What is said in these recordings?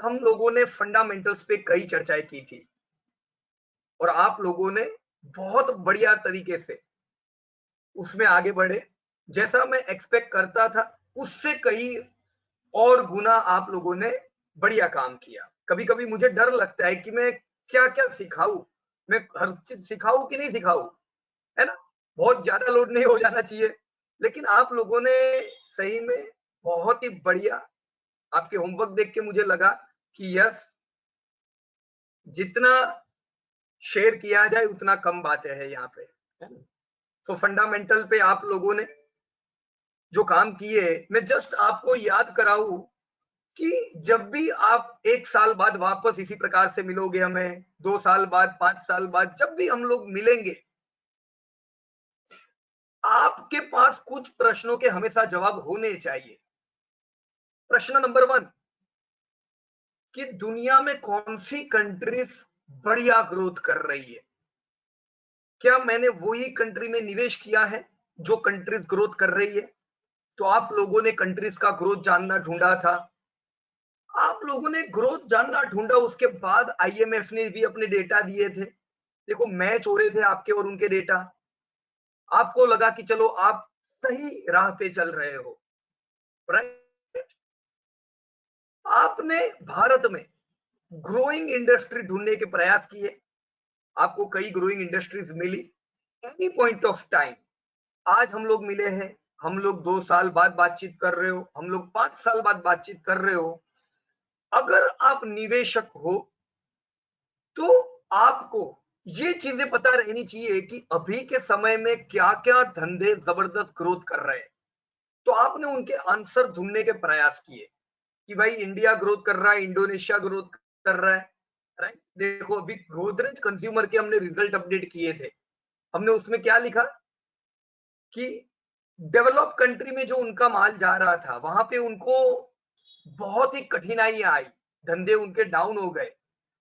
हम लोगों ने फंडामेंटल्स पे कई चर्चाएं की थी और आप लोगों ने बहुत बढ़िया तरीके से उसमें आगे बढ़े। जैसा मैं एक्सपेक्ट करता था उससे कई और गुना आप लोगों ने बढ़िया काम किया। कभी कभी मुझे डर लगता है कि मैं क्या क्या सिखाऊं, मैं हर चीज सिखाऊं कि नहीं सिखाऊं, है ना। बहुत ज्यादा लोड नहीं हो जाना चाहिए, लेकिन आप लोगों ने सही में बहुत ही बढ़िया। आपके होमवर्क देख के मुझे लगा कि यस, जितना शेयर किया जाए उतना कम बातें हैं यहाँ पे, है ना। सो फंडामेंटल पे आप लोगों ने जो काम किए, मैं जस्ट आपको याद कराऊं कि जब भी आप 1 साल बाद वापस इसी प्रकार से मिलोगे हमें, 2 साल बाद, 5 साल बाद, जब भी हम लोग मिलेंगे, आपके पास कुछ प्रश्नों के हमेशा जवाब होने चाहिए। प्रश्न नंबर 1 कि दुनिया में कौन सी कंट्रीज बढ़िया ग्रोथ कर रही है। क्या मैंने वही कंट्री में निवेश किया है जो कंट्रीज ग्रोथ कर रही है? तो आप लोगों ने कंट्रीज का ग्रोथ जानना ढूंढा था, आप लोगों ने ग्रोथ जानना ढूंढा, उसके बाद आईएमएफ ने भी अपने डेटा दिए थे। देखो, मैच हो रहे थे आपके और उनके डेटा। आपको लगा कि चलो आप सही राह पे चल रहे हो, राइट। आपने भारत में ग्रोइंग इंडस्ट्री ढूंढने के प्रयास किए, आपको कई ग्रोइंग इंडस्ट्रीज मिली। एनी पॉइंट ऑफ टाइम, आज हम लोग मिले हैं, हम लोग 2 साल बाद बातचीत कर रहे हो, हम लोग 5 साल बाद बातचीत कर रहे हो, अगर आप निवेशक हो तो आपको ये चीजें पता रहनी चाहिए कि अभी के समय में क्या क्या धंधे जबरदस्त ग्रोथ कर रहे हैं। तो आपने उनके आंसर ढूंढने के प्रयास किए कि भाई इंडिया ग्रोथ कर रहा है, इंडोनेशिया ग्रोथ कर रहा है, राइट। देखो, अभी गोदरेज कंज्यूमर के हमने रिजल्ट अपडेट किए थे, हमने उसमें क्या लिखा कि डेवलप कंट्री में जो उनका माल जा रहा था वहां पे उनको बहुत ही कठिनाइयां आई, धंधे उनके डाउन हो गए।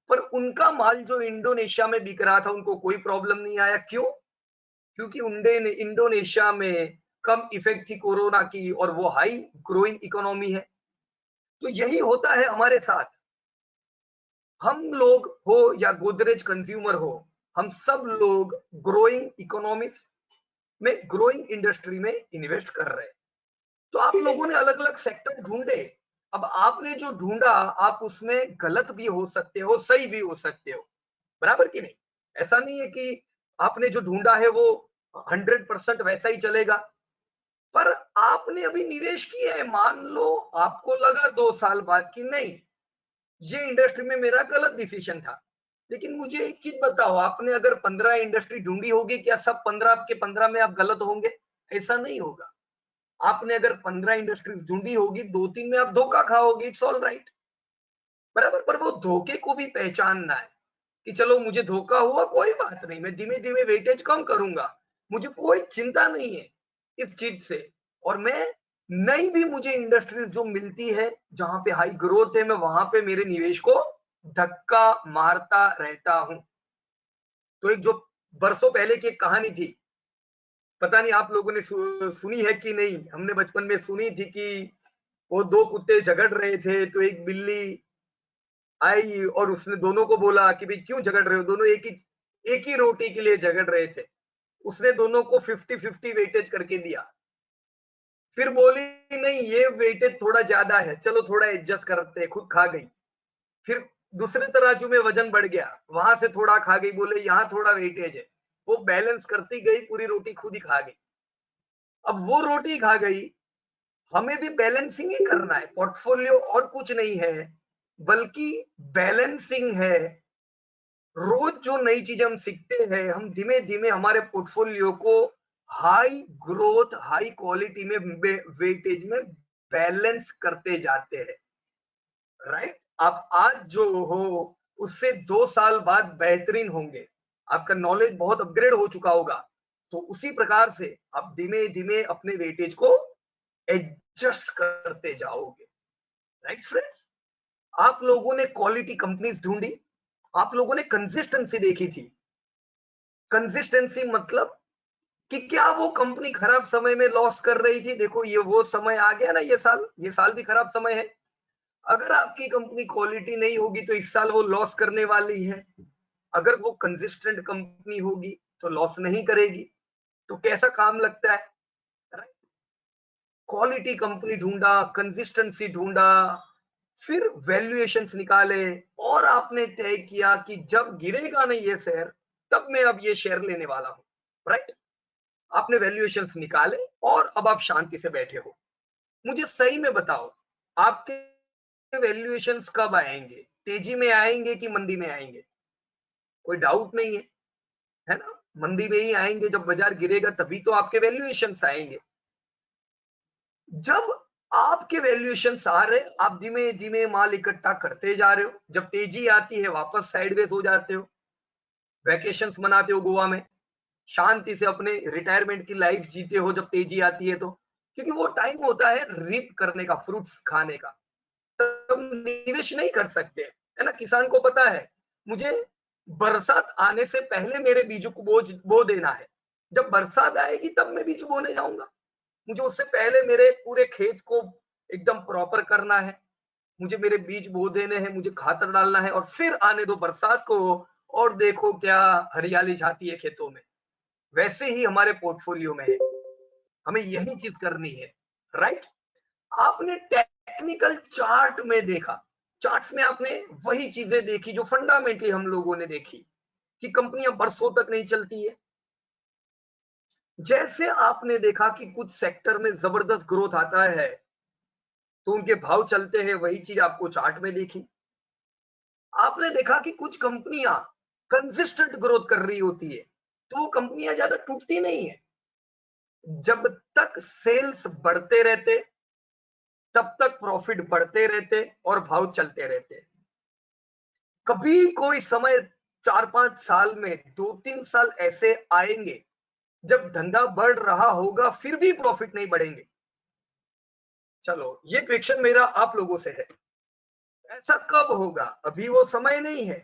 पर उनका माल जो इंडोनेशिया में बिक रहा था उनको कोई प्रॉब्लम नहीं आया। क्यों? क्योंकि इंडोनेशिया में कम इफेक्ट थी कोरोना की और वो हाई ग्रोइंग इकोनॉमी है। तो यही होता है हमारे साथ, हम लोग हो या गोदरेज कंज्यूमर हो, हम सब लोग ग्रोइंग इकोनॉमिक्स में, ग्रोइंग इंडस्ट्री में इन्वेस्ट कर रहे हैं। तो आप लोगों ने अलग अलग सेक्टर ढूंढे। अब आपने जो ढूंढा, आप उसमें गलत भी हो सकते हो, सही भी हो सकते हो, बराबर कि नहीं। ऐसा नहीं है कि आपने जो ढूंढा है वो 100% वैसा ही चलेगा। पर आपने अभी निवेश किया है, मान लो आपको लगा 2 साल बाद कि नहीं, ये इंडस्ट्री में मेरा गलत डिसीजन था। लेकिन मुझे एक चीज बताओ, आपने अगर 15 इंडस्ट्री ढूंढी होगी, क्या सब 15 आपके 15 में आप गलत होंगे? ऐसा नहीं होगा। आपने अगर 15 इंडस्ट्रीज ढूंढी होगी, 2-3 में आप धोखा खाओगे, इट्स ऑल राइट, बराबर। पर वो धोखे को भी पहचानना है कि चलो मुझे धोखा हुआ, कोई बात नहीं, मैं धीमे धीमे वेटेज कम करूंगा, मुझे कोई चिंता नहीं है इस चीज से। और मैं नई भी मुझे इंडस्ट्रीज जो मिलती है जहां पे हाई ग्रोथ है, मैं वहां पे मेरे निवेश को धक्का मारता रहता हूं। तो एक जो बरसों पहले की एक कहानी थी, पता नहीं आप लोगों ने सुनी है कि नहीं, हमने बचपन में सुनी थी कि वो दो कुत्ते झगड़ रहे थे, तो एक बिल्ली आई और उसने दोनों को बोला कि भाई क्यों झगड़ रहे हो, दोनों एक ही रोटी के लिए झगड़ रहे थे। उसने दोनों को 50-50 वेटेज करके दिया। फिर बोली नहीं, ये वेटेज थोड़ा ज्यादा है, चलो थोड़ा एडजस्ट करते हैं, खुद खा गई। फिर दूसरे तराजू में वजन बढ़ गया, वहां से थोड़ा खा गई, बोले यहाँ थोड़ा वेटेज है, वो बैलेंस करती गई, पूरी रोटी खुद ही खा गई। अब वो रोटी खा गई, हमें भी बैलेंसिंग ही करना है, पोर्टफोलियो और कुछ नहीं है, बल्कि बैलेंसिंग है। रोज जो नई चीज हम सीखते हैं, हम धीमे धीमे हमारे पोर्टफोलियो को हाई ग्रोथ, हाई क्वालिटी में, वेटेज में बैलेंस करते जाते हैं, राइट। आप आज जो हो उससे 2 साल बाद बेहतरीन होंगे, आपका नॉलेज बहुत अपग्रेड हो चुका होगा। तो उसी प्रकार से आप धीमे धीमे अपने वेटेज को एडजस्ट करते जाओगे, राइट फ्रेंड्स। आप लोगों ने क्वालिटी कंपनीज ढूंढी, आप लोगों ने कंसिस्टेंसी देखी थी। कंसिस्टेंसी मतलब कि क्या वो कंपनी खराब समय में लॉस कर रही थी। देखो, ये वो समय आ गया ना, ये साल भी खराब समय है। अगर आपकी कंपनी क्वालिटी नहीं होगी तो इस साल वो लॉस करने वाली है। अगर वो कंसिस्टेंट कंपनी होगी तो लॉस नहीं करेगी। तो कैसा काम लगता है? क्वालिटी कंपनी ढूंढा, कंसिस्टेंसी ढूंढा, फिर वैल्यूएशंस निकाले, और आपने तय किया कि जब गिरेगा नहीं ये शेयर तब मैं अब ये शेयर लेने वाला हूं। राइट? आपने वैल्यूएशंस निकाले और अब आप शांति से बैठे हो। मुझे सही में बताओ, आपके वैल्यूएशंस कब आएंगे? तेजी में आएंगे कि मंदी में आएंगे? कोई डाउट नहीं है ना? मंदी में ही आएंगे। जब बाजार गिरेगा तभी तो आपके वैल्यूएशंस आएंगे। जब आपके वैल्यूएशन आ रहे, आप धीमे धीमे माल इकट्ठा करते जा रहे हो। जब तेजी आती है वापस साइडवेज हो जाते हो, वैकेशंस मनाते हो गोवा में, शांति से अपने रिटायरमेंट की लाइफ जीते हो जब तेजी आती है तो। क्योंकि वो टाइम होता है रीप करने का, फ्रूट्स खाने का। तब निवेश नहीं कर सकते, है ना? किसान को पता है मुझे बरसात आने से पहले मेरे बीजों को बो देना है। जब बरसात आएगी तब मैं बीज बोने जाऊंगा। मुझे उससे पहले मेरे पूरे खेत को एकदम प्रॉपर करना है। मुझे मेरे बीज बो देने हैं, मुझे खातर डालना है, और फिर आने दो बरसात को, और देखो क्या हरियाली छाती है खेतों में। वैसे ही हमारे पोर्टफोलियो में है, हमें यही चीज करनी है। राइट? आपने टेक्निकल चार्ट में देखा, चार्ट्स में आपने वही चीजें देखी जो फंडामेंटली हम लोगों ने देखी, कि कंपनियां बरसों तक नहीं चलती है। जैसे आपने देखा कि कुछ सेक्टर में जबरदस्त ग्रोथ आता है तो उनके भाव चलते हैं, वही चीज आपको चार्ट में देखी। आपने देखा कि कुछ कंपनियां कंसिस्टेंट ग्रोथ कर रही होती है तो वो कंपनियां ज्यादा टूटती नहीं है। जब तक सेल्स बढ़ते रहते तब तक प्रॉफिट बढ़ते रहते और भाव चलते रहते। कभी कोई समय 4-5 साल में 2-3 साल ऐसे आएंगे जब धंधा बढ़ रहा होगा फिर भी प्रॉफिट नहीं बढ़ेंगे। चलो, ये क्वेश्चन मेरा आप लोगों से है, ऐसा कब होगा? अभी वो समय नहीं है,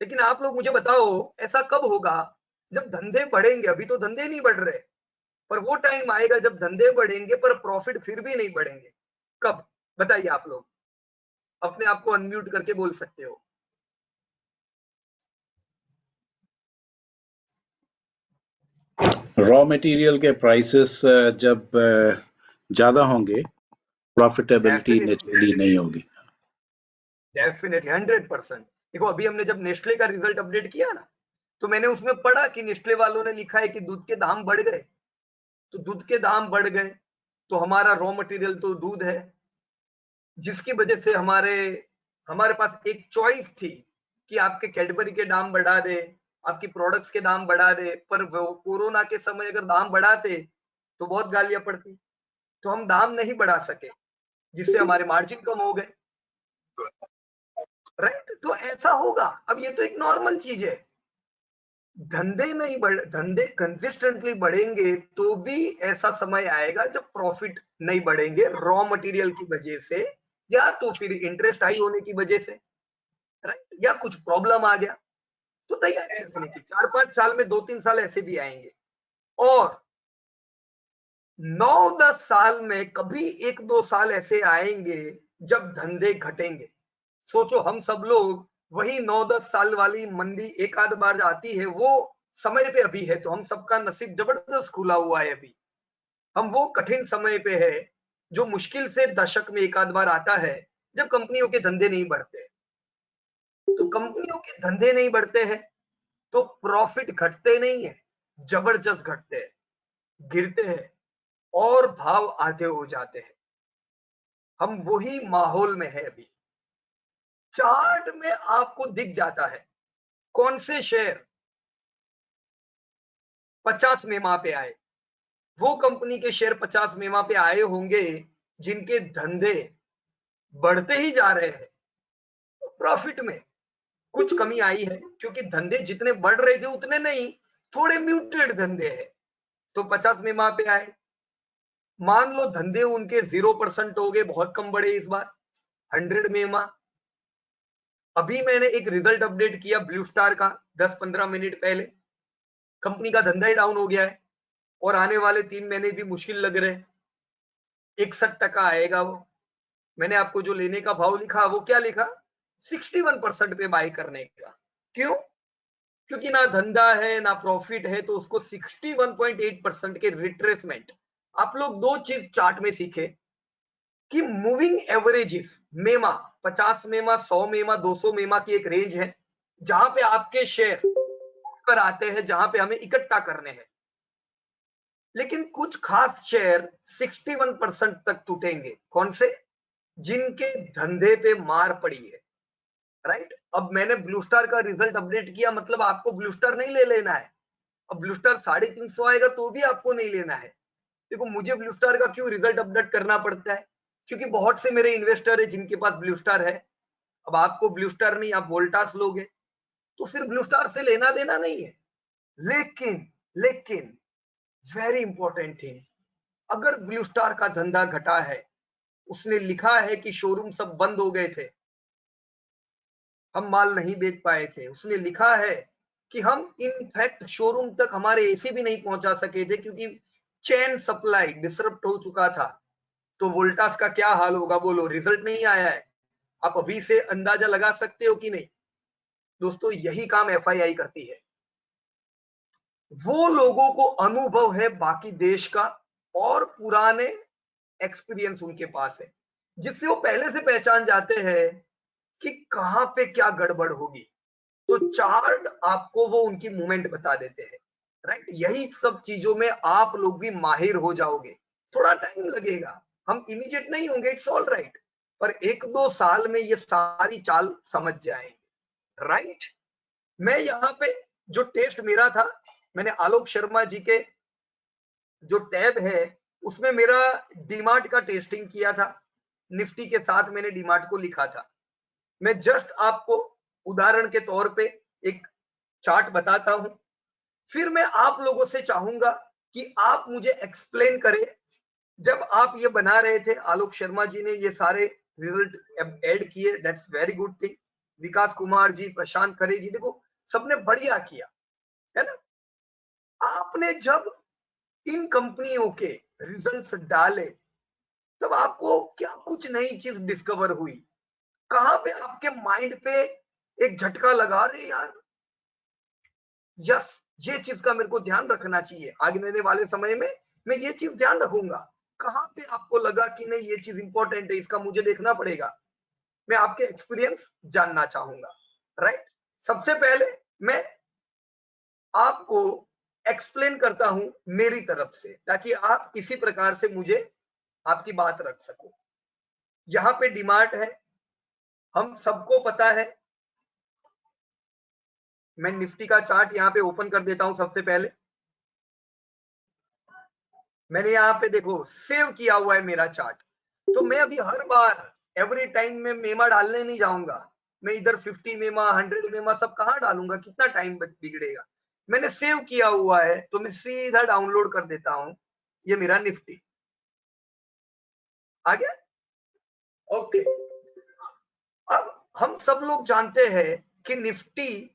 लेकिन आप लोग मुझे बताओ ऐसा कब होगा जब धंधे बढ़ेंगे? अभी तो धंधे नहीं बढ़ रहे, पर वो टाइम आएगा जब धंधे बढ़ेंगे पर प्रॉफिट फिर भी नहीं बढ़ेंगे। कब? बताइए आप लोग, अपने आप को अनम्यूट करके बोल सकते हो। रॉ मटेरियल के प्राइसेस जब ज्यादा होंगे, प्रॉफिटेबिलिटी डेफिनेटली, नेचुरली नहीं होगी। डेफिनेटली 100%। देखो, अभी हमने जब नेस्ले का रिजल्ट अपडेट किया ना, तो मैंने उसमें पढ़ा कि नेस्ले वालों ने लिखा है कि दूध के दाम बढ़ गए। तो दूध के दाम बढ़ गए तो हमारा रॉ मटेरियल तो दूध है, जिसकी वजह से हमारे हमारे पास एक चॉइस थी कि आपके कैडबरी के दाम बढ़ा दे, आपकी प्रोडक्ट्स के दाम बढ़ा दे। पर वो कोरोना के समय अगर दाम बढ़ाते तो बहुत गालियां पड़ती, तो हम दाम नहीं बढ़ा सके, जिससे हमारे मार्जिन कम हो गए। राइट? तो ऐसा होगा। अब ये तो एक नॉर्मल चीज है। धंधे नहीं बढ़ धंधे कंसिस्टेंटली बढ़ेंगे तो भी ऐसा समय आएगा जब प्रॉफिट नहीं बढ़ेंगे, रॉ मटेरियल की वजह से, या तो फिर इंटरेस्ट हाई होने की वजह से। राइट? या कुछ प्रॉब्लम आ गया। तो तैयारी रखने की, 4-5 साल में 2-3 साल ऐसे भी आएंगे, और 9-10 साल में कभी 1-2 साल ऐसे आएंगे जब धंधे घटेंगे। सोचो, हम सब लोग वही 9-10 साल वाली मंदी एक आध बार आती है, वो समय पे अभी है, तो हम सबका नसीब जबरदस्त खुला हुआ है अभी। हम वो कठिन समय पे है जो मुश्किल से दशक में एक आध बार आता है, जब कंपनियों के धंधे नहीं बढ़ते। तो कंपनियों के धंधे नहीं बढ़ते हैं तो प्रॉफिट घटते नहीं है, जबरदस्त घटते हैं, गिरते हैं, और भाव आधे हो जाते हैं। हम वही माहौल में है अभी। चार्ट में आपको दिख जाता है कौन से शेयर 50 मेमा पे आए। वो कंपनी के शेयर 50 मेमा पे आए होंगे जिनके धंधे बढ़ते ही जा रहे हैं, प्रॉफिट में कुछ कमी आई है, क्योंकि धंधे जितने बढ़ रहे थे उतने नहीं, थोड़े म्यूटेड धंधे हैं, तो 50 मेमा पे आए। मान लो धंधे उनके 0% हो गए, बहुत कम बढ़े इस बार, 100 मेमा। अभी मैंने एक रिजल्ट अपडेट किया ब्लू स्टार का 10-15 मिनट पहले। कंपनी का धंधा ही डाउन हो गया है और आने वाले 3 महीने भी मुश्किल लग रहे हैं, 61% आएगा वो। मैंने आपको जो लेने का भाव लिखा वो क्या लिखा, 61% पे बाय करने का। क्यों? क्योंकि ना धंधा है ना प्रॉफिट है, तो उसको 61.8% के रिट्रेसमेंट। आप लोग दो चीज चार्ट में सीखे कि मूविंग एवरेजेस मेमा, 50 मेमा, 100 मेमा, 200 मेमा की एक रेंज है जहां पे आपके शेयर पर आते हैं, जहां पे हमें इकट्ठा करने हैं। लेकिन कुछ खास शेयर 61% तक टूटेंगे। कौन से? जिनके धंधे पे मार पड़ी है, राइट। अब मैंने ब्लू स्टार का रिजल्ट अपडेट किया, मतलब आपको ब्लू स्टार नहीं ले लेना है। अब ब्लू स्टार 350 आएगा तो भी आपको नहीं लेना है। देखो, मुझे ब्लू स्टार का क्यों रिजल्ट अपडेट करना पड़ता है? क्योंकि बहुत से मेरे इन्वेस्टर है जिनके पास ब्लू स्टार है। अब आपको ब्लू स्टार नहीं, आप वोल्टास लोगे, तो फिर ब्लू स्टार से लेना देना नहीं है। लेकिन लेकिन वेरी इंपॉर्टेंट थिंग, अगर ब्लू स्टार का धंधा घटा है, उसने लिखा है कि शोरूम सब बंद हो गए थे, हम माल नहीं बेच पाए थे, उसने लिखा है कि हम इनफैक्ट शोरूम तक हमारे एसी भी नहीं पहुंचा सके थे क्योंकि चेन सप्लाई डिसरप्ट हो चुका था, तो वोल्टास का क्या हाल होगा बोलो? रिजल्ट नहीं आया है, आप अभी से अंदाजा लगा सकते हो कि नहीं? दोस्तों, यही काम एफआईआई करती है। वो लोगों को अनुभव है बाकी देश का और पुराने एक्सपीरियंस उनके पास है, जिससे वो पहले से पहचान जाते हैं कि कहां पे क्या गड़बड़ होगी। तो चार्ट आपको वो उनकी मूवमेंट बता देते हैं, राइट। यही सब चीजों में आप लोग भी माहिर हो जाओगे। थोड़ा टाइम लगेगा, हम इमीडिएट नहीं होंगे, इट्स ऑल राइट, पर 1-2 साल में ये सारी चाल समझ जाएंगे, राइट। मैं यहाँ पे जो टेस्ट मेरा था, मैंने आलोक शर्मा जी के जो टैब है उसमें मेरा डीमार्ट का टेस्टिंग किया था, निफ्टी के साथ मैंने डीमार्ट को लिखा था। मैं जस्ट आपको उदाहरण के तौर पे एक चार्ट बताता हूं, फिर मैं आप लोगों से चाहूंगा कि आप मुझे एक्सप्लेन करें, जब आप ये बना रहे थे, आलोक शर्मा जी ने ये सारे रिजल्ट ऐड किए, दैट्स वेरी गुड थिंग। विकास कुमार जी, प्रशांत खरे जी, देखो सबने बढ़िया किया, है ना। आपने जब इन कंपनियों के रिजल्ट्स डाले, तब आपको क्या कुछ नई चीज डिस्कवर हुई? कहां पे आपके माइंड पे एक झटका लगा, रहे यार, यस, ये चीज का मेरे को ध्यान रखना चाहिए, आगे वाले समय में मैं ये चीज ध्यान रखूंगा। कहां पे आपको लगा कि नहीं ये चीज इंपॉर्टेंट है, इसका मुझे देखना पड़ेगा? मैं आपके एक्सपीरियंस जानना चाहूंगा, राइट। सबसे पहले मैं आपको एक्सप्लेन करता हूं मेरी तरफ से, ताकि आप इसी प्रकार से मुझे आपकी बात रख सको। यहां पे डिमांड है, हम सबको पता है। मैं निफ्टी का चार्ट यहां पे ओपन कर देता हूं। सबसे पहले मैंने यहाँ पे देखो सेव किया हुआ है मेरा चार्ट, तो मैं अभी हर बार एवरी टाइम में मेमा डालने नहीं जाऊंगा। मैं इधर 50 मेमा, 100 मेमा सब कहाँ डालूंगा, कितना टाइम बिगड़ेगा। मैंने सेव किया हुआ है, तो मैं सीधा डाउनलोड कर देता हूं। ये मेरा निफ्टी आ गया, ओके। अब हम सब लोग जानते हैं कि निफ्टी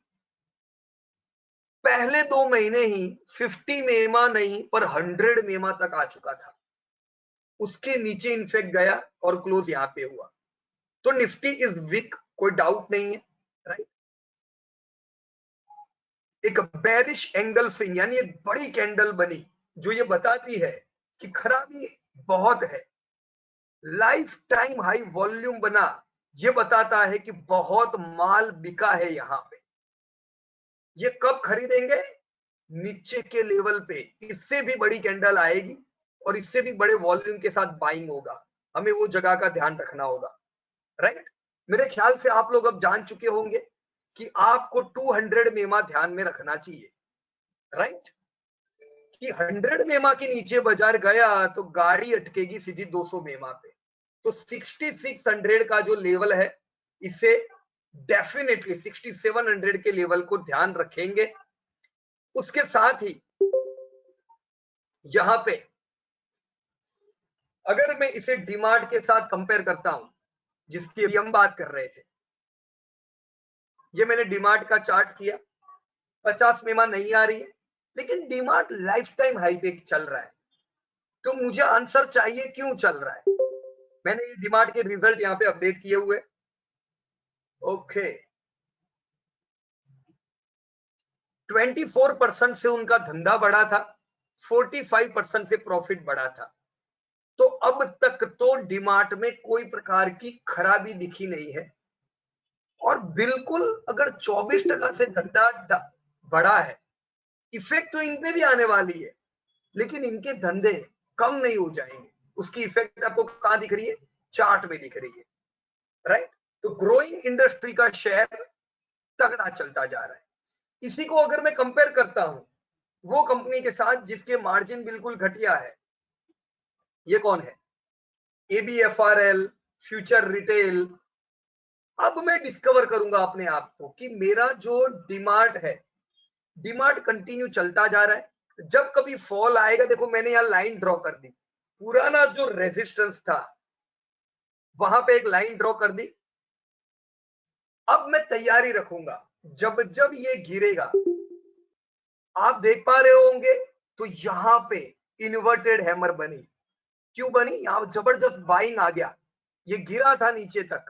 पहले 2 महीने ही 50 मेमा नहीं पर 100 मेमा तक आ चुका था, उसके नीचे इनफेक्ट गया और क्लोज यहां पे हुआ। तो निफ्टी इज वीक, कोई डाउट नहीं है, राइट। एक बेरिश एंगल फिंग यानी एक बड़ी कैंडल बनी, जो ये बताती है कि खराबी बहुत है। लाइफ टाइम हाई वॉल्यूम बना, ये बताता है कि बहुत माल बिका है यहां पे। ये कब खरीदेंगे? नीचे के लेवल पे इससे भी बड़ी कैंडल आएगी और इससे भी बड़े वॉल्यूम के साथ बाइंग होगा, हमें वो जगह का ध्यान रखना होगा, राइट। मेरे ख्याल से आप लोग अब जान चुके होंगे कि आपको 200 मेमा ध्यान में रखना चाहिए, राइट। कि 100 मेमा के नीचे बाजार गया तो गाड़ी अटकेगी सीधी 200 मेमा पे। तो 6600 का जो लेवल है, इसे डेफिनेटली 6700 के लेवल को ध्यान रखेंगे। उसके साथ ही यहां पे अगर मैं इसे डिमांड के साथ कंपेयर करता हूं, जिसकी अभी हम बात कर रहे थे, ये मैंने डिमांड का चार्ट किया, 50 मेमा नहीं आ रही है, लेकिन डिमांड लाइफ टाइम हाई पे चल रहा है। तो मुझे आंसर चाहिए क्यों चल रहा है। मैंने ये डीमार्ट के रिजल्ट यहाँ पे अपडेट किए हुए। ओके, 24% से उनका धंधा बढ़ा था, 45% से प्रॉफिट बढ़ा था। तो अब तक तो डीमार्ट में कोई प्रकार की खराबी दिखी नहीं है। और बिल्कुल अगर 24% से धंधा बढ़ा है, इफेक्ट तो इन पे भी आने वाली है, लेकिन इनके धंधे कम नहीं हो जाएंगे। उसकी इफेक्ट आपको कहां दिख रही है? चार्ट में दिख रही है, राइट। तो ग्रोइंग इंडस्ट्री का शेयर तगड़ा चलता जा रहा है। इसी को अगर मैं कंपेयर करता हूं वो कंपनी के साथ जिसके मार्जिन बिल्कुल घटिया है, ये कौन है? ABFRL, future retail. अब मैं डिस्कवर करूंगा अपने आप को कि मेरा जो डीमार्ट है, डीमार्ट कंटिन्यू चलता जा रहा है। जब कभी फॉल आएगा, देखो मैंने यहां लाइन ड्रॉ कर दी, पुराना जो रेजिस्टेंस था वहां पे एक लाइन ड्रॉ कर दी। अब मैं तैयारी रखूंगा, जब जब ये गिरेगा, आप देख पा रहे होंगे, तो यहां पे इन्वर्टेड हैमर बनी। क्यों बनी? यहां जबरदस्त बाइंग आ गया। ये गिरा था नीचे तक,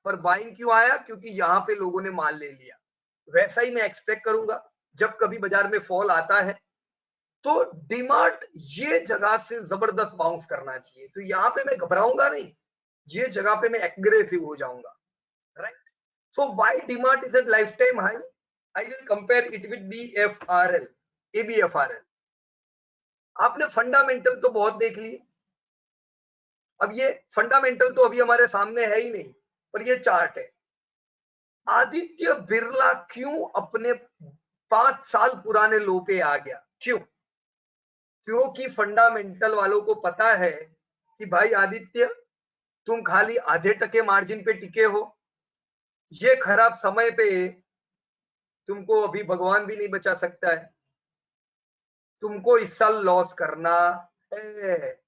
पर बाइंग क्यों आया? क्योंकि यहां पे लोगों ने माल ले लिया। वैसा ही मैं एक्सपेक्ट करूंगा जब कभी बाजार में फॉल आता है, तो डीमार्ट ये जगह से जबरदस्त बाउंस करना चाहिए। तो यहां पे मैं घबराऊंगा नहीं, ये जगह पे मैं एग्रेसिव हो जाऊंगा, right. So why DMart is at life time high? I will compare it with BFRL, ABFRL। आपने फंडामेंटल तो बहुत देख लिए, अब ये फंडामेंटल तो अभी हमारे सामने है ही नहीं, पर ये चार्ट है। आदित्य बिरला क्यों अपने 5 साल पुराने लो पे आ गया? क्यों? क्योंकि फंडामेंटल वालों को पता है कि भाई आदित्य, तुम खाली आधे टके मार्जिन पे टिके हो, ये खराब समय पे तुमको अभी भगवान भी नहीं बचा सकता है, तुमको इस साल लॉस करना है।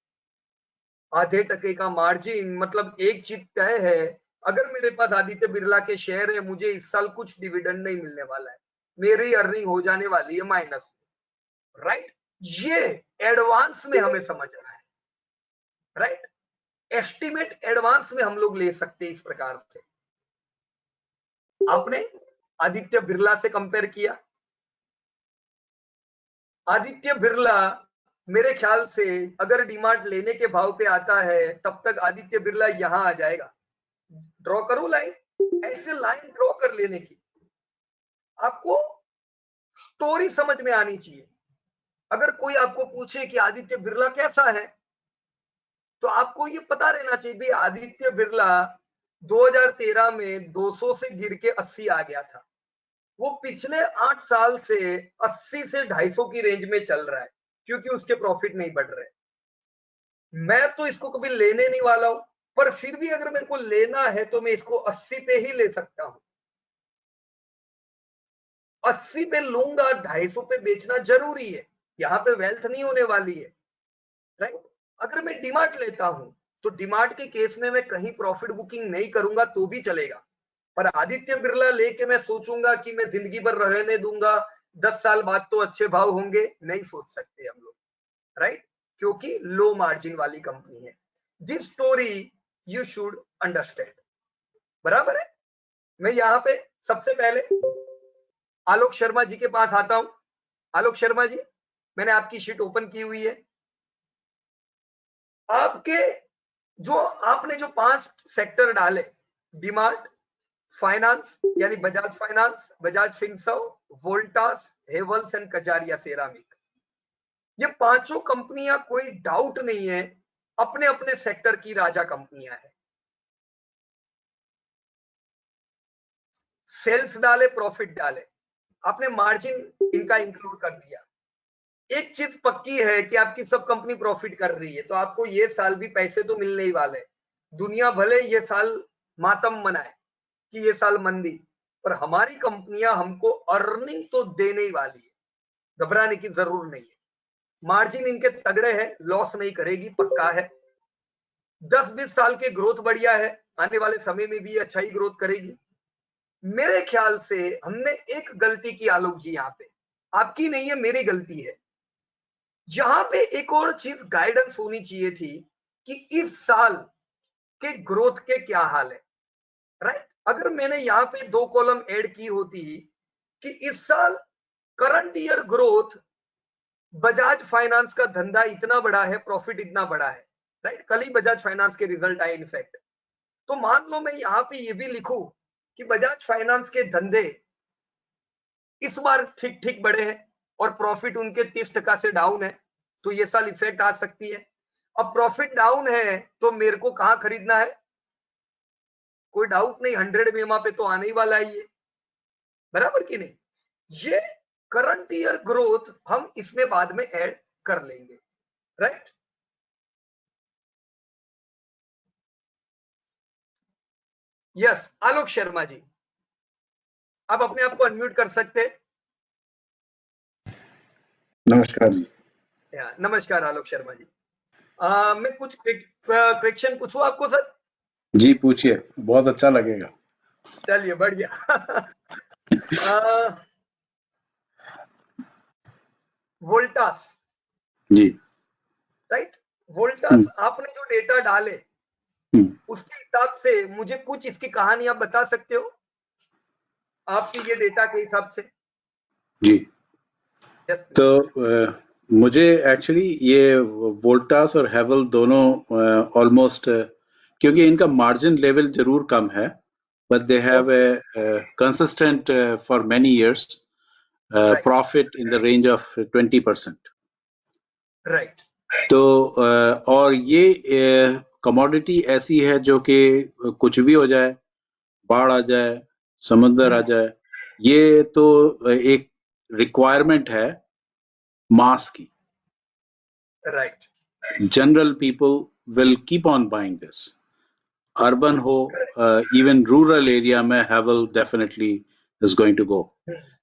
आधे टके का मार्जिन मतलब एक चीज तय है, अगर मेरे पास आदित्य बिरला के शेयर है, मुझे इस साल कुछ डिविडेंड नहीं मिलने वाला है, मेरी अर्निंग हो जाने वाली है माइनस, राइट। ये एडवांस में हमें समझना है, राइट। एस्टिमेट एडवांस में हम लोग ले सकते हैं इस प्रकार से। आपने आदित्य बिरला से कंपेयर किया, आदित्य बिरला मेरे ख्याल से अगर डीमार्ट लेने के भाव पे आता है, तब तक आदित्य बिरला यहां आ जाएगा। ड्रॉ करो लाइन, ऐसे लाइन ड्रॉ कर लेने की। आपको स्टोरी समझ में आनी चाहिए। अगर कोई आपको पूछे कि आदित्य बिरला कैसा है, तो आपको ये पता रहना चाहिए भाई आदित्य बिरला 2013 में 200 से गिर के 80 आ गया था। वो पिछले 8 साल से 80 से 250 की रेंज में चल रहा है, क्योंकि उसके प्रॉफिट नहीं बढ़ रहे। मैं तो इसको कभी लेने नहीं वाला हूं, पर फिर भी अगर मेरे को लेना है तो मैं इसको 80 पे ही ले सकता हूं। 80 पे लूंगा, 250 पे बेचना जरूरी है, यहां पे वेल्थ नहीं होने वाली है, राइट। अगर मैं डीमार्ट लेता हूं, तो डीमार्ट के केस में मैं कहीं प्रॉफिट बुकिंग नहीं करूंगा तो भी चलेगा, पर आदित्य बिरला लेके मैं सोचूंगा कि मैं जिंदगी भर रहने दूंगा, 10 साल बाद तो अच्छे भाव होंगे, नहीं सोच सकते हम लोग, राइट। क्योंकि लो मार्जिन वाली कंपनी है। This story you should understand, बराबर है। मैं यहाँ पे सबसे पहले आलोक शर्मा जी के पास आता हूं। आलोक शर्मा जी, मैंने आपकी शीट ओपन की हुई है। आपके जो आपने जो 5 सेक्टर डाले, डीमार्ट, फाइनेंस यानी Bajaj finance, Bajaj Finserv, Voltas, Havells and Kajaria ceramic, ये पांचों कंपनियां, कोई डाउट नहीं है, अपने अपने सेक्टर की राजा कंपनियां हैं। सेल्स डाले, प्रॉफिट डाले, आपने मार्जिन इनका इंक्लूड कर दिया। एक चीज पक्की है कि आपकी सब कंपनी प्रॉफिट कर रही है, तो आपको ये साल भी पैसे तो मिलने ही वाले। दुनिया भले ये साल मातम मनाए कि ये साल मंदी, पर हमारी कंपनियां हमको अर्निंग तो देने ही वाली है, घबराने की जरूर नहीं है। मार्जिन इनके तगड़े हैं, लॉस नहीं करेगी, पक्का है। 10-20 साल के ग्रोथ बढ़िया है, आने वाले समय में भी अच्छा ही ग्रोथ करेगी। मेरे ख्याल से हमने एक गलती की आलोक जी, यहाँ पे आपकी नहीं है, मेरी गलती है। यहां पे एक और चीज गाइडेंस होनी चाहिए थी कि इस साल कि ग्रोथ के क्या हाल है, राइट। अगर मैंने यहाँ पे 2 कॉलम ऐड की होती कि इस साल current year growth Bajaj finance का धंधा इतना बड़ा है, प्रॉफिट इतना बड़ा है, राइट। कल ही बजाज फाइनेंस के रिजल्ट आए इनफैक्ट। तो मान लो मैं यहाँ पे ये भी लिखूं कि बजाज फाइनेंस के धंधे इस बार ठीक ठीक बढ़े हैं और प्रॉफिट उनके 30% से डाउन है, तो ये साल इफेक्ट आ सकती है। अब प्रॉफिट डाउन है तो मेरे को कहां खरीदना है, कोई डाउट नहीं, 100 बीमा पे तो आने ही वाला है ये, बराबर कि नहीं। ये करंट ईयर ग्रोथ हम इसमें बाद में ऐड कर लेंगे, राइट। यस, आलोक शर्मा जी, आप अपने आप को अनम्यूट कर सकते हैं। नमस्कार जी। नमस्कार आलोक शर्मा जी। मैं कुछ क्वेश्चन पूछूं आपको सर? जी पूछिए, बहुत अच्छा लगेगा। चलिए बढ़िया। वोल्टास, जी। राइट। वोल्टास हम्म, आपने जो डेटा डाले हम्म, उसके हिसाब से मुझे कुछ इसकी कहानी आप बता सकते हो, आपके ये डेटा के हिसाब से? जी। यस तो प्लीज। मुझे एक्चुअली ये वोल्टास और हेवल दोनों ऑलमोस्ट, क्योंकि इनका मार्जिन लेवल जरूर कम है, but they have okay, A consistent for many years right profit in the range of 20%। Right. तो और ये कमोडिटी ऐसी है जो कि कुछ भी हो जाए, बाढ़ आ जाए, समुद्र आ जाए, ये तो एक रिक्वायरमेंट है मास की। Right, general people will keep on buying this, urban हो, इवन रूरल एरिया में Havells definitely is going to go.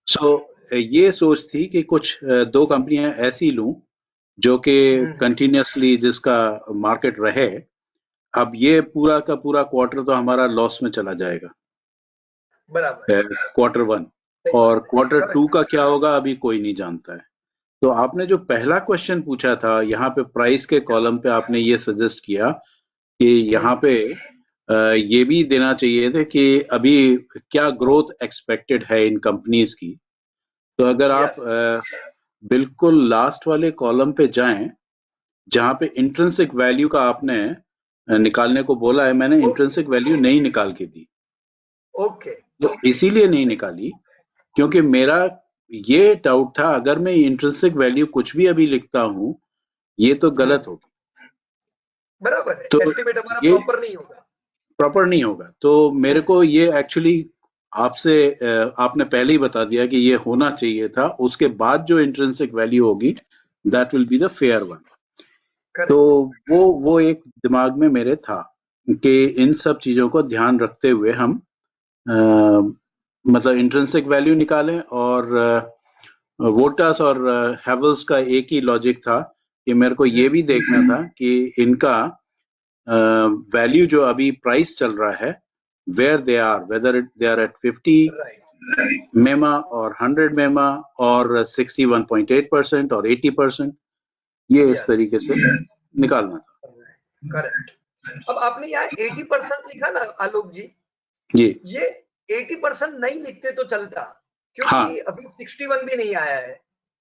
So ये सोच थी कि कुछ दो कंपनियां ऐसी लूं जो कि कंटिन्यूसली जिसका मार्केट रहे। अब ये पूरा का पूरा क्वार्टर तो हमारा लॉस में चला जाएगा, बराबर, क्वार्टर वन, सही और बात है, क्वार्टर टू करेक्ट। का क्या होगा अभी कोई नहीं जानता है। तो आपने जो पहला क्वेश्चन पूछा था यहाँ पे प्राइस के कॉलम पे, आपने ये सजेस्ट किया कि यहाँ पे ये भी देना चाहिए थे कि अभी क्या ग्रोथ एक्सपेक्टेड है इन कंपनीज की। तो अगर आप यस, बिल्कुल लास्ट वाले कॉलम पे जाएं जहाँ पे इंट्रिंसिक वैल्यू का आपने निकालने को बोला है, मैंने ओके इंट्रिंसिक वैल्यू नहीं निकाल के दी। ओके, तो इसीलिए नहीं निकाली क्योंकि मेरा ये डाउट था अगर मैं इंट्रिंसिक वैल्यू कुछ भी अभी लिखता हूं ये तो गलत होगी, बराबर है, तो एस्टिमेट हमारा ये प्रॉपर नहीं होगा। प्रॉपर नहीं होगा। तो मेरे को ये एक्चुअली आपसे आपने पहले ही बता दिया कि ये होना चाहिए था, उसके बाद जो इंट्रिंसिक वैल्यू होगी that will be the fair one. तो करेक्ट, वो एक दिमाग में मेरे था कि इन सब चीजों को ध्यान रखते हुए हम अ, मतलब इंट्रिंसिक वैल्यू निकालें। और वोल्टास और हैवल्स का एक ही लॉजिक था कि मेरे को ये भी देखना था कि इनका वैल्यू जो अभी प्राइस चल रहा है, where they are, whether they are at 50 right, मेमा और 100 मेमा और 61.8% और 80%, ये इस यस, तरीके से निकालना था। करेक्ट। अब आपने यहाँ 80% लिखा ना आलोक जी, जी। ये 80% नहीं लिखते तो चलता, हाँ, क्योंकि अभी 61 भी नहीं आया है,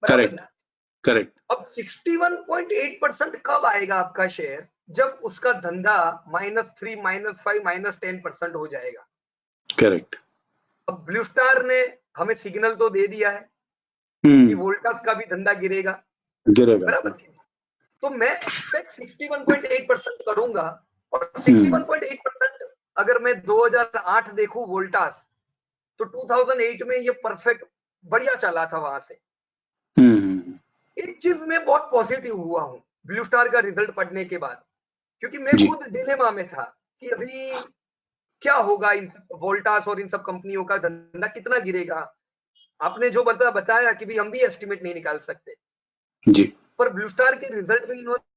बराबर करेक्ट ना। करेक्ट अब 61.8% कब आएगा आपका शेयर, जब उसका धंधा -3 -5 -10% हो जाएगा। करेक्ट। अब ब्लू स्टार ने हमें सिग्नल तो दे दिया है कि वोल्टास का भी धंधा गिरेगा, गिरेगा। बराबर। तो मैं एक्सपेक्ट 61.8% करूंगा, और हम्म 61.8% अगर मैं 2008 देखूं वोल्टास, तो 2008 में ये परफेक्ट बढ़िया चला था वहां से। हम्म एक चीज में बहुत पॉजिटिव हुआ हूं ब्लू स्टार का रिजल्ट पढ़ने के बाद, क्योंकि मैं जी। खुद डिलेमा में था कि अभी क्या होगा, इन वोल्टास और इन सब कंपनियों का धंधा कितना गिरेगा। आपने जो बताया कि भी हम भी एस्टिमेट नहीं निकाल सकते, जी। पर ब्लू स्टार के रिजल्ट में इन्होंने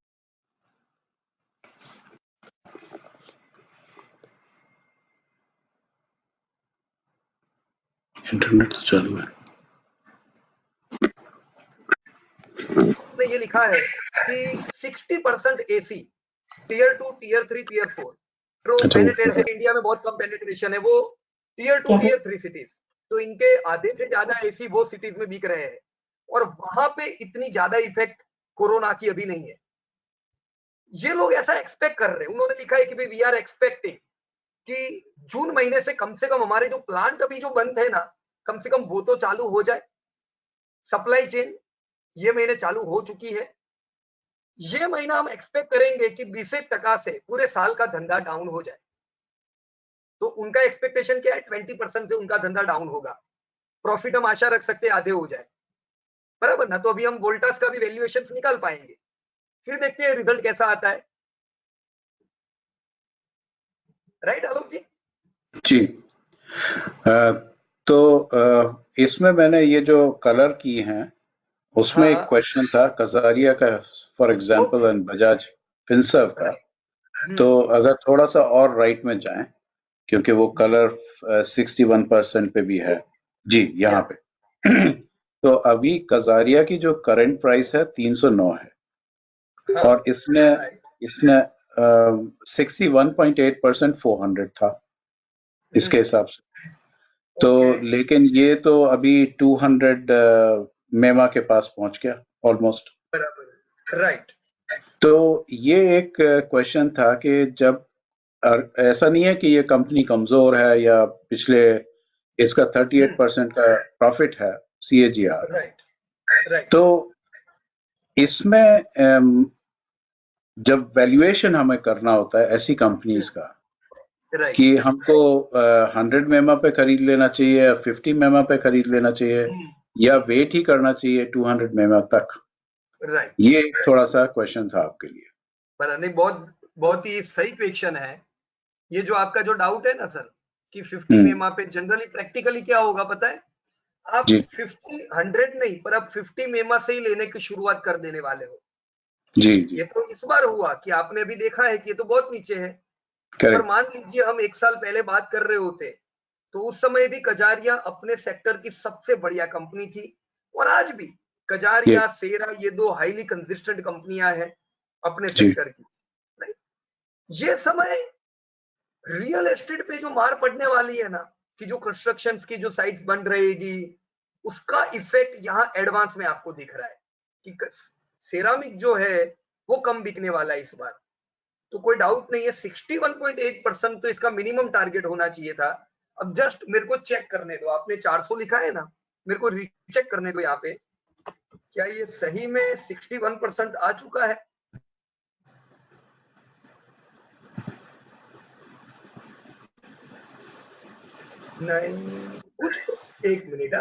इंटरनेट तो चालू है। ये लिखा है कि 60% AC, tier 2 tier 3 tier 4, penetration India में बहुत कम पेनिट्रेशन है, वो टियर 2 टियर 3 सिटीज, तो इनके आधे से ज्यादा एसी वो सिटीज में बिक रहे हैं, और वहां पे इतनी ज्यादा इफेक्ट कोरोना की अभी नहीं है। ये लोग ऐसा एक्सपेक्ट कर रहे हैं, उन्होंने लिखा है कि भाई वी आर एक्सपेक्टिंग कि जून महीने से कम हमारे जो प्लांट अभी जो बंद है ना, कम से कम वो तो चालू हो जाए। सप्लाई चेन ये महीने चालू हो चुकी है, ये महीना हम एक्सपेक्ट करेंगे कि 20% से पूरे साल का धंधा डाउन हो जाए। तो उनका एक्सपेक्टेशन क्या है, 20% से उनका धंधा डाउन होगा। प्रॉफिट हम आशा रख सकते हैं आधे हो जाए, बराबर ना। तो अभी हम वोल्टास का भी वैल्यूएशंस निकाल पाएंगे, फिर देखते हैं रिजल्ट कैसा आता है। राइट आलोक जी? जी। तो इसमें मैंने ये जो कलर की हैं उसमें एक क्वेश्चन था कजारिया का for example and Bajaj Finserv का। तो अगर थोड़ा सा और राइट में जाएं, क्योंकि वो कलर 61% पे भी है जी यहाँ पे। तो अभी कजारिया की जो करंट प्राइस है 309 है, और इसने 61.8% 400 था इसके हिसाब से। तो लेकिन ये तो अभी 200 मेमा के पास पहुंच गया ऑलमोस्ट। राइट। तो ये एक क्वेश्चन था कि जब ऐसा नहीं है कि ये कंपनी कमजोर है या पिछले इसका 38% का प्रॉफिट है CAGR। राइट। तो इसमें जब वैल्यूएशन हमें करना होता है ऐसी कंपनीज का कि हमको 100 मेमा पे खरीद लेना चाहिए या 50 मेमा पे खरीद लेना चाहिए या वेट ही करना चाहिए 200 मेमा तक। राइट। ये एक थोड़ा सा क्वेश्चन था आपके लिए। नहीं, बहुत ही सही क्वेश्चन है ये जो आपका जो डाउट है ना सर, कि 50 मेमा पे जनरली प्रैक्टिकली क्या होगा पता है, आप 50 100 नहीं पर आप 50 मेमा से ही लेने की शुरुआत कर देने वाले हो। जी। ये तो इस बार हुआ कि आपने अभी देखा है कि ये तो बहुत नीचे है, Correct. पर मान लीजिए हम 1 साल पहले बात कर रहे होते तो उस समय भी कजारिया अपने सेक्टर की सबसे बढ़िया कंपनी थी, और आज भी कजारिया सेरा ये दो हाईली कंसिस्टेंट कंपनियां हैं अपने सेक्टर की। ये समय रियल एस्टेट पे जो मार पड़ने वाली है ना, कि जो कंस्ट्रक्शन की जो साइट्स बन रहेगी उसका इफेक्ट यहाँ एडवांस में आपको दिख रहा है कि सेरामिक जो है वो कम बिकने वाला है इस बार। तो कोई डाउट नहीं है, 61.8% तो इसका मिनिमम टारगेट होना चाहिए था। अब जस्ट मेरे को चेक करने दो, आपने 400 लिखा है ना, मेरे को रीचेक करने दो यहाँ पे, क्या ये सही में 61% आ चुका है? नहीं कुछ, एक मिनट।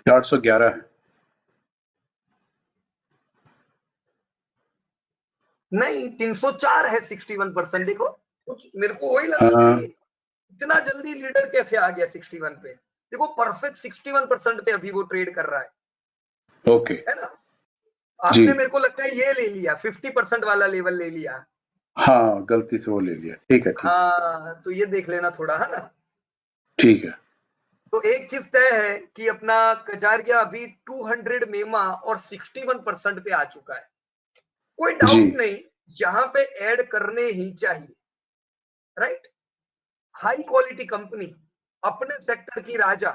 411 है। नहीं 304 है 61%। देखो कुछ मेरे को वही लगा कि इतना जल्दी लीडर कैसे आ गया 61 पे। देखो परफेक्ट 61% पे अभी वो ट्रेड कर रहा है। ओके है ना? आपने मेरे को लगता है ये ले लिया 50% वाला लेवल ले लिया। हाँ गलती से वो ले लिया। ठीक है। हाँ तो ये देख लेना थोड़ा, है ना? ठीक है। तो एक चीज तय है कि अपना कजारिया अभी 200 मेमा और 61% पे आ चुका है। कोई डाउट नहीं, यहां पे ऐड करने ही चाहिए। राइट। हाई क्वालिटी कंपनी, अपने सेक्टर की राजा,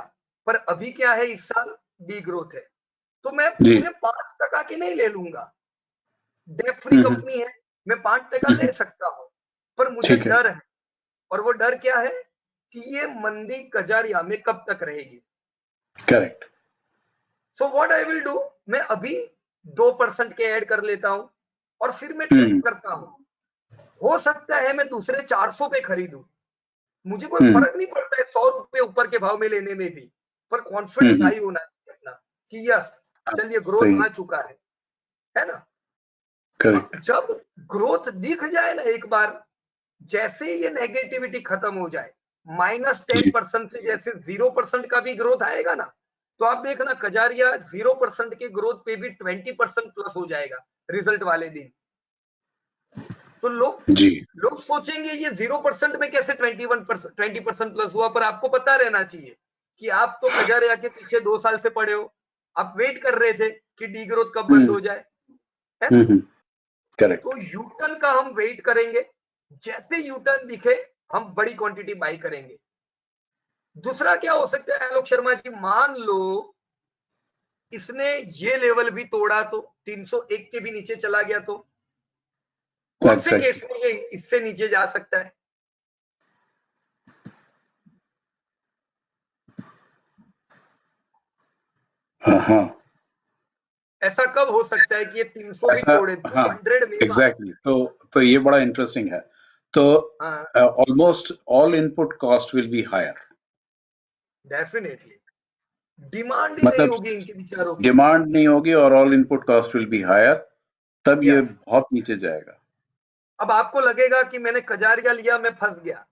पर अभी क्या है इस साल डी ग्रोथ है। तो मैं पूरे 5% की नहीं ले लूंगा, डेट फ्री कंपनी है, मैं 5% ले सकता हूं, पर मुझे डर है। और वो डर क्या है कि ये मंदी कजारिया में कब तक रहेगी। Correct. So what I will do, मैं अभी 2% के ऐड कर लेता हूं और फिर मैं ट्रेड करता हूं। हो सकता है मैं दूसरे 400 पे खरीदूं, मुझे कोई फर्क नहीं पड़ता है 100 रुपए ऊपर के भाव में लेने में भी, पर कॉन्फिडेंस हाई होना चाहिए अपना कि यस चलिए ग्रोथ आ चुका है ना? करेक्ट। जब ग्रोथ दिख जाए ना एक बार, जैसे ये नेगेटिविटी खत्म हो जाए, -10% से जैसे 0% का भी ग्रोथ आएगा ना, तो आप देखना कजारिया 0% के ग्रोथ पे भी 20% प्लस हो जाएगा रिजल्ट वाले दिन। तो लोग सोचेंगे ये 0% में कैसे 20% प्लस हुआ, पर आपको पता रहना चाहिए कि आप तो कजारिया के पीछे 2 साल से पड़े हो, आप वेट कर रहे थे कि डी ग्रोथ कब बंद हो जाए, है ना? करेक्ट। तो यूटर्न का हम वेट करेंगे, जैसे यू टर्न दिखे हम बड़ी क्वांटिटी बाई करेंगे। दूसरा क्या हो सकता है आलोक शर्मा जी, मान लो इसने ये लेवल भी तोड़ा तो 301 के भी नीचे चला गया तो कौन से एग्जैक्टली। केस में ये इससे नीचे जा सकता है? हाँ, ऐसा कब हो सकता है कि ये 300 भी ऐसा, तोड़े? हाँ, 200 मेवा। एग्जैक्टली। तो ये बड़ा इंटरेस्टिंग है। तो हाँ, almost all input cost will be higher. Definitely demand ही नहीं मतलब होगी इनके विचारों की। डिमांड नहीं होगी और all input cost will be higher, तब ये यस। बहुत नीचे जाएगा। अब आपको लगेगा कि मैंने कजारिया लिया, मैं फंस गया।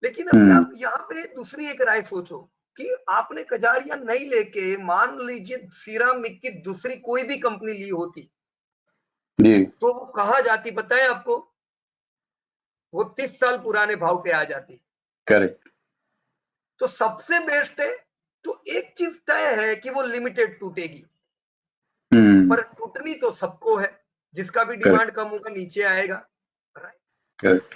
लेकिन अभी हम्म। आप यहाँ पे दूसरी एक राय सोचो कि आपने कजारिया नहीं लेके मान लीजिए सिरामिक की दूसरी कोई भी कंपनी ली होती जी। तो वो कहाँ जाती पता है आपको? वो 30 साल पुराने भाव पे आ जाती। करेक्ट। तो सबसे बेस्ट है, तो एक चीज तय है कि वो लिमिटेड टूटेगी, हम्म। पर टूटनी तो सबको है। जिसका भी करेक्ट। डिमांड कम होगा नीचे आएगा, राइट? करेक्ट।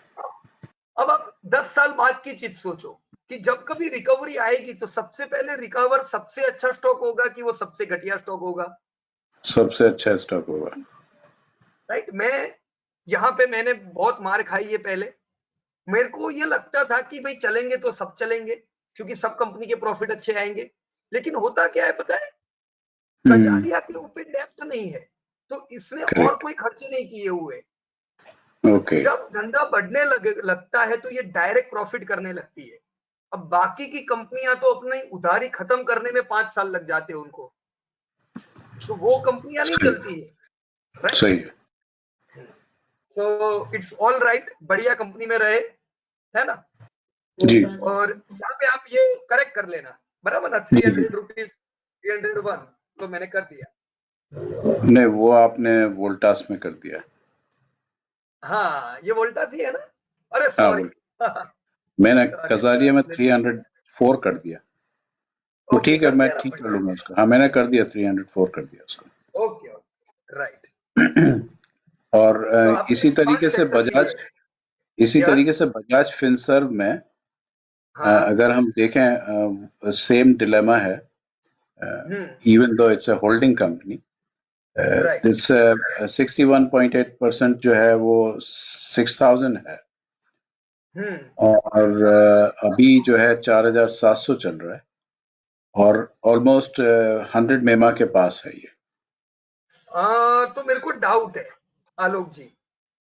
अब आप 10 साल बाद की चीज सोचो कि जब कभी रिकवरी आएगी तो सबसे पहले रिकवर सबसे अच्छा स्टॉक होगा कि वो सबसे घटिया स्टॉक होगा? सबसे अच्छा स्टॉक होगा। राइट। मैं यहाँ पे मैंने बहुत मार खाई है पहले। मेरे को ये लगता था कि भाई चलेंगे तो सब चलेंगे क्योंकि सब कंपनी के प्रॉफिट अच्छे आएंगे। लेकिन होता क्या है पता है? हम्म। कजारिया के ऊपर डेप्थ नहीं है तो इसने और करेक्ट। कोई खर्चे नहीं किए हुए। ओके। जब धंधा बढ़ने लगता है तो ये डायरेक्ट प्रॉफिट करने लगती है। अब बाकी की कंपनियां तो अपनी उधारी खत्म करने में 5 साल लग जाते हैं उनको, तो वो कंपनियां नहीं सही। चलती है, राइट? सही है। सो इट्स ऑल राइट, बढ़िया कंपनी में रहे, है ना? जी। और यहाँ पे आप ये करेक्ट कर लेना, बराबर ना? जी। जी। 300 रुपीज 301 तो मैंने कर दिया। नहीं, वो आपने वोल्टास में कर दिया। हाँ, ये वोल्टा थी है ना? अरे हाँ, सॉरी। वोल्ट मैंने सॉरी कजारिया में सॉरी। 304 कर दिया। वो ओके, ठीक है, कर मैं दिया ना ठीक कर बढ़िया। लूंगा उसको। हाँ, मैंने कर दिया, 304 कर दिया ओके ओके, राइट। उसको। और तो आपने इसी 5 तरीके से सेक्टर लिए। बजाज, इसी यस। तरीके से बजाज फिनसर्व में हाँ। अगर हम देखें, सेम डिलेमा है। Hmm. Even though it's a holding company, right. It's 61.8% जो है वो 6000 है। हम्म। और अभी जो है 4700 चल रहा है, और ऑलमोस्ट 100 मेमा के पास है ये। तो मेरे को डाउट है आलोक जी,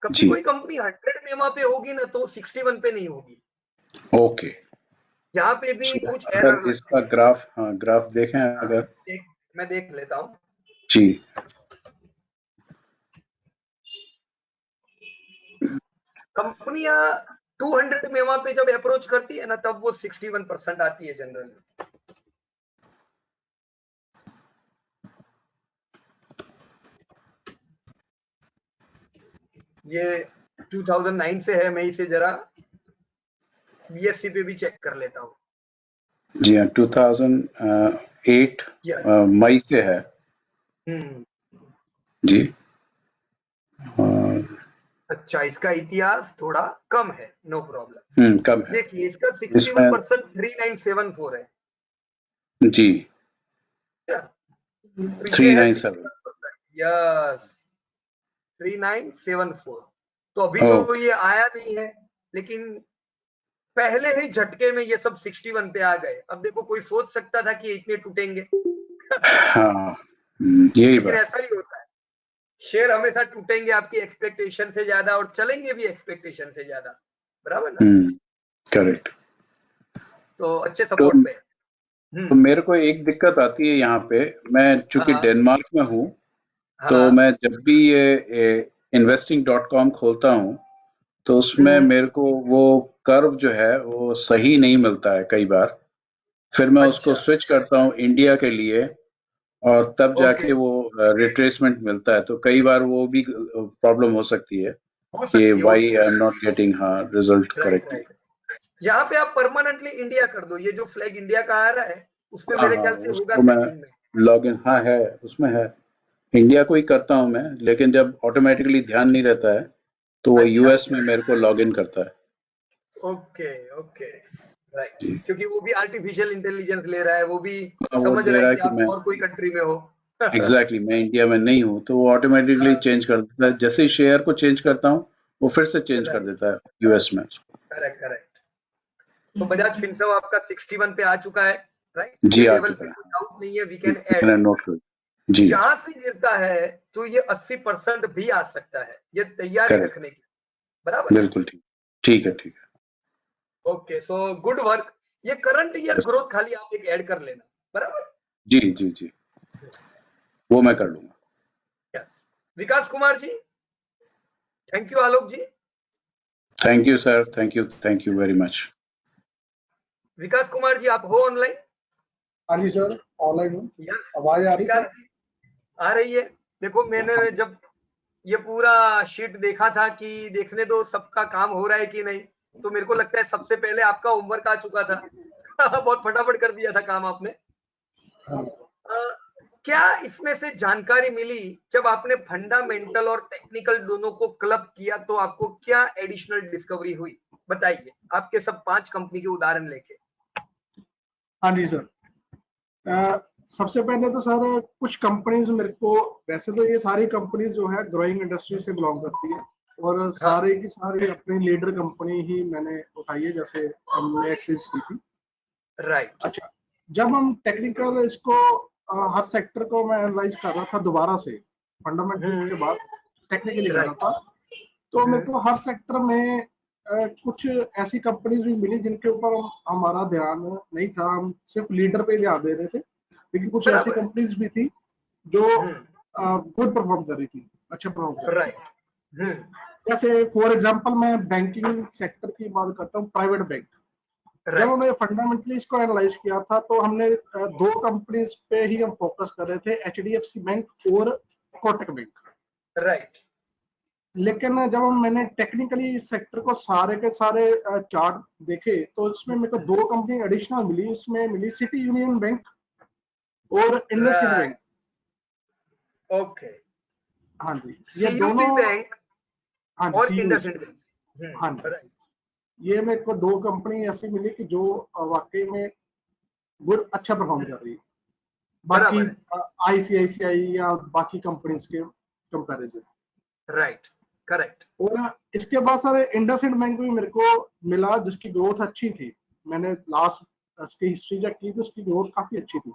कभी जी। कोई कंपनी 100 मेमा पे होगी ना तो 61 पे नहीं होगी। ओके। यहाँ पे भी So, कुछ अगर एरर लगती इसका है। ग्राफ, हाँ, ग्राफ देखें हाँ, अगर। मैं देख लेता हूँ। जी। कंपनियां 200 मेवा पे जब अप्रोच करती है ना तब वो 61% आती है जनरली। ये 2009 से है, मैं इसे जरा बीएससी पे भी चेक कर लेता हूँ। जी हाँ, 2008 यस। मई से है। हम्म। जी। और अच्छा, इसका इतिहास थोड़ा कम है, नो प्रॉब्लम। कम है देखिए इसका 61% इसमें। 3974 है। जी। क्या? तो ये है 397। 61%। यस, 3974। तो अभी तो ओके। ये आया नहीं है, लेकिन पहले ही झटके में ये सब 61 पे आ गए। अब देखो कोई सोच सकता था कि ये इतने टूटेंगे। हाँ, यही लेकिन बात। ऐसा ही होता है, शेयर हमेशा टूटेंगे आपकी एक्सपेक्टेशन से ज्यादा और चलेंगे भी एक्सपेक्टेशन से ज्यादा, बराबर ना? करेक्ट। तो अच्छे तो सपोर्ट पे। मेरे को एक दिक्कत आती है यहाँ पे। मैं चूंकि हाँ डेनमार्क में हूँ, तो हाँ। मैं जब भी ये investing.com खोलता हूँ, तो उसमें हम्म। मेरे को वो कर्व जो है वो सही नहीं मिलता है कई बार। फिर मैं उसको अच्छा। स्विच करता हूँ इंडिया के लिए, और तब ओके, जाके वो रिट्रेसमेंट मिलता है। तो कई बार वो भी प्रॉब्लम हो सकती है हो कि सकती है, हो वाई आई सकती एम है। नॉट गेटिंग, हाँ, रिजल्ट राइट करेक्टली। राइट। यहाँ पे आप परमानेंटली इंडिया कर दो, ये जो फ्लैग इंडिया का आ रहा है उस पे हाँ मेरे हाँ, ख्याल से होगा उसको मैं सेटिंग में। लॉग इन, हाँ, है, उसमें है। इंडिया को ही करता हूँ मैं, लेकिन जब ऑटोमेटिकली ध्यान नहीं रहता है तो वो अच्छा। यूएस में मेरे को लॉग इन करता है। ओके ओके, राइट, जी क्योंकि वो भी आर्टिफिशियल इंटेलिजेंस ले रहा है, वो भी हाँ, वो समझ ले रहा है रहा है कि कि आप मैं और कोई कंट्री में हो। एग्जैक्टली मैं इंडिया में नहीं हूँ, तो वो ऑटोमेटिकली चेंज कर देता है। जैसे ही शेयर को चेंज करता हूँ वो फिर से चेंज कर राइट, देता है यूएस में उसको। Correct correct. तो बजाज फिनसर्व आपका 61 पे आ चुका है, राइट, जी ये आ लेवल चुका पे है। कोई डाउट नहीं है, वी जी कैन ऐड। मैंने नोट कर। जी यहां से गिरता है तो ये 80% भी आ सकता है, ये तैयारी करेक्ट, रखने की, बराबर। बिल्कुल ठीक। ठीक है ठीक ओके, सो गुड वर्क। ये करंट ईयर है। ग्रोथ खाली आप एक ऐड कर लेना, बराबर। जी जी जी वो मैं कर लूंगा। Yes, Vikas Kumar ji, thank you. Alok ji, thank you sir, thank you very much. Vikas Kumar ji आप हो ऑनलाइन? हाँ जी सर, ऑनलाइन हूँ। यस, आवाज आ रही विकास सर? जी आ रही है। देखो मैंने जब ये पूरा शीट देखा था कि देखने दो सबका काम हो रहा है कि नहीं, तो मेरे को लगता है सबसे पहले आपका होमवर्क आ चुका था। बहुत फटाफट कर दिया था काम आपने। हाँ। क्या इसमें से जानकारी मिली जब आपने फंडामेंटल और टेक्निकल दोनों को क्लब किया, तो आपको क्या एडिशनल डिस्कवरी हुई? बताइए, आपके सब 5 कंपनी के उदाहरण लेके। हाँ जी सर, सबसे पहले तो सर कुछ कंपनीज मेरे को, वैसे तो ये सारी कंपनीज जो है ग्रोइंग इंडस्ट्री से बिलोंग करती है और हाँ, सारे की सारी अपनी लीडर कंपनी ही मैंने उठाई है, जैसे हमने एक्सेस की थी। राइट। अच्छा, जब हम टेक्निकल इसको हर सेक्टर को मैं एनालाइज कर रहा था दोबारा से, फंडामेंटल के बाद टेक्निकली कर रहा राइट। था, तो मेरे को हर सेक्टर में कुछ ऐसी कंपनीज भी मिली जिनके ऊपर हमारा ध्यान नहीं था, हम सिर्फ लीडर पे ध्यान दे रहे थे, लेकिन कुछ ऐसी बराबर। कंपनीज भी थी जो गुड परफॉर्म कर रही थी, अच्छा परफॉर्म कर रही राइट। थी। जैसे फॉर एग्जांपल मैं बैंकिंग सेक्टर की बात करता हूँ, प्राइवेट बैंक। जब राइट। हमने फंडामेंटली इसको एनालाइज किया था तो हमने दो कंपनीज पे ही हम फोकस कर रहे थे, एचडीएफसी बैंक और कोटक बैंक। राइट। लेकिन जब मैंने टेक्निकली इस सेक्टर को सारे के सारे चार्ट देखे तो इसमें मेरे को दो कंपनी एडिशनल मिली। इसमें मिली सिटी यूनियन बैंक और इंडसइंड बैंक। राइट। ओके, हाँ जी, ये सीयूबी दोनों। बैंक हाँ जी, और सीयूएस। इंडसइंड बैंक। हाँ जी, राइट। ये मेरे को दो कंपनी ऐसी मिली कि जो वाकई में गुड अच्छा परफॉर्म कर रही है, बाकी बराबर है। आईसीआईसीआई या बाकी कंपनीज के कंपैरिजन। Right, correct. और इसके बाद सर इंडसइंड बैंक भी मेरे को मिला जिसकी ग्रोथ अच्छी थी। मैंने लास्ट इसकी हिस्ट्री चेक की तो उसकी ग्रोथ काफी अच्छी थी।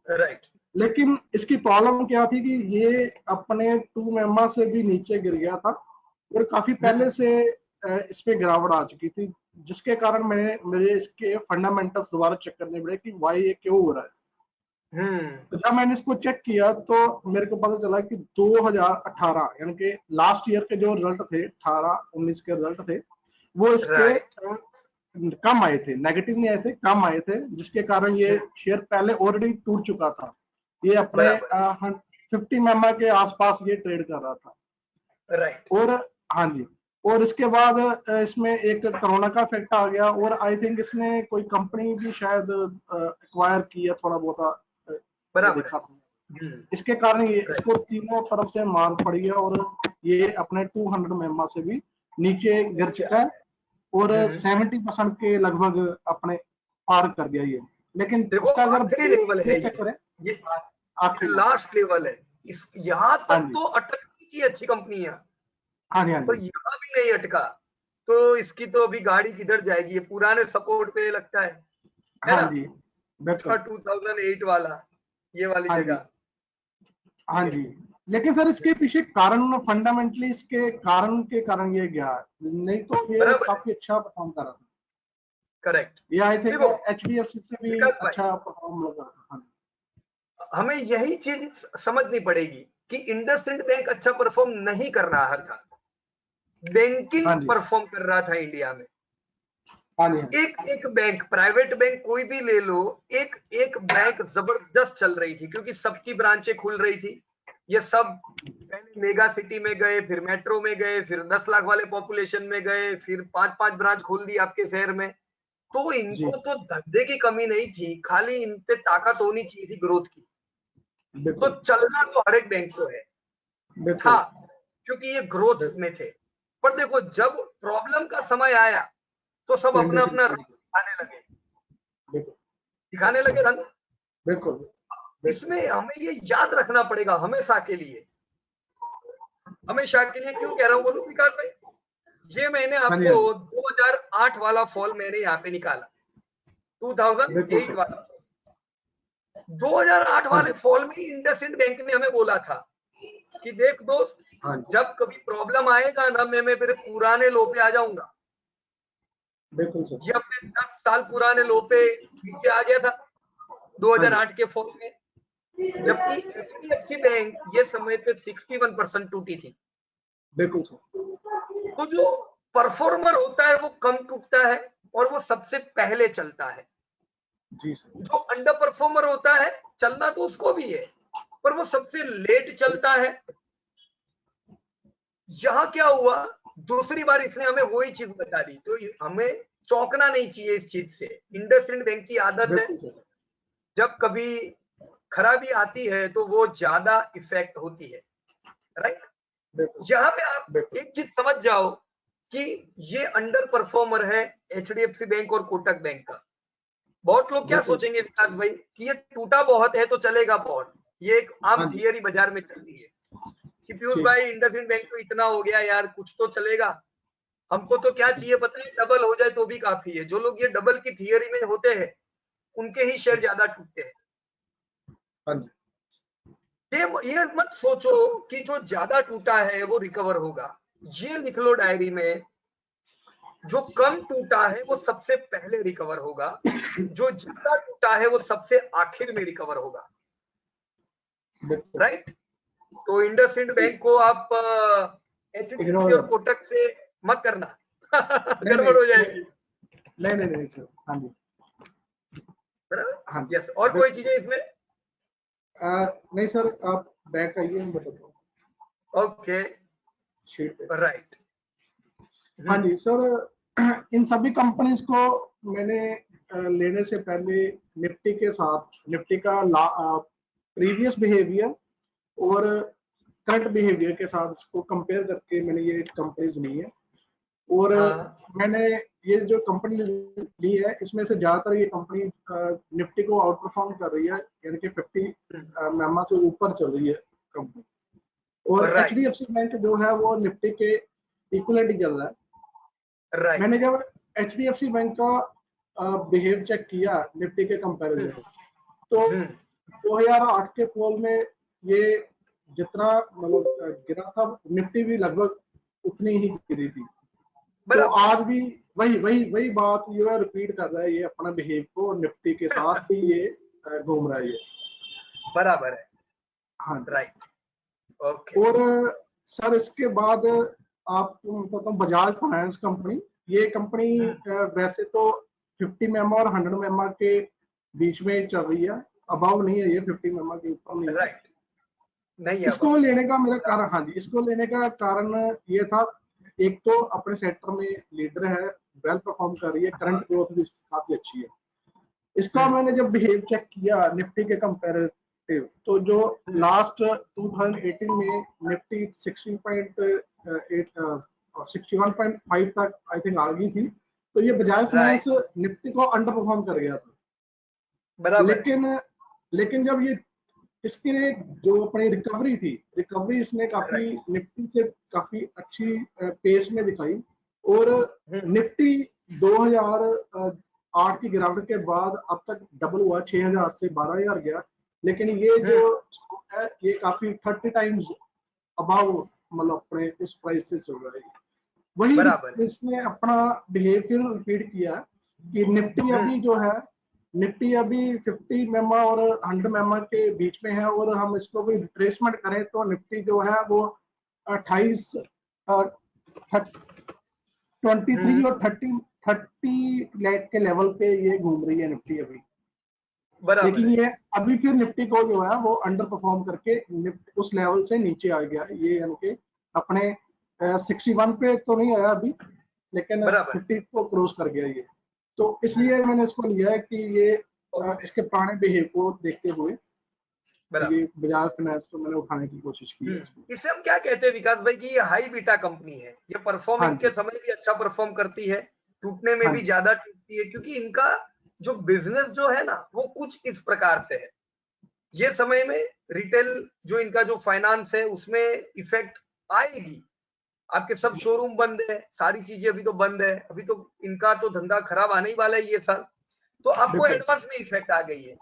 राइट। लेकिन इसकी प्रॉब्लम क्या थी कि ये अपने 2 मेंबर से भी नीचे गिर गया था और काफी पहले से इस पे गिरावट आ चुकी थी, जिसके कारण मेरे इसके फंडामेंटल्स दोबारा चेक करने पड़े कि वाई ये क्यों हो रहा है। तो जब मैंने इसको चेक किया तो मेरे को पता चला कि 2018 यानी कि लास्ट ईयर के जो रिजल्ट थे, 18-19 के रिजल्ट थे, वो इसके राइट। कम आए थे, नेगेटिव नहीं आए थे, कम आए थे, जिसके कारण ये शेयर पहले ऑलरेडी टूट चुका था। ये अपने बराबर। 50 मेंबर के आसपास ये ट्रेड कर रहा था। राइट। और हाँ जी, और इसके बाद इसमें एक कोरोना का इफेक्ट आ गया और आई थिंक इसने कोई कंपनी भी शायद एक्वायर की है, थोड़ा बहुत बराबर देखा था। है। इसके कारण ये राइट। इसको तीनों तरफ से मार पड़ी है और ये अपने 200 मेंबर से भी नीचे गिर चुका है और 70% के लगभग अपने पार कर गया ये। लेकिन देखो इसका अगर आखिरी लेवल है चेक करें, ये आखिरी लेवल। लास्ट लेवल है। इस यहाँ हाँ तक जी, तो अटकनी चाहिए अच्छी कंपनियां, हाँ जी, हाँ पर जी, यहाँ भी नहीं अटका, तो इसकी तो अभी गाड़ी किधर जाएगी? ये पुराने सपोर्ट पे लगता है हाँ ना? जी, बिल्कुल। 2008 वाला, ये वाली हाँ जी, जगह। हाँ जी। लेकिन सर इसके पीछे कारण, फंडामेंटली इसके कारण ये गया, नहीं तो ये बराबर है। काफी अच्छा परफॉर्म कर रहा था। करेक्ट। ये आई थिंक देखो एचडीएफसी से भी विकास भाई, अच्छा परफॉर्म लग रहा था। हाँ हमें यही चीज समझनी पड़ेगी कि इंडसइंड बैंक अच्छा परफॉर्म नहीं कर रहा था, बैंकिंग जी, परफॉर्म कर रहा था इंडिया में। हाँ जी, हाँ जी, एक एक बैंक, प्राइवेट बैंक कोई भी ले लो, एक एक बैंक जबरदस्त चल रही थी क्योंकि सबकी ब्रांचें खुल रही थी। ये सब पहले मेगा सिटी में गए, फिर मेट्रो में गए, फिर 10 लाख वाले पॉपुलेशन में गए, फिर 5-5 ब्रांच खोल दी आपके शहर में। तो जी, इनको तो धंधे की कमी नहीं थी, खाली इन पे ताकत होनी चाहिए थी ग्रोथ की। तो बिल्कुल, चलना तो हर एक बैंक को है था, बिल्कुल, क्योंकि ये ग्रोथ बिल्कुल। में थे। पर देखो जब प्रॉब्लम का समय आया तो सब अपना अपना रंग दिखाने लगे रंग। बिल्कुल। इसमें हमें ये याद रखना पड़ेगा हमेशा के लिए क्यों कह रहा हूँ बोलो विकास भाई, ये मैंने आपको 2008 वाला फॉल मैंने यहाँ पे निकाला, 2008 वाला 2008 वाले फॉल में इंडसइंड बैंक ने हमें बोला था कि देख दोस्त, जब कभी प्रॉब्लम आएगा ना मैं मेरे पुराने लो पे आ जाऊंगा। बिल्कुल सर। ये अपने 10 साल पुराने लो पे नीचे आ गया था 2008 के फॉल में, जबकि एचडीएफसी बैंक ये समय पे 61% टूटी थी। बिल्कुल सर। तो जो परफॉर्मर होता है वो कम टूटता है और वो सबसे पहले चलता है। जी सर। जो अंडर परफॉर्मर होता है चलना तो उसको भी है पर वो सबसे लेट चलता है। यहां क्या हुआ, दूसरी बार इसने हमें वही चीज बता दी, तो हमें चौंकना नहीं चाहिए इस चीज से। इंडसइंड बैंक की आदत है जब कभी खराबी आती है तो वो ज्यादा इफेक्ट होती है, राइट। यहां पे आप एक चीज समझ जाओ कि ये अंडर परफॉर्मर है एचडीएफसी बैंक और कोटक बैंक का। बहुत लोग क्या सोचेंगे विकास भाई कि ये टूटा बहुत है तो चलेगा बहुत, ये एक आम थियरी बाजार में चलती है कि पीयूष भाई इंडसइंड बैंक तो इतना हो गया यार, कुछ तो चलेगा, हमको तो क्या चाहिए पता है, डबल हो जाए तो भी काफी है। जो लोग ये डबल की थियरी में होते हैं उनके ही शेयर ज्यादा टूटते हैं। ये मत सोचो कि जो ज्यादा टूटा है वो रिकवर होगा। ये लिख लो डायरी में, जो कम टूटा है वो सबसे पहले रिकवर होगा, जो ज्यादा टूटा है वो सबसे आखिर में रिकवर होगा, राइट। तो इंडसइंड बैंक को आप एचडीएफसी और कोटक से मत करना गड़बड़ हो जाएगी। नहीं सर। हाँ जी बराबर। यस, और कोई चीजें इसमें? नहीं सर, आप बैक आइए, हम बताता हूँ। Okay, right. हाँ जी सर, इन सभी कंपनीज को मैंने लेने से पहले निफ्टी के साथ, निफ्टी का प्रीवियस बिहेवियर और करंट बिहेवियर के साथ इसको कंपेयर करके मैंने ये कंपनीज ली है। और मैंने ये जो कंपनी ली है इसमें से ज्यादातर ये कंपनी निफ्टी को आउट परफॉर्म कर रही है, यानी कि 50 मैमा से ऊपर चल रही है कंपनी। और एचडीएफसी बैंक जो है वो निफ्टी के इक्वलेंट ही चल रहा है। मैंने जब एचडीएफसी बैंक का बिहेव चेक किया निफ्टी के कंपैरिजन, तो 2008 के फॉल में ये जितना मतलब गिरा था, निफ्टी भी लगभग उतनी ही गिरी थी। तो आज भी वही बात ये रिपीट कर रहा है, ये अपना बिहेव को निफ्टी के साथ भी ये घूम रहा है ये। बराबर है। हाँ राइट, ओके। और सर इसके बाद आपको बताता हूँ बजाज फाइनेंस कंपनी। ये कंपनी वैसे तो 50 मेमा और 100 मेमा के बीच में चल रही है, अबाव नहीं है ये, 50 मेमा के ऊपर नहीं है। राइट, नहीं है। इसको लेने का मेरा कारण, हाँ जी, इसको लेने का कारण ये था, एक तो अपने सेक्टर में लीडर है, वेल परफॉर्म कर रही है, करंट ग्रोथ भी काफी अच्छी है। इसका मैंने जब बिहेव चेक किया निफ्टी के कंपैरेटिव, तो जो लास्ट 2018 में निफ्टी 61.5 तक आई थिंक आ गई थी, तो ये बजाज फाइनेंस निफ्टी को अंडर परफॉर्म कर गया था। लेकिन जब ये इसकी जो अपनी रिकवरी इसने काफी निफ्टी से काफी अच्छी पेस में दिखाई। और निफ्टी 2008 की गिरावट के बाद अब तक डबल हुआ, 6000 से 12000 गया। लेकिन ये जो है ये काफी 30 टाइम्स अबाव मतलब अपने इस प्राइस से चल रहा है। वही इसने अपना बिहेवियर रिपीट किया कि निफ्टी अभी जो है, निफ्टी अभी 50 मेमा और 100 मेमा के बीच में है। और हम इसको भी रिट्रेसमेंट करें तो निफ्टी जो है वो 23 और 30 लाख के लेवल पे ये घूम रही है निफ्टी अभी। लेकिन ये अभी फिर निफ्टी को जो है वो अंडर परफॉर्म करके उस लेवल से नीचे आ गया ये, यानी कि अपने 61 पे तो नहीं आया अभी, लेकिन 50 को क्रॉस कर गया ये। तो इसलिए मैंने इसको लिया है कि ये इसके पुराने बिहेव को देखते हुए ये बजाज फाइनेंस तो मैंने उठाने की कोशिश की है। इसे हम क्या कहते हैं विकास भाई कि ये हाई बीटा कंपनी है, ये परफॉर्मिंग के समय भी अच्छा परफॉर्म करती है, टूटने में भी ज्यादा टूटती है, क्योंकि इनका जो बिजनेस जो है ना वो कुछ इस प्रकार से है। ये समय में रिटेल जो इनका जो फाइनेंस है उसमें इफेक्ट आएगी, आपके सब शोरूम बंद है, सारी चीजें अभी तो बंद है, अभी तो इनका तो धंधा खराब आने ही वाला है ये साल, तो आपको एडवांस में इफेक्ट आ गई है,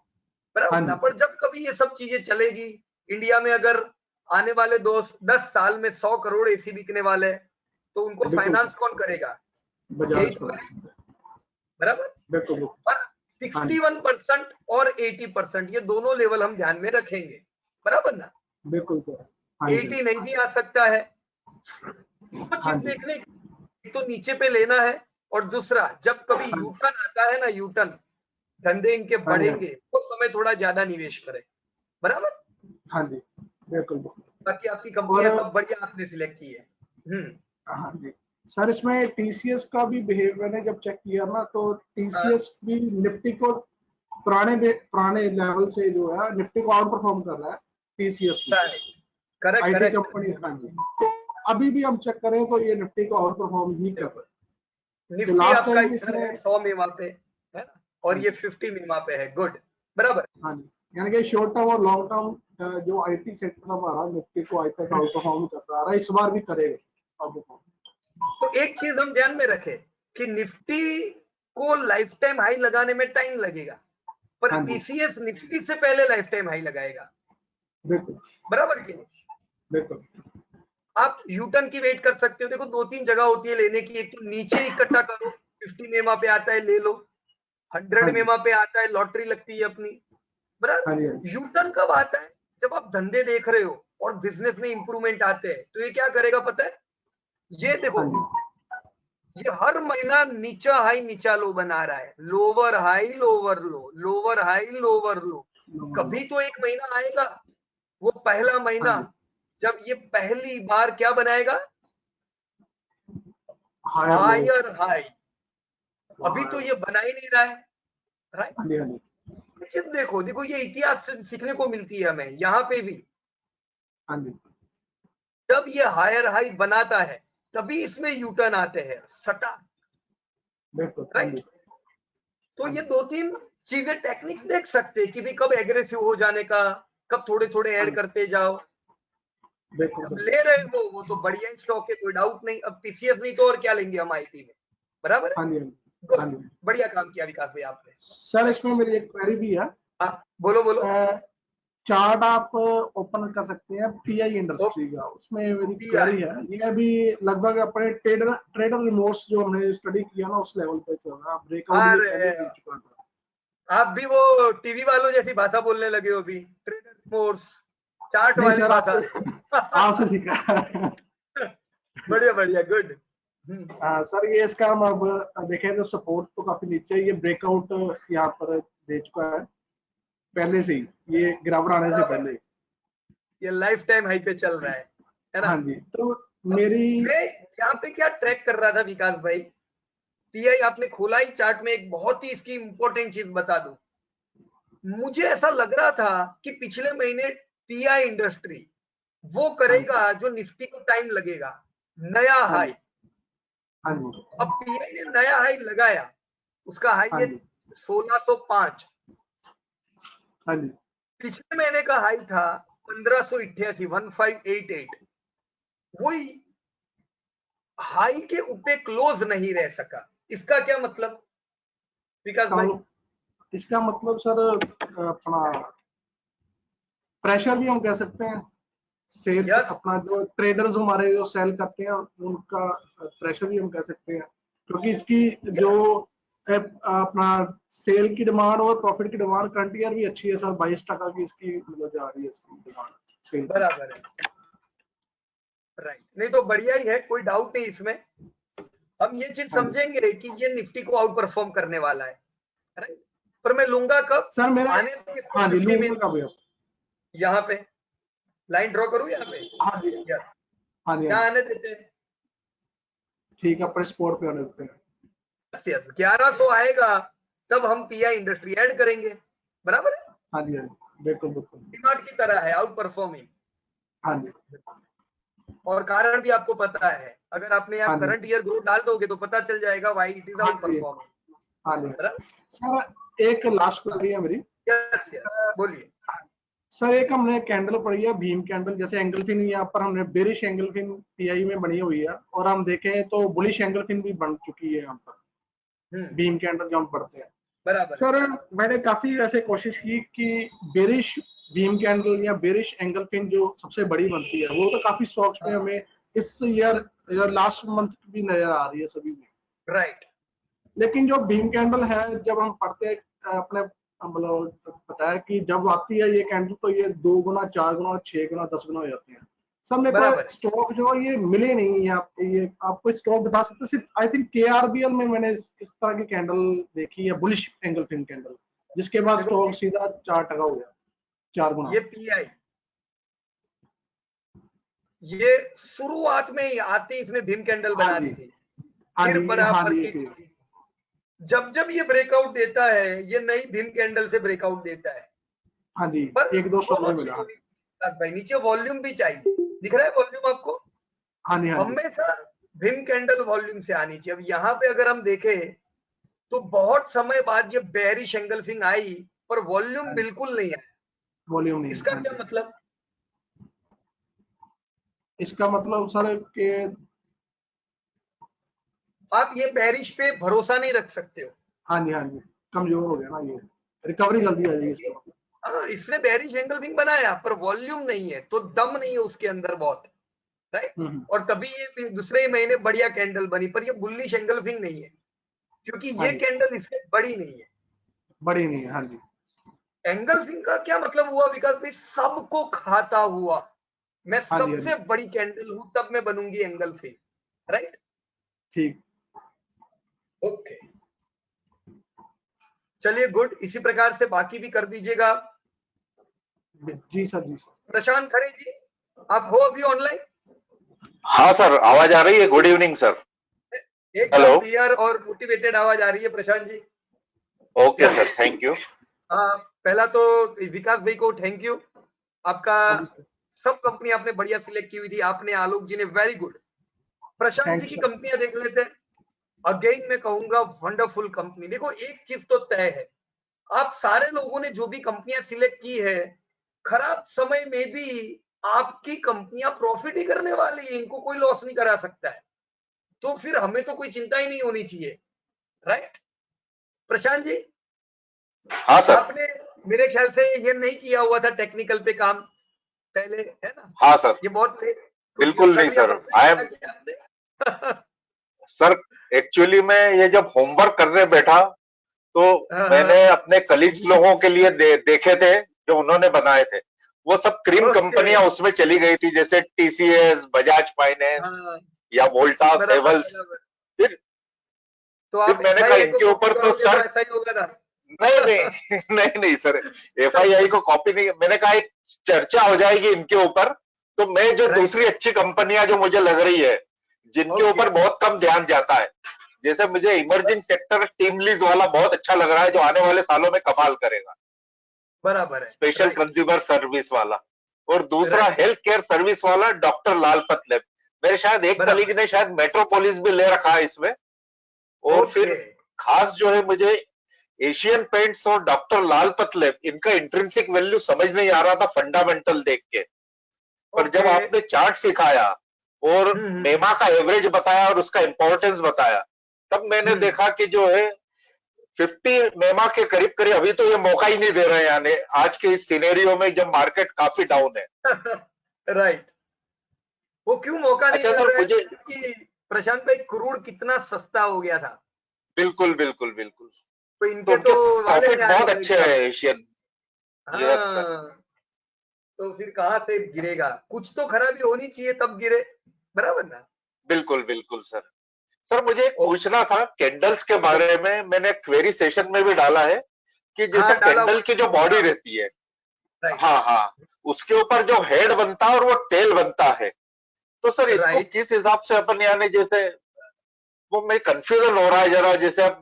बराबर ना। पर जब कभी ये सब चीजें चलेगी, इंडिया में अगर आने वाले 10 साल में 100 करोड़ एसी बिकने वाले हैं, तो उनको फाइनेंस कौन करेगा? यही तो करेगा, बराबर। और 61% और 80% ये दोनों लेवल हम ध्यान में रखेंगे, बराबर ना। बिल्कुल 80 नहीं भी आ सकता है, तो चीज देखने तो नीचे पे लेना है, और दूसरा जब कभी यूटर्न आता है ना, यूटर्न धंधे इनके बढ़ेंगे उस समय थोड़ा ज्यादा निवेश करें, बराबर। हाँ जी बिल्कुल। बाकी आपकी कंपनी सब बढ़िया आपने सिलेक्ट की है। हाँ जी सर, इसमें टीसीएस का भी बिहेवियर मैंने जब चेक किया ना, तो टीसीएस भी निफ्टी को पुराने लेवल से जो है निफ्टी को आउट परफॉर्म कर रहा है टीसीएस भी, आईटी कंपनी। हाँ जी, तो अभी भी हम चेक करें तो ये निफ्टी को आउट परफॉर्म ही कर रहा है। निफ्टी तो आपका इधर है 100 मीमा पे है ना, और ये 50 मीमा पे है, गुड, बराबर। हाँ जी, यानी कि शॉर्ट टर्म और लॉन्ग टर्म जो आईटी सेक्टर हमारा निफ्टी को आज तक आउट परफॉर्म कर रहा है, इस बार भी करेगा आउट परफॉर्म। तो एक चीज हम ध्यान में रखें कि निफ्टी को लाइफ टाइम हाई लगाने में टाइम लगेगा, पर टीसीएस निफ्टी से पहले लाइफ टाइम हाई लगाएगा, बिल्कुल, बराबर कि नहीं? बिल्कुल। आप यूटर्न की वेट कर सकते हो, देखो 2-3 जगह होती है लेने की, एक तो नीचे इकट्ठा करो, 50 मेमा पे आता है ले लो, 100 मेमा पे आता है लॉटरी लगती है अपनी, बराबर। यूटर्न कब आता है? जब आप धंधे देख रहे हो और बिजनेस में इंप्रूवमेंट आते हैं, तो ये क्या करेगा पता है? ये देखो, ये हर महीना नीचा हाई नीचा लो बना रहा है, लोअर हाई लोअर लो, लोअर हाई लोअर लो। कभी तो एक महीना आएगा, वो पहला महीना जब ये पहली बार क्या बनाएगा? Higher high. अभी तो ये बना ही नहीं रहा है, राइट। देखो देखो, ये इतिहास से सीखने को मिलती है हमें, यहाँ पे भी जब ये हायर हाई बनाता है तभी इसमें यूटर्न आते हैं, सटा, राइट। तो ये 2-3 चीजें टेक्निक्स देख सकते हैं कि भी कब एग्रेसिव हो जाने का, कब थोड़े थोड़े ऐड करते जाओ, अब ले रहे हो वो तो बढ़िया स्टॉक है, कोई डाउट नहीं। अब टीसीएस नहीं तो और क्या लेंगे हम आईटी में, बराबर है। बढ़िया काम किया विकास भाई आपने। सर इसमें मेरी एक क्वेरी भी है। बोलो बोलो। चार्ट आप ओपन कर सकते हैं पीआई इंडस्ट्री का, उसमें मेरी क्वेरी है, ये भी लगभग अपने ट्रेडर रिमोट्स जो हमने स्टडी किया ना उस लेवल पे चल रहा है, ब्रेकआउट भी पहले मिल चुका था। आप भी वो टीवी वालों जैसी भाषा बोलने लगे हो अभी, ट्रेडर रिमोट्स चार्ट वाली भाषा आपसे सीखा। बढ़िया बढ़िया, गुड। सर ये इसका हम अब देखें तो सपोर्ट तो काफी नीचे है, ये ब्रेकआउट यहाँ पर दे चुका है पहले से ही, ये गिरावट आने से पहले ये लाइफ टाइम हाई पे चल रहा है ना। हाँ जी, तो मेरी मैं यहाँ पे क्या ट्रैक कर रहा था विकास भाई, पीआई आपने खोला ही चार्ट में, एक बहुत ही इसकी इंपॉर्टेंट चीज बता दूं, मुझे ऐसा लग रहा था कि पिछले महीने पीआई इंडस्ट्री वो करेगा जो निफ्टी को टाइम लगेगा, नया हाई। अब पीआई ने नया हाई लगाया, उसका हाई है 1605, पिछले महीने का हाई था 1588, 1588। वही हाई के ऊपर क्लोज नहीं रह सका, इसका क्या मतलब विकास भाई? इसका मतलब सर अपना प्रेशर भी हम कह सकते हैं, सेल अपना जो ट्रेडर्स हमारे जो सेल करते हैं उनका प्रेशर भी हम कह सकते हैं, क्योंकि इसकी जो अपना सेल की डिमांड और प्रॉफिट की डिमांड करंट ईयर भी अच्छी है सर, 22% की इसकी मतलब जा रही है इसकी डिमांड, बराबर है, राइट। नहीं तो बढ़िया ही है, कोई डाउट नहीं इसमें। हम ये चीज समझेंगे कि ये निफ्टी को आउट परफॉर्म करने वाला है, राइट। पर मैं लूंगा कब सर? मेरा यहाँ पे लाइन ड्रॉ करूं, यहाँ पे यहाँ आने देते हैं, ठीक है, पर स्पॉट पे आने देते हैं। 1100 आएगा तब हम पीआई इंडस्ट्री ऐड करेंगे, बराबर है। हाँ जी, बिल्कुल बिल्कुल। डीमार्ट की तरह है, आउट परफॉर्मिंग। हाँ जी और कारण भी आपको पता है, अगर आपने यहाँ हाँ जी करंट ईयर ग्रोथ डाल दोगे तो पता चल जाएगा व्हाई इट इज हाँ आउट जी परफॉर्मिंग। हाँ जी। सर एक लास्ट क्वेरी है मेरी। यस यस, बोलिए। सर एक हमने कैंडल पढ़ी है भीम कैंडल, जैसे एंगलफिन यहाँ पर हमने बेरिश एंगलफिन पीआई में बनी हुई है, और हम देखें तो बुलिश एंगलफिन भी बन चुकी है यहाँ पर भीम कैंडल जो हम पढ़ते हैं। बराबर। सर मैंने काफी ऐसे कोशिश की कि बेरिश भीम कैंडल या बेरिश एंगलफिन जो सबसे बड़ी बनती है, वो तो काफी स्टॉक्स में हमें इस ईयर या लास्ट मंथ भी नजर आ रही है सभी में। राइट। लेकिन जो भीम कैंडल है, जब हम पढ़ते हैं अपने मतलब बताया कि जब आती है ये कैंडल तो ये 2 गुना 4 गुना 6 गुना 10 गुना हो जाते हैं। सर मेरे बराबर। को स्टॉक जो ये मिले नहीं, ये आपको स्टॉक बता सकते? सिर्फ आई थिंक केआरबीएल में मैंने इस तरह की कैंडल देखी है, बुलिश एंगलफिन कैंडल, जिसके बाद देखो स्टॉक सीधा 4 टका हो गया, 4 गुना। ये पीआई, ये शुरुआत में ही आती इसने भीम कैंडल हाँ बना जी दी थी, हाँ फिर जी हाँ बराबर जी की जब जब ये ब्रेकआउट देता है, ये नई भीम कैंडल से ब्रेकआउट देता है, हाँ जी। पर 1-2 दो स्टॉक में चीज मिला। होनी भाई, नीचे वॉल्यूम भी चाहिए। दिख रहा है वॉल्यूम आपको? हाँ जी हाँ जी हमेशा भीम कैंडल वॉल्यूम से आनी चाहिए। अब यहाँ पे अगर हम देखें तो बहुत समय बाद ये बेरिश एंगलफिंग आई, पर वॉल्यूम हाँ जी। बिल्कुल नहीं आया। वॉल्यूम नहीं। इसका हाँ क्या जी। मतलब? इसका मतलब सर कि आप ये बेरिश पे भरोसा नहीं रख सकते हो, हाँ जी कमजोर हो गया ना, ये रिकवरी जल्दी आ जाएगी क्योंकि इसका। हाँ, इसने बेरिश एंगलफिंग बनाया पर वॉल्यूम नहीं है, तो दम नहीं है उसके अंदर बहुत, राइट। हम्म। और तभी ये दूसरे ही महीने बढ़िया कैंडल बनी, पर ये बुलिश एंगलफिंग नहीं है, क्योंकि हाँ ये जी कैंडल इससे बड़ी नहीं है। बड़ी नहीं है। हाँ जी एंगलफिंग का क्या मतलब हुआ विकास भाई? सबको खाता हुआ, मैं हाँ जी हाँ सबसे जी बड़ी कैंडल हूं तब मैं बनूंगी एंगलफिंग, राइट। ठीक। ओके, चलिए गुड, इसी प्रकार से बाकी भी कर दीजिएगा। जी सर जी सर। प्रशांत खरे जी, आप हो अभी ऑनलाइन? हाँ सर, आवाज आ रही है। Good evening sir. एकदम हेलो। क्लियर और मोटिवेटेड आवाज आ रही है Prashant ji. Okay sir, thank you. पहला तो विकास भाई को थैंक यू, आपका हाँ जी सर। सब कंपनी आपने बढ़िया सिलेक्ट की हुई थी, आपने, आलोक जी ने, very good. Prashant ji thanks की सर। कंपनियां देख लेते हैं। अगेन मैं कहूंगा वंडरफुल कंपनी। देखो एक चीज तो तय है, आप सारे लोगों ने जो भी कंपनियां सिलेक्ट की है, खराब समय में भी आपकी कंपनियां प्रॉफिट ही करने वाली है, इनको कोई लॉस नहीं करा सकता है, तो फिर हमें तो कोई चिंता ही नहीं होनी चाहिए, राइट। प्रशांत जी, हाँ सर। आपने मेरे ख्याल से ये नहीं किया हुआ था टेक्निकल पे काम पहले, है ना? हाँ सर, ये बहुत कुछ बिल्कुल नहीं कर लिया सर। था, फिर आई क्या एम किया आपने? सर, एक्चुअली मैं ये जब होमवर्क करने बैठा तो हाँ, मैंने अपने कलीग्स लोगों के लिए देखे थे जो उन्होंने बनाए थे। वो सब क्रीम ओके, कंपनियां उसमें चली गई थी, जैसे टीसीएस, बजाज फाइनेंस हाँ, या वोल्टास, बराबर हेवल्स। बराबर। फिर तो फिर आप मैंने कहा एफआईआई को इनके कॉपी ऊपर तो करोगे तो सर, ऐसा ही होगा ना? नहीं नहीं नहीं नहीं सर, एफआईआई को कॉपी नहीं। मैंने कहा एक चर्चा हो जाएगी इनके ऊपर, तो मैं जो राइट, दूसरी अच्छी कंपनियां जो मुझे लग रही है, जिनके ओके, ऊपर बहुत कम ध्यान जाता है, जैसे मुझे इमर्जिंग सेक्टर टीम लीज वाला बहुत अच्छा लग रहा है, जो आने वाले सालों में कमाल करेगा, बराबर है, स्पेशल राइट, कंज्यूमर सर्विस वाला। और दूसरा राइट, हेल्थ केयर सर्विस वाला डॉक्टर लाल पतले। मेरे शायद एक कलीग बराबर, ने शायद मेट्रोपोलिस भी ले रखा है इसमें। और फिर ओके, खास जो है, मुझे एशियन पेंट्स और डॉक्टर लाल पतले, इनका इंट्रिंसिक वैल्यू समझ नहीं आ रहा था फंडामेंटल देख के, पर जब ओके, आपने चार्ट सिखाया और हम्म, मेमा का एवरेज बताया और उसका इंपॉर्टेंस बताया, तब मैंने हम्म, देखा कि जो है 50 मेमा के करीब करीब अभी तो ये मौका ही नहीं दे रहे हैं आने, आज के इस सिनेरियो में जब मार्केट काफी डाउन है। राइट। वो क्यों मौका नहीं अच्छा मिल सर, रहा है? मुझे क्योंकि प्रशांत भाई क्रूड कितना सस्ता हो गया था, बिल्कुल बिल्कुल बिल्कुल, तो तो इनके उनके तो वाले नहीं प्रॉफिट आ रहे बहुत थे अच्छे एकदम। हैं एशियन। Yes sir. हाँ, तो फिर कहाँ से गिरेगा? कुछ तो खराबी होनी चाहिए तब गिरे, बराबर ना? बिल्कुल बिल्कुल सर। सर मुझे एक ओके, पूछना था कैंडल्स के बारे में, मैंने क्वेरी सेशन में भी डाला है कि हाँ जैसे डाला हुआ कैंडल की जो बॉडी है, रहती है, राइट, हाँ हाँ, उसके ऊपर जो हेड बनता है और वो टेल बनता है, तो सर इसको राइट, किस हिसाब से अपन, यानी जैसे वो मैं कंफ्यूजन हो रहा है जरा, जैसे अब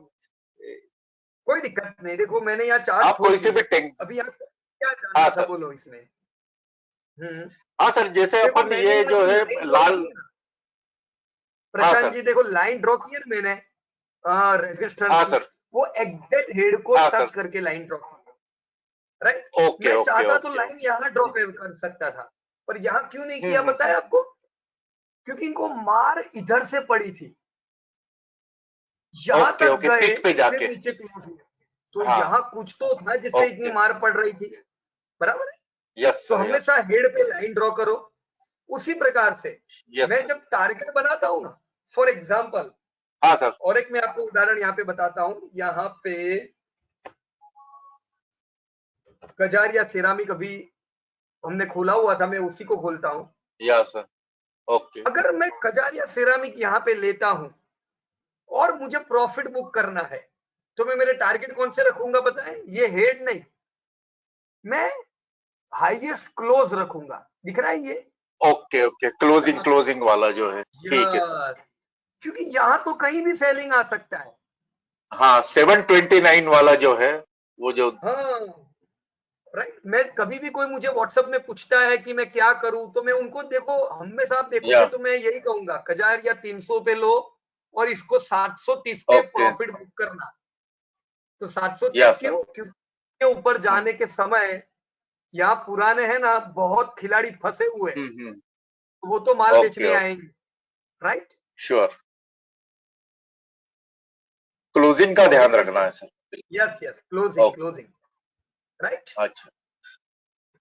कोई दिक्कत नहीं। देखो मैंने यहाँ चार्ट आप खोल कोई सी लिए, भी टेक। अभी यहाँ क्या जानना हाँ था सर, बोलो इसमें। हाँ सर, जैसे देखो अपन मैंने ये यहाँ जो जो है लाइन ड्रॉ लाल, की है ना हाँ प्रशांत सर, जी, देखो लाइन ड्रॉ की है ना मैंने रेजिस्टेंस हाँ की, सर, वो एग्जैक्ट हेड को हाँ टच सर, करके लाइन ड्रॉ की, राइट। ओके मैं ओके चाहता तो ओके लाइन यहाँ ड्रॉ कर सकता था, पर यहाँ क्यों नहीं किया पता है हम्म, आपको? क्योंकि इनको मार इधर से पड़ी थी, यहां ओके तक ओके, गए पीक पे फिर जाके, नीचे क्लोज हुए, तो हाँ, यहाँ कुछ तो था जिससे इतनी ओके, मार पड़ रही थी, बराबर है। यस तो सर, यस, हमेशा हेड पे लाइन ड्रॉ करो। उसी प्रकार से यस मैं सर, जब टारगेट बनाता हूं ना, फॉर एग्जाम्पल, हाँ सर, और एक मैं आपको उदाहरण यहाँ पे बताता हूँ, यहाँ पे कजारिया सिरामिक अभी हमने खोला हुआ था, मैं उसी को खोलता हूँ। यस सर, ओके, अगर मैं कजारिया सिरामिक यहाँ पे लेता हूं और मुझे प्रॉफिट बुक करना है, तो मैं मेरे टारगेट कौन से रखूंगा पता है? ये हेड नहीं, मैं हाईएस्ट क्लोज रखूंगा। दिख रहा है ये? ओके ओके, क्लोजिंग क्लोजिंग वाला जो है, ठीक है सर, यस, क्योंकि यहां तो कहीं भी सेलिंग आ सकता है। हाँ 729 वाला जो है, वो जो, हाँ, राइट। मैं कभी भी कोई मुझे व्हाट्सएप में पूछता है कि मैं क्या करूं, तो मैं उनको, देखो हमेशा आप देखोगे यस, तो मैं यही कहूंगा, कजारिया 300 पे लो और इसको 730 पे ओके, प्रॉफिट बुक करना। तो 730 यस सर, क्यों? क्योंकि ऊपर जाने के समय यहाँ पुराने हैं ना बहुत खिलाड़ी फंसे हुए हैं, हम्म, तो वो तो माल ओके बेचने ओके, आएंगे, राइट। श्योर, क्लोजिंग का तो ध्यान हमेशा रखना ये, है sir, yes yes, closing okay, closing, right. अच्छा,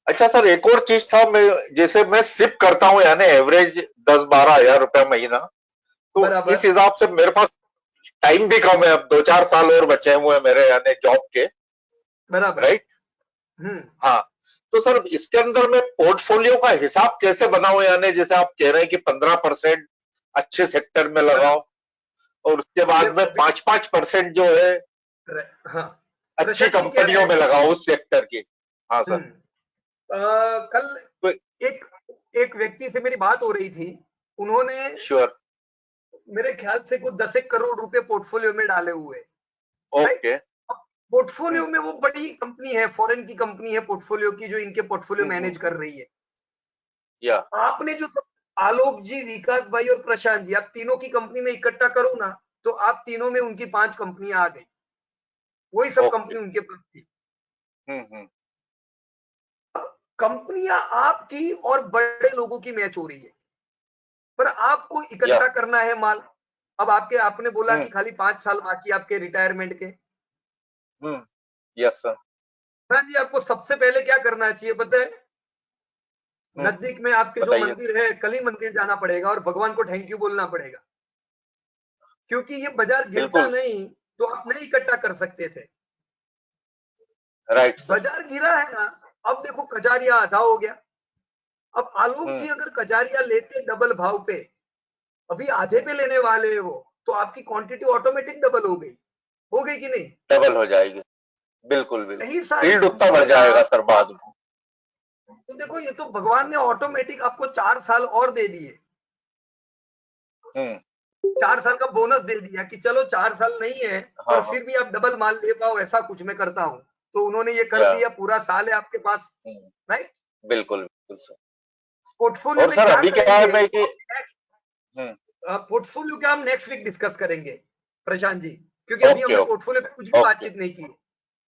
अच्छा सर, एक और चीज था, मैं जैसे मैं सिप करता हूँ यानी एवरेज 10-12 हजार रुपया महीना, तो इस बराबर हिसाब से मेरे पास टाइम भी कम है, अब 2-4 साल और बचे हुए हैं मेरे यानी जॉब के, बराबर। राइट, हाँ, तो सर इसके अंदर मैं पोर्टफोलियो का हिसाब कैसे बनाऊं, यानी जैसे आप कह रहे हैं कि 15% अच्छे सेक्टर में लगाओ, बराबर। और उसके बाद में देखो अभी 5-5% जो है हाँ, अच्छी प्रशांत जी क्या कंपनियों है, में लगाओ उस सेक्टर की, हाँ सर, कल तो एक एक व्यक्ति से मेरी बात हो रही थी, उन्होंने श्योर, मेरे ख्याल से कुछ 10 करोड़ रुपए पोर्टफोलियो में डाले हुए, राइट। ओके, पोर्टफोलियो में वो बड़ी कंपनी है, फॉरेन की कंपनी है पोर्टफोलियो की, जो इनके पोर्टफोलियो मैनेज कर रही है। या आपने जो सब, आलोक जी, विकास भाई और प्रशांत जी, आप तीनों की कंपनी में इकट्ठा करो ना, तो आप तीनों में उनकी 5 कंपनियां आ गई, वही सब ओके, कंपनी उनके पास थी। हम्म, कंपनियां आपकी और बड़े लोगों की मैच हो रही है, पर आपको या इकट्ठा करना है माल। अब आपने बोला हम्म कि खाली 5 साल बाकी आपके रिटायरमेंट के। हम्म यस सर, हाँ जी, आपको सबसे पहले क्या करना चाहिए पता है? नजदीक में आपके जो बताइए, मंदिर है, कली मंदिर जाना पड़ेगा और भगवान को थैंक यू बोलना पड़ेगा, क्योंकि ये बाजार गिरता बिल्कुल, नहीं तो आप नहीं इकट्ठा कर सकते थे। राइट सर, बाजार गिरा है ना, अब देखो कजारिया आधा हो गया। अब आलोक हम्म जी अगर कजारिया लेते डबल भाव पे, अभी आधे पे लेने वाले हैं वो, तो आपकी क्वांटिटी ऑटोमेटिक डबल हो गई कि नहीं? डबल हो जाएगी, बिल्कुल बिल्कुल, यही सारी यील्ड उतना बढ़ कंपनियां, जाएगा सर बाद में, तो देखो ये तो भगवान ने ऑटोमेटिक आपको 4 साल और दे दिए, हम्म 4 साल का बोनस दे दिया कि चलो 4 साल नहीं है, हाँ पर हाँ, फिर भी आप डबल माल ले पाओ, ऐसा कुछ मैं करता हूं। तो उन्होंने ये कर या दिया, पूरा साल है आपके पास, हम्म, राइट। बिल्कुल बिल्कुल सर, पोर्टफोलियो और में सर क्या अभी क्या है करेंगे मैं वो कि, हम नेक्स्ट, हम्म पोर्टफोलियो का हम नेक्स्ट वीक डिस्कस करेंगे प्रशांत जी, क्योंकि अभी ओके हमने ओके पोर्टफोलियो पे कुछ भी ओके, बातचीत नहीं की,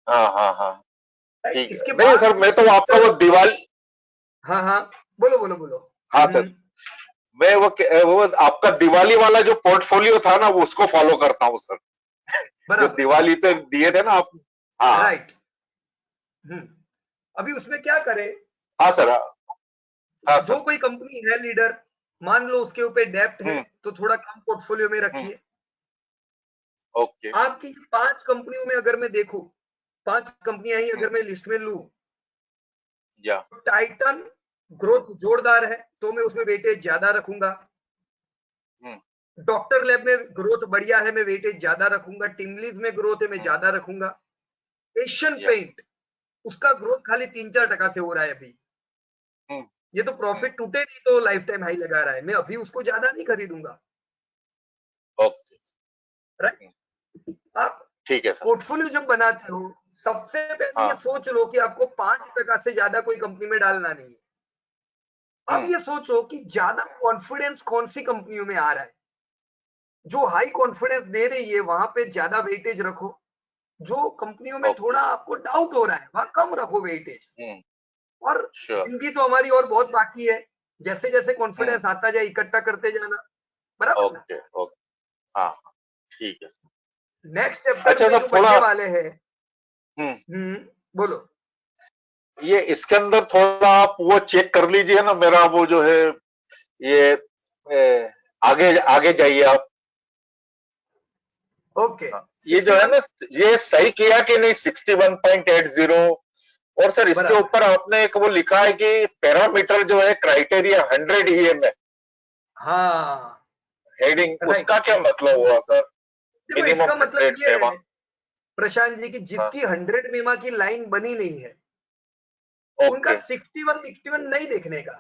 हाँ हाँ हाँ, राइट। ठीक है, इसके नहीं बाद सर, हम मैं तो आपका फ्यूचर, वो दिवाली, हाँ हाँ, बोलो बोलो बोलो। हाँ सर, मैं वो आपका दिवाली वाला जो पोर्टफोलियो था ना, वो उसको फॉलो करता हूँ सर, जो बराबर, दिवाली पे दिए थे ना आप, हाँ राइट। अभी उसमें क्या करें? हाँ सर, हाँ जो सर, कोई कंपनी है लीडर, मान लो उसके ऊपर डेप्ट है, हम्म तो थोड़ा कम पोर्टफोलियो में हम्म रखिए। ओके, आपकी 5 कंपनियों में अगर मैं देखूं, 5 कंपनियां ही अगर मैं लिस्ट में लूं, या टाइटन ग्रोथ जोरदार है तो मैं उसमें वेटेज ज्यादा रखूंगा। हम्म डॉक्टर लैब में ग्रोथ बढ़िया है, मैं वेटेज ज्यादा रखूंगा। टिमलीज में ग्रोथ है, मैं हम्म ज्यादा रखूंगा। एशियन या पेंट, उसका ग्रोथ खाली 3-4% से हो रहा है अभी, हम्म ये तो प्रॉफिट टूटे नहीं तो लाइफ टाइम हाई लगा रहा है, मैं अभी उसको ज्यादा नहीं खरीदूंगा, ओके, राइट। आप ठीक है सर, पोर्टफोलियो जब बनाते हो, सबसे पहले हाँ। ये सोच लो कि आपको 5% से ज्यादा कोई कंपनी में डालना नहीं है। अब ये सोचो कि ज्यादा कॉन्फिडेंस कौन सी कंपनियों में आ रहा है, जो हाई कॉन्फिडेंस दे रही है वहां पे ज्यादा वेटेज रखो, जो कंपनियों में ओके। थोड़ा आपको डाउट हो रहा है वहां कम रखो वेटेज। और श्योर। जिंदगी तो हमारी और बहुत बाकी है, जैसे जैसे कॉन्फिडेंस आता जाए इकट्ठा करते जाना, बराबर ना? Okay okay. हाँ ठीक है सर। नेक्स्ट चैप्टर अच्छा में सर, जो थोड़ा बनने वाले हैं। हम्म बोलो। ये इसके अंदर थोड़ा आप वो चेक कर लीजिए ना, मेरा वो जो है ये आगे आगे जाइए आप। ओके। ये जो है ना, ये सही किया कि नहीं 61.80। और सर इसके बराबर। ऊपर आपने एक वो लिखा है कि पैरामीटर जो है क्राइटेरिया 100 EM है हाँ हेडिंग, राइट। उसका क्या मतलब हुआ सर? देखो मिनिमम इसका मतलब 100 ये मेवा। है प्रशांत जी कि हाँ। जिसकी 100 मीमा की लाइन बनी नहीं है उनका ओके 61 नहीं देखने का,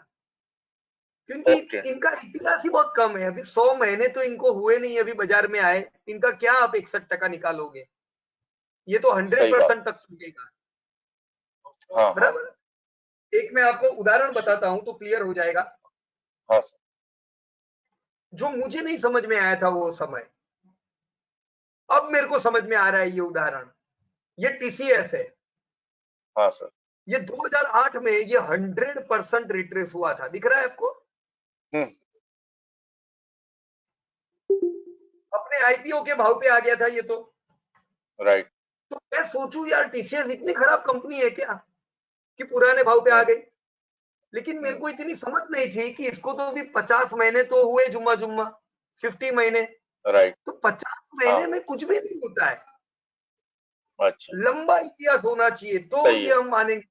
क्योंकि ओके। इनका इतिहास ही बहुत कम है। अभी 100 महीने तो इनको हुए नहीं, अभी बाजार में आए, इनका क्या आप 61% निकालोगे? ये तो सही बात। 100% तक चुकेगा, हाँ हाँ। बराबर। एक मैं आपको उदाहरण बताता हूं तो क्लियर हो जाएगा। हाँ सर। जो मुझे नहीं समझ में आया था वो समय, अब मेरे को समझ में आ रहा है ये उदाहरण। ये टीसीएस है। हाँ सर। ये 2008 में ये 100% रिट्रेस हुआ था, दिख रहा है आपको? हम्म। अपने आईपीओ के भाव पे आ गया था ये तो। राइट। तो मैं सोचूं यार टीसीएस इतनी खराब कंपनी है क्या कि पुराने भाव पे आ हम्म गई। लेकिन मेरे हम्म। को इतनी समझ नहीं थी कि इसको तो अभी 50 महीने तो हुए, जुम्मा जुम्मा 50 महीने, राइट। तो 50 महीने हाँ। में कुछ भी नहीं होता है। अच्छा। लंबा इतिहास होना चाहिए तो सही ये है। हम मानेंगे।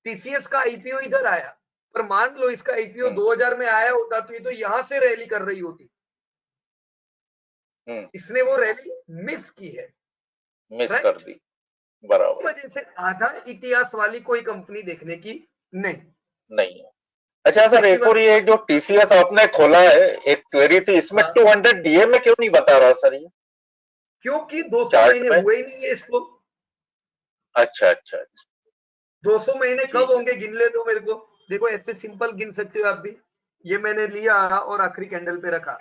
टीसीएस का आईपीओ इधर आया, पर मान लो इसका आईपीओ हम्म 2000 में आया होता तो ये तो यहां से रैली कर रही होती। हम्म। इसने वो रैली मिस की है, मिस कर राइट। दी। इस बराबर। वजह से आधा इतिहास वाली कोई कंपनी देखने की नहीं। नहीं है। अच्छा सर, एक 61। और ये जो टीसीएस आपने खोला है, एक क्वेरी थी इसमें, हाँ, 200 डीए में क्यों नहीं बता रहा सर ये क्योंकि 200 चार्ट महीने में? हुए ही नहीं है इसको। अच्छा अच्छा अच्छा। 200 महीने कब ठीक है। होंगे गिन ले दो मेरे को। देखो ऐसे सिंपल गिन सकते हो आप भी। ये मैंने लिया और आखिरी कैंडल पे रखा,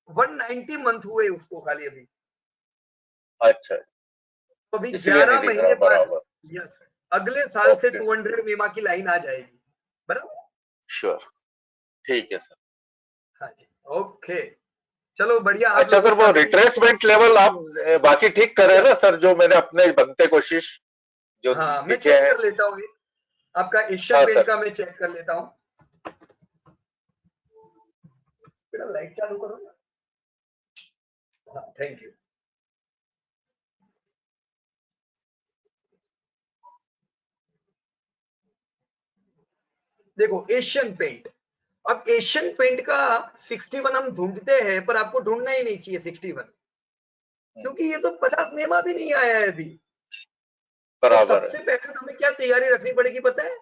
190 मंथ हुए उसको खाली अभी। अच्छा, तो अभी इसलिए नहीं 11 दिख महीने रहा बाद, बराबर। यस, अगले साल से ओके। 200 मीमा की लाइन आ जाएगी, बराबर। श्योर। ठीक है सर। हाँ जी। ओके, चलो बढ़िया। आप अच्छा लोगों सर, का वो भी। रिट्रेसमेंट लेवल आप बाकी ठीक कर रहे हैं ना सर, जो मैंने अपने बनते कोशिश जो हाँ मैं लिखे चेक हैं? कर लेता हूँ, आपका एशियन हाँ पेंट सर। का मैं चेक कर लेता हूँ। बेटा लाइट चालू करो ना। हाँ थैंक यू। देखो एशियन पेंट, अब एशियन पेंट का 61 हम ढूंढते हैं, पर आपको ढूंढना ही नहीं चाहिए 61, क्योंकि ये तो 50 मेमा भी नहीं आया है अभी। तो बराबर है। सबसे पहले तो हमें क्या तैयारी रखनी पड़ेगी पता है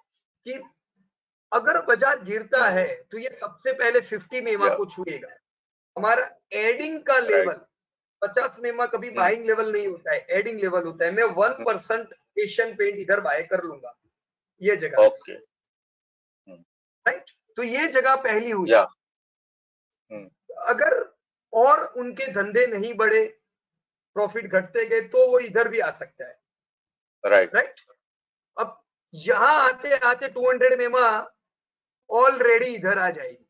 कि अगर बाजार गिरता है तो ये सबसे पहले 50 मेमा या को छुएगा। हमारा एडिंग का राइट। लेवल 50 मेमा कभी बाइंग लेवल नहीं होता है, एडिंग लेवल होता है। मैं 1% एशियन पेंट इधर बाय कर लूंगा ये जगह, ओके। राइट। तो ये जगह पहली हुई। या अगर और उनके धंधे नहीं बढ़े, प्रॉफिट घटते गए, तो वो इधर भी आ सकता है, राइट। राइट। अब यहां आते आते 200 मेमा ऑलरेडी इधर आ जाएगी,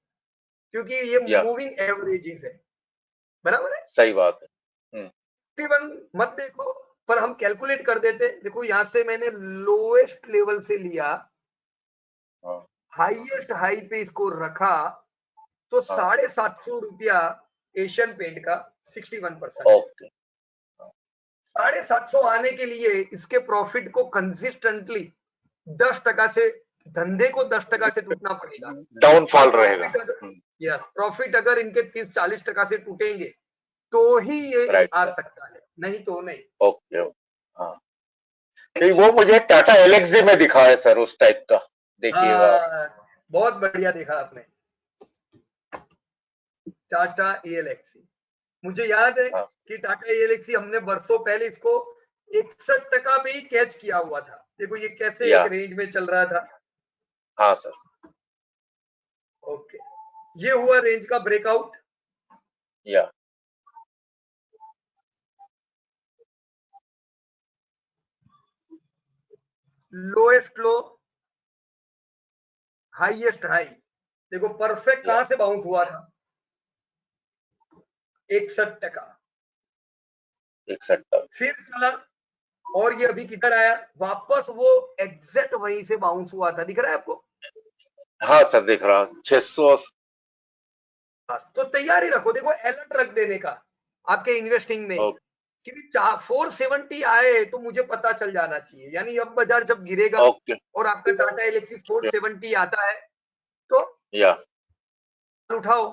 क्योंकि ये या मूविंग एवरेजेस है, बराबर है। सही बात है। 51 मत देखो, पर हम कैलकुलेट कर देते। देखो यहां से मैंने लोएस्ट लेवल से लिया, हाँ हाईएस्ट हाई पे इसको रखा, तो हाँ। 750 रुपया एशियन पेंट का 61% है। ओके। 750 आने के लिए इसके प्रॉफिट को कंसिस्टेंटली 10% से, धंधे को 10% से टूटना पड़ेगा। डाउनफॉल और रहेगा। प्रॉफिट अगर, यस, प्रॉफिट अगर इनके 30-40% से टूटेंगे तो ही ये राइट आ सर। सकता है, नहीं तो नहीं। ओके। हाँ, नहीं वो मुझे टाटा एलेक्सी में दिखा है सर, उस टाइप का देखिएगा आप। बहुत बढ़िया देखा आपने, टाटा एएलएक्सी। मुझे याद है हाँ कि टाटा एएलएक्सी हमने बरसों पहले इसको 61% पे ही कैच किया हुआ था। देखो ये कैसे या। एक रेंज में चल रहा था। हाँ सर। ओके, ये हुआ रेंज का ब्रेकआउट। या। लोएस्ट लो, हाईएस्ट हाई, देखो परफेक्ट या। कहां से बाउंस हुआ था, 61%। 61। फिर चला और ये अभी किधर आया, वापस वो एग्जैक्ट वहीं से बाउंस हुआ था, दिख रहा है आपको? हाँ सर दिख रहा, 600। बस तो तैयारी रखो, देखो अलर्ट रख देने का आपके इन्वेस्टिंग में कि 470 आए तो मुझे पता चल जाना चाहिए, यानी अब बाजार जब गिरेगा ओके। और आपका टाटा एलेक्सी 470 आता है तो या। उठाओ।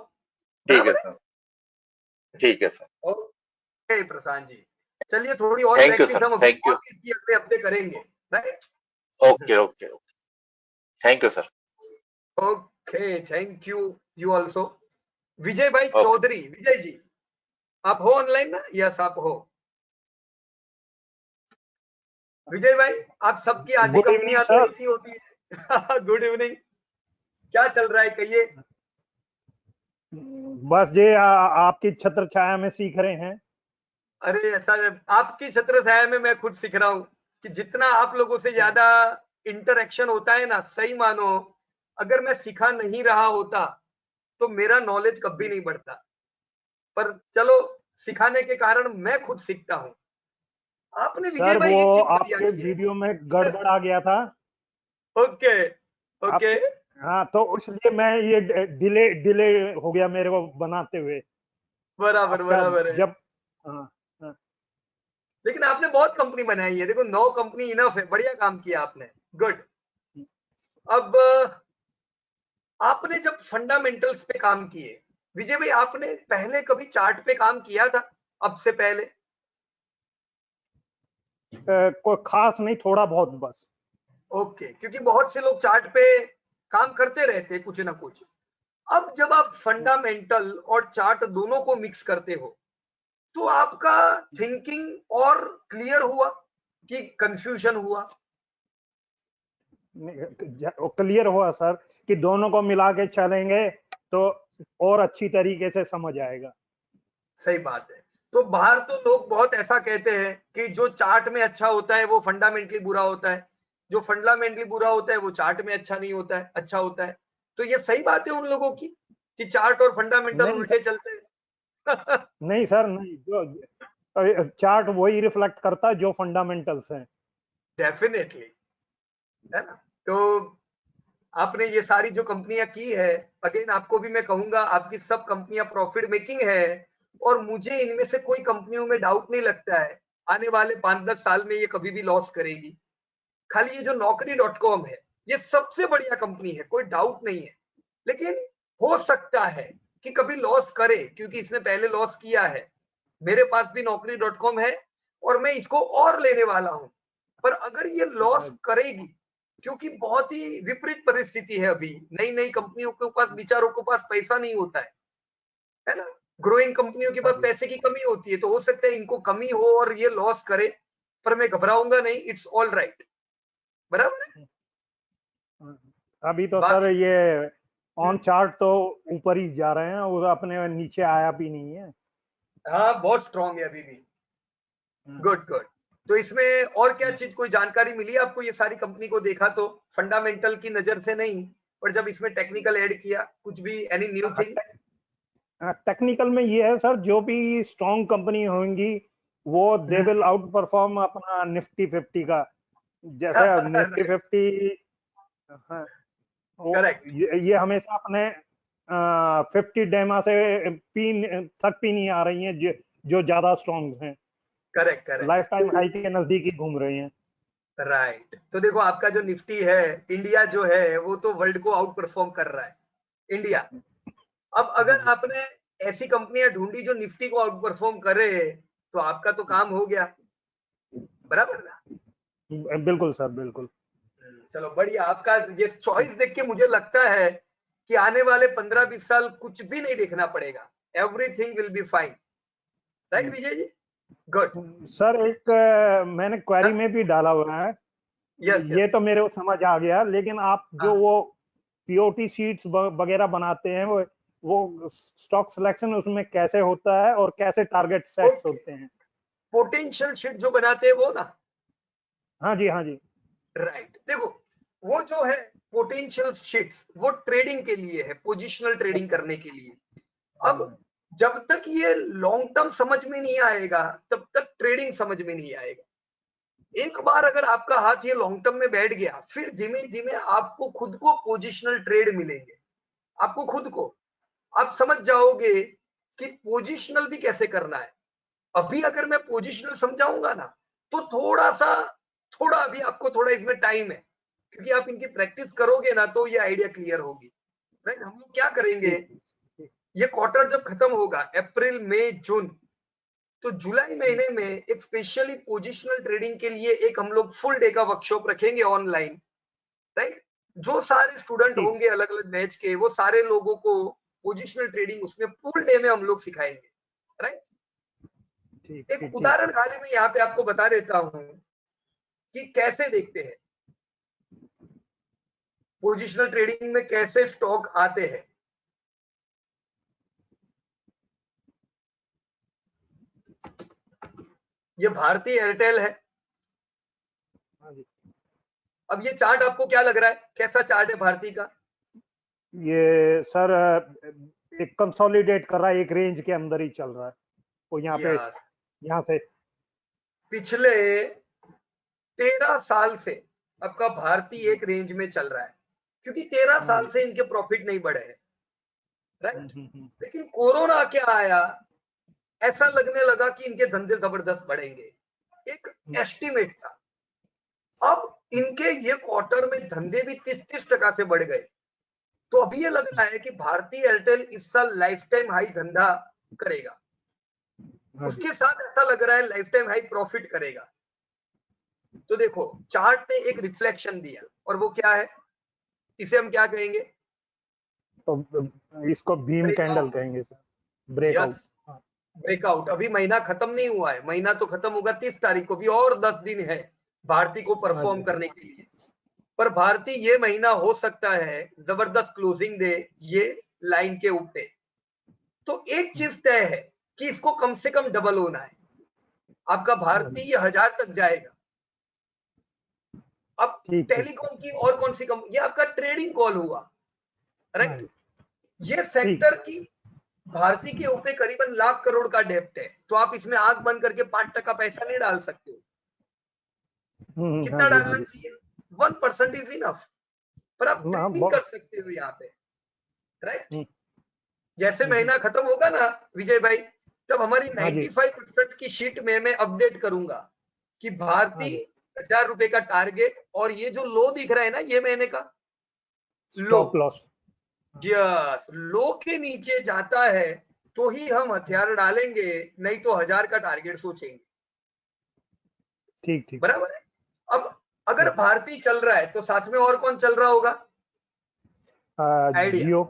ठीक है बराबर सर, ठीक है सर। है। ओके प्रशांत जी, चलिए थोड़ी और थैंक यू प्रैक्टिस सर, हम अभी थैंक यू। और इसकी अगले हफ्ते करेंगे, right? Okay okay okay, thank you sir. Okay, thank you, you also. Vijay bhai okay. Chaudhary, Vijay ji आप हो ऑनलाइन ना? यस आप हो। विजय भाई, आप सबकी आधी गुड इवनिंग कंपनियां तो सर। एक ही होती है। गुड इवनिंग, क्या चल रहा है कहिए? बस ये आपकी छत्र छाया में सीख रहे हैं। अरे ऐसा, आपकी छत्र छाया में मैं खुद सीख रहा हूँ कि जितना आप लोगों से ज्यादा इंटरेक्शन होता है ना, सही मानो अगर मैं सिखा नहीं रहा होता तो मेरा नॉलेज कभी नहीं बढ़ता, पर चलो सिखाने के कारण मैं खुद सीखता हूँ। आपने विजय सर भाई वो एक चीज बढ़िया आपके की है। वीडियो में गड़बड़ आ गया था। ओके ओके, आप हाँ, तो इसलिए मैं ये डिले डिले हो गया मेरे को बनाते हुए। बराबर आपका बराबर है। जब हाँ, हाँ, लेकिन आपने बहुत कंपनी बनाई है, देखो 9 कंपनी इनफ है, बढ़िया काम किया आपने, गुड। अब आपने जब फंडामेंटल्स पे काम किए, विजय भाई आपने पहले कभी चार्ट पे काम किया था अब से पहले? कोई खास नहीं, थोड़ा बहुत बस। ओके, क्योंकि बहुत से लोग चार्ट पे काम करते रहते हैं कुछ ना कुछ। अब जब आप फंडामेंटल और चार्ट दोनों को मिक्स करते हो तो आपका थिंकिंग और क्लियर हुआ कि कंफ्यूजन हुआ? क्लियर हुआ सर कि दोनों को मिला के चलेंगे तो और अच्छी तरीके से समझ आएगा। सही बात है। तो बाहर तो लोग बहुत ऐसा कहते हैं कि जो चार्ट में अच्छा होता है वो फंडामेंटली बुरा होता है, जो फंडामेंटली बुरा होता है वो चार्ट में अच्छा नहीं होता है, अच्छा होता है। तो ये सही बात है उन लोगों की कि चार्ट और फंडामेंटल नहीं उल्टे सर, चलते हैं? नहीं सर, नहीं, जो चार्ट वही रिफ्लेक्ट करता है जो फंडामेंटल्स हैं। डेफिनेटली, है ना? तो आपने ये सारी जो कंपनियां की है, अगेन आपको भी मैं कहूंगा आपकी सब कंपनियां प्रॉफिट मेकिंग है, और मुझे इनमें से कोई कंपनियों में डाउट नहीं लगता है आने वाले 5-10 साल में ये कभी भी लॉस करेगी। खाली ये जो Naukri.com है ये सबसे बढ़िया कंपनी है, कोई डाउट नहीं है, लेकिन हो सकता है कि कभी लॉस करे क्योंकि इसने पहले लॉस किया है। मेरे पास भी Naukri.com है और मैं इसको और लेने वाला हूं, पर अगर ये लॉस करेगी, क्योंकि बहुत ही विपरीत परिस्थिति है अभी, नई नई कंपनियों के पास बेचारों के पास पैसा नहीं होता है ना? ग्रोइंग कंपनियों के पास पैसे की कमी होती है, तो हो सकता है इनको कमी हो और ये लॉस करे, पर मैं घबराऊंगा नहीं, इट्स ऑल राइट। बराबर है। अभी तो सर बाकी ये ऑन चार्ट तो ऊपर ही जा रहे हैं, वो अपने नीचे आया भी नहीं है। हाँ बहुत स्ट्रांग है अभी भी। Good good. तो इसमें और क्या चीज, कोई जानकारी मिली आपको ये सारी कंपनी को देखा तो? फंडामेंटल की नजर से नहीं, पर जब इसमें टेक्निकल ऐड किया, कुछ भी एनी न्यू थिंग? टेक्निकल में ये है सर, जो भी स्ट्रॉन्ग कंपनी होंगी वो दे विल आउट परफॉर्म अपना निफ्टी 50 का। जैसे निफ्टी 50, करेक्ट ये हमेशा अपने 50 डेमा से तक भी नहीं आ रही हैं, जो ज्यादा स्ट्रॉन्ग हैं, correct correct, life time high के नजदीक ही घूम रही हैं। राइट। तो देखो आपका जो निफ्टी है, इंडिया जो है वो तो वर्ल्ड को आउट परफॉर्म कर रहा है, इंडिया। अब अगर आपने ऐसी कंपनियां ढूंढी जो निफ्टी को आउट परफॉर्म करे तो आपका तो काम हो गया, बराबर ना? बिल्कुल सर, बिल्कुल। चलो बढ़िया, आपका ये चॉइस देख के मुझे लगता है कि आने वाले 15-20 साल कुछ भी नहीं देखना पड़ेगा, everything will be fine, right Vijay ji? Good. Sir एक मैंने क्वेरी में भी डाला हुआ है, यस ये तो मेरे को समझ आ गया, लेकिन आप जो हाँ। वो पीओटी शीट्स वगैरह बनाते हैं, वो स्टॉक सिलेक्शन उसमें कैसे होता है और कैसे टारगेट सेट्स ओके, होते हैं? पोटेंशियल शीट जो बनाते हैं वो ना, हाँ जी, हाँ जी। राइट। देखो वो जो है पोटेंशियल शीट्स वो ट्रेडिंग के लिए है, पोजिशनल ट्रेडिंग करने के लिए। अब जब तक ये लॉन्ग टर्म समझ में नहीं आएगा तब तक ट्रेडिंग समझ में नहीं आएगा। एक बार अगर आपका हाथ ये लॉन्ग टर्म में बैठ गया, फिर धीमे धीमे आपको खुद को पोजिशनल ट्रेड मिलेंगे। आपको खुद को आप समझ जाओगे कि पोजिशनल भी कैसे करना है। अभी अगर मैं पोजिशनल समझाऊंगा ना तो थोड़ा अभी आपको थोड़ा इसमें टाइम है, क्योंकि आप इनकी प्रैक्टिस करोगे ना तो ये आइडिया क्लियर होगी। राइट। हम लोग क्या करेंगे, ये क्वार्टर जब खत्म होगा अप्रैल मई जून, तो जुलाई महीने में एक स्पेशली पोजिशनल ट्रेडिंग के लिए एक हम लोग फुल डे का वर्कशॉप रखेंगे ऑनलाइन। राइट। जो सारे स्टूडेंट ठीक। होंगे अलग अलग बैच के, वो सारे लोगों को पोजिशनल ट्रेडिंग उसमें फुल डे में हम लोग सिखाएंगे। राइट। ठीक एक ठीक उदाहरण खाली मैं यहाँ पे आपको बता देता हूं कि कैसे देखते हैं पोजिशनल ट्रेडिंग में कैसे स्टॉक आते हैं। ये भारती एयरटेल है। हाँ जी। अब ये चार्ट आपको क्या लग रहा है, कैसा चार्ट है भारती का? ये सर एक कंसोलिडेट कर रहा है, एक रेंज के अंदर ही चल रहा है, वो यहाँ पे, यस। यहाँ से पिछले 13 साल से आपका भारती एक रेंज में चल रहा है, क्योंकि 13 साल से इनके प्रॉफिट नहीं बढ़े हैं। राइट। लेकिन कोरोना क्या आया, ऐसा लगने लगा कि इनके धंधे जबरदस्त बढ़ेंगे। एक एस्टिमेट था। अब इनके ये क्वार्टर में धंधे भी 30% से बढ़ गए। तो अभी ये लग रहा है कि भारती एयरटेल इस साल लाइफ टाइम हाई धंधा करेगा। उसके साथ ऐसा लग रहा है लाइफ टाइम हाई प्रॉफिट करेगा। तो देखो चार्ट ने एक रिफ्लेक्शन दिया, और वो क्या है, इसे हम क्या कहेंगे? तो इसको भीम कैंडल कहेंगे सर, ब्रेकआउट। Yes, breakout. अभी महीना खत्म नहीं हुआ है, महीना तो खत्म होगा 30 तारीख को, भी और 10 दिन है भारती को परफॉर्म करने के लिए। पर भारती ये महीना हो सकता है जबरदस्त क्लोजिंग दे ये लाइन के ऊपर। तो एक चीज तय है कि इसको कम से कम डबल होना है। आपका भारती ये 1000 तक जाएगा। अब टेलीकॉम की और कौन सी कंपनी, ये आपका ट्रेडिंग कॉल हुआ। राइट। ये सेक्टर की भारती के ऊपर करीबन लाख करोड़ का डेप्ट है, तो आप इसमें आंख बंद करके 5% पैसा नहीं डाल सकते हो। कितना डालना चाहिए? 1% इज इनफ। पर आप ट्रेडिंग कर सकते हो यहाँ पे। राइट। जैसे महीना खत्म होगा ना विजय भाई, तब हमारी 95% की शीट में मैं अपडेट करूंगा कि भारती 1000 रुपए का टारगेट, और ये जो लो दिख रहा है ना ये महीने का स्टॉप लॉस, यस, लो के नीचे जाता है तो ही हम हथियार डालेंगे, नहीं तो 1000 का टारगेट सोचेंगे। ठीक ठीक बराबर है। अब अगर भारती चल रहा है तो साथ में और कौन चल रहा होगा? जियो,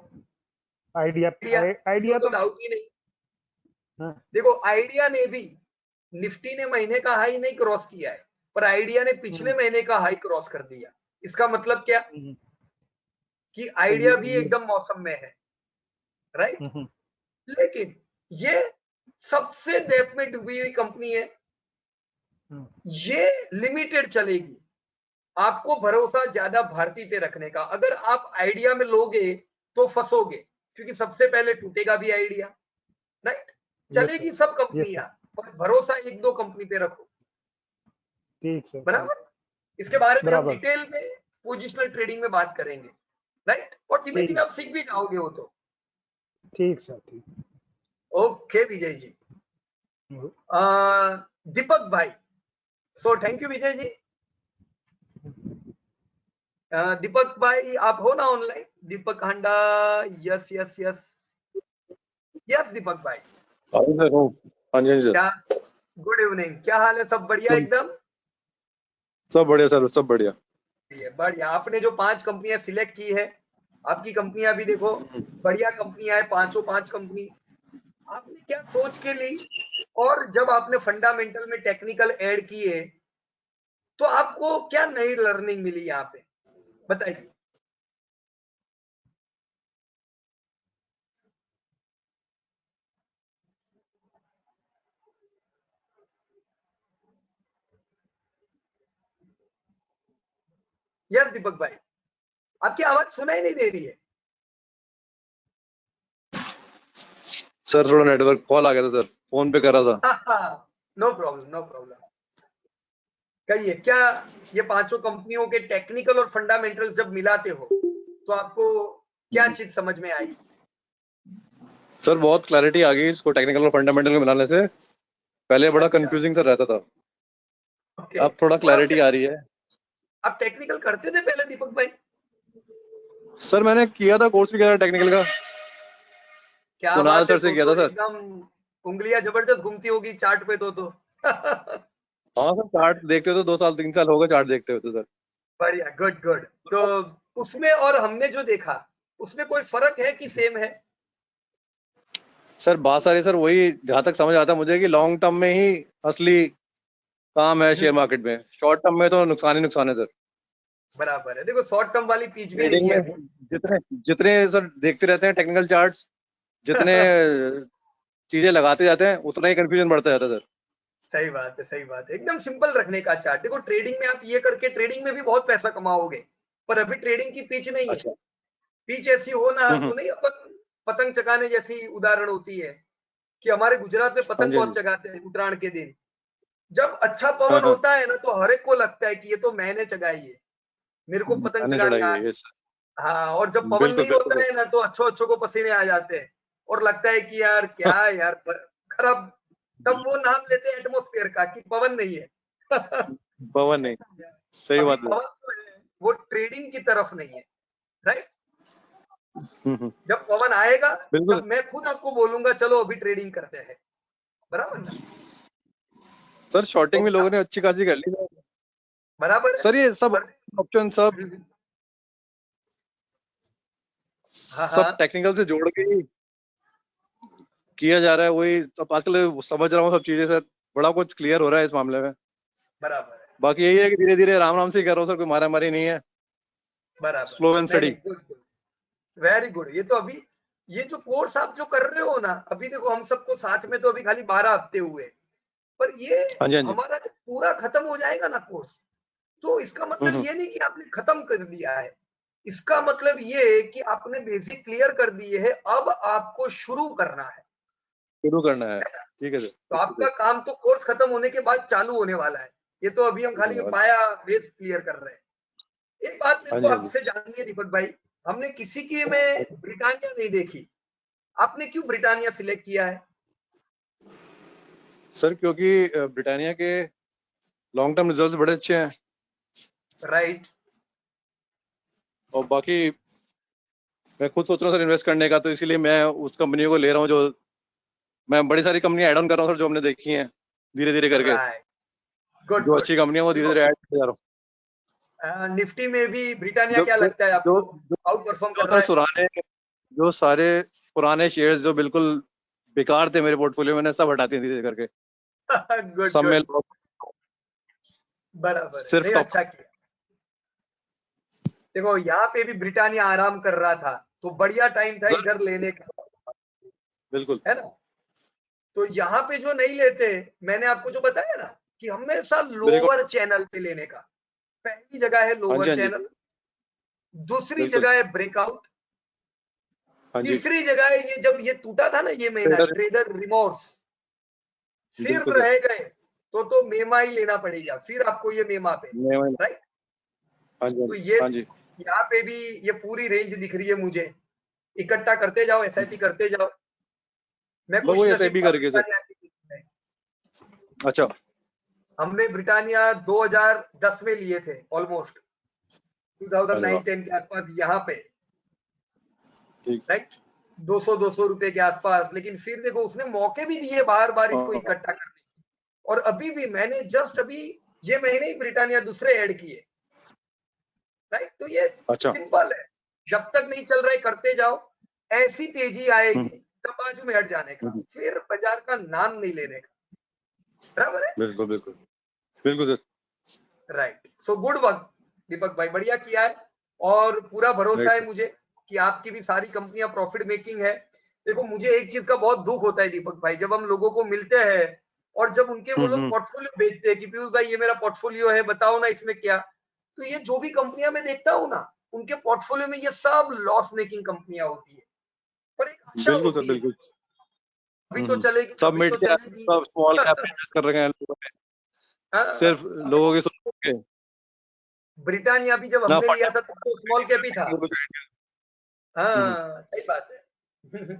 आइडिया तो डाउट ही नहीं। देखो आइडिया ने भी, निफ्टी ने महीने का हाई नहीं क्रॉस किया है, पर आइडिया ने पिछले महीने का हाई क्रॉस कर दिया। इसका मतलब क्या कि आइडिया भी एकदम मौसम में है। राइट। लेकिन ये सबसे डेप में डूबी हुई कंपनी है, ये लिमिटेड चलेगी। आपको भरोसा ज्यादा भारती पे रखने का। अगर आप आइडिया में लोगे तो फंसोगे, क्योंकि सबसे पहले टूटेगा भी आइडिया। राइट। चलेगी सब कंपनियां, पर भरोसा एक दो कंपनी पे रखो। ठीक सर, बराबर। इसके बारे में हम डिटेल में पोजिशनल ट्रेडिंग में बात करेंगे। राइट। और धीमे धीमे आप सीख भी जाओगे वो तो। ठीक सर, ठीक। ओके विजय जी। दीपक भाई, so thank you Vijay ji. दीपक भाई आप हो ना ऑनलाइन? दीपक हांडा, यस यस यस यस दीपक भाई। हाँ जी सर। क्या, गुड इवनिंग, क्या हाल है? सब बढ़िया एकदम? सब बढ़िया सर, सब बढ़िया। बढ़िया। आपने जो 5 कंपनियां सिलेक्ट की है, आपकी कंपनियां भी देखो बढ़िया कंपनियां है, 5 कंपनी। आपने क्या सोच के ली और जब आपने फंडामेंटल में टेक्निकल ऐड किए तो आपको क्या नई लर्निंग मिली यहाँ पे, बताइए। यस दीपक भाई, आपकी आवाज सुनाई नहीं दे रही है। सर थोड़ा नेटवर्क कॉल आ गया था सर, फोन पे कर रहा था। No problem no problem. कहिए, क्या ये पांचों कंपनियों के टेक्निकल और फंडामेंटल्स जब मिलाते हो तो आपको क्या चीज समझ में आई? सर बहुत क्लैरिटी आ गई इसको टेक्निकल और फंडामेंटल को मिलाने से। पहले बड़ा कंफ्यूजिंग सा रहता था, ओके। अब थोड़ा क्लैरिटी आ रही है। आप टेक्निकल करते थे पहले दीपक भाई? सर मैंने किया था, कोर्स भी किया था टेक्निकल का, क्या कुणाल बात है, सर से किया था सर। एकदम उंगलियां जबरदस्त घूमती होगी चार्ट पे तो हाँ सर, चार्ट देखते हो तो 2 साल 3 साल हो गए चार्ट देखते हुए तो सर। बढ़िया, गुड गुड। तो उसमें और हमने जो देखा उसमें कोई फर्क है कि सेम है? सर बात सारी सर वही, जहां तक समझ आता है मुझे कि लॉन्ग टर्म में ही असली काम है शेयर मार्केट में, शॉर्ट टर्म में तो नुकसान ही नुकसान है सर। बराबर है। देखो, शॉर्ट टर्म वाली पिच भी ट्रेडिंग नहीं है में अभी। जितने जितने सर देखते रहते हैं टेक्निकल चार्ट्स, जितने चीजें लगाते जाते हैं उतना ही कंफ्यूजन बढ़ता जाता है सर। सही बात है, सही बात है। एकदम सिंपल रखने का चार्ट। देखो, ट्रेडिंग में आप ये करके ट्रेडिंग में भी बहुत पैसा कमाओगे, पर अभी ट्रेडिंग की पिच नहीं है। अच्छा। पिच ऐसी हो ना तो नहीं, अपन पतंग चगाने जैसी उदाहरण होती है कि हमारे गुजरात में हाँ पतंग जी हाँ बहुत जी। चगाते हैं उत्तरायण के दिन। जब अच्छा हाँ पवन हाँ, होता है ना तो हर एक को लगता है कि ये तो मैंने चगाई है, मेरे को पतंग मैंने चगानी चढ़ाई आ। है ये सर। हाँ, और जब पवन बिल्कुल नहीं बिल्कुल होता है ना तो अच्छो अच्छो को पसीने आ जाते हैं और लगता है कि यार सर। क्या यार खराब। तब वो नाम लेते हैं एटमोस्फेयर का कि पवन नहीं है पवन नहीं, सही अभी बात है। पवन जो है वो ट्रेडिंग की तरफ नहीं है, राइट। जब पवन आएगा बिल्कुल तब मैं खुद आपको बोलूंगा चलो अभी ट्रेडिंग करते हैं, बराबर ना? सर, शॉर्टिंग भी ओके, लोगों ने अच्छी खासी कर ली बराबर है। सर। ये सब पर ऑप्शन सब हाँ सब हाँ, टेक्निकल से जोड़ के ही किया जा रहा है। वही अब आजकल समझ रहा हूँ सब चीजें सर, बड़ा कुछ क्लियर हो रहा है इस मामले में। बराबर है, बाकी यही है कि धीरे धीरे राम राम से ही कर रहा हूँ सर, कोई मारा मारी नहीं है, बराबर स्लो है। एंड नहीं स्टडी। नहीं, गुड गुड, वेरी गुड। ये तो अभी ये जो कोर्स आप जो कर रहे हो ना, अभी देखो हम सबको साथ में तो अभी खाली 12 हफ्ते हुए, पर ये हाँ जी हाँ जी। हमारा जब पूरा खत्म हो जाएगा ना कोर्स, तो इसका मतलब हम्म, ये नहीं कि आपने खत्म कर दिया है। इसका मतलब ये है कि आपने बेसिक क्लियर कर दिए है, अब आपको शुरू करना है। शुरू करना है, ठीक है तो सर। आपका काम तो कोर्स खत्म होने के बाद चालू होने वाला है। ये तो अभी हम खाली पाया बेस क्लियर कर रहे हैं। एक बात मेरे हाँ को जी हाँ जी। आपसे जाननी है दीपक भाई, हमने किसी की में ब्रिटानिया नहीं देखी, आपने क्यों ब्रिटानिया सिलेक्ट किया है? सर क्योंकि ब्रिटानिया के लॉन्ग टर्म रिजल्ट्स बड़े अच्छे हैं, राइट। और बाकी मैं खुद सोच रहा हूँ सर इन्वेस्ट करने का, तो इसीलिए मैं उस कंपनी को ले रहा हूँ जो मैं बड़ी सारी कंपनी ऐड ऑन कर रहा हूँ सर, जो हमने देखी हैं धीरे धीरे करके। राइट, गुड जो गुड। अच्छी कंपनी है वो धीरे धीरे ऐड करते जा रहा हूँ। निफ्टी में भी ब्रिटानिया जो क्या जो लगता है जो आपको आउट परफॉर्म जो कर सर रहा है? सुराने जो सारे पुराने शेयर्स जो बिल्कुल बेकार थे मेरे पोर्टफोलियो में, मैंने सब हटा दिए धीरे करके, गुड सब में गुड, बराबर है। सिर्फ नहीं, टॉप। अच्छा किया। देखो, यहाँ पे भी ब्रिटानिया आराम कर रहा था तो बढ़िया टाइम था सर इधर लेने का, बिल्कुल। है ना? तो यहाँ पे जो नहीं लेते, मैंने आपको जो बताया ना कि हमेशा मेरे को लोअर चैनल पे लेने का। पहली जगह है हाँ जी लोअर हाँ जी, चैनल, दूसरी बिल्कुल। जगह है ब्रेकआउट, हाँ जी, तीसरी जगह है ये जब ये टूटा था ना ये महीना, ट्रेडर, ट्रेडर रिमोर्स। फिर बिल्कुल सर। रह गए तो मेमा ही लेना पड़ेगा फिर आपको, ये मेमा पे, राइट। हाँ जी तो ये हाँ जी। यहाँ पे भी ये पूरी रेंज दिख रही है मुझे। इकट्ठा करते जाओ, एसआईपी करते जाओ। मैं वो खुश नसीब एसआईपी था करके सर। ब्रिटानिया। अच्छा। हमने ब्रिटानिया 2010 में लिए थे, ऑलमोस्ट अरे वाह, 2009-10 के आसपास यहाँ पे, ठीक। राइट। 200 रुपए के आसपास। लेकिन फिर देखो उसने मौके भी दिए बार बार इसको हाँ, इकट्ठा करने की, और अभी भी मैंने जस्ट अभी ये महीने ही ब्रिटानिया दूसरे ऐड किए, राइट। तो ये अच्छा। सिंपल है, जब तक नहीं चल रहा है करते जाओ, ऐसी तेजी आएगी तब बाजू में हट जाने का, फिर बाजार का नाम नहीं लेने का। बराबर है? बिल्कुल बिल्कुल बिल्कुल sir. Right, so good work Deepak bhai, बढ़िया किया है। और पूरा भरोसा है राइट। मुझे कि आपकी भी सारी कंपनियां प्रॉफिट मेकिंग है। देखो मुझे एक चीज का बहुत दुख होता है दीपक भाई, जब हम लोगों को मिलते हैं और जब उनके वो लोग पोर्टफोलियो बेचते हैं कि पीयूष भाई ये मेरा पोर्टफोलियो है, बताओ ना इसमें क्या, तो ये जो भी कंपनियां मैं देखता हूँ ना, उनके पोर्टफोलियो में ये सब लॉस मेकिंग कंपनियां होती है, पर एक आशा बिल्कुल सर होती है बिल्कुल। अभी तो चलेगी, सब अभी मिड तो कैप, चलेगी। सब स्मॉल कैप में इन्वेस्ट कर रहे हैं लोगों ने, सिर्फ हाँ, लोगों की सोच के ब्रिटानिया भी जब ना हमने लिया था तब तो स्मॉल कैप ही था। फंडा। हाँ सही बात है।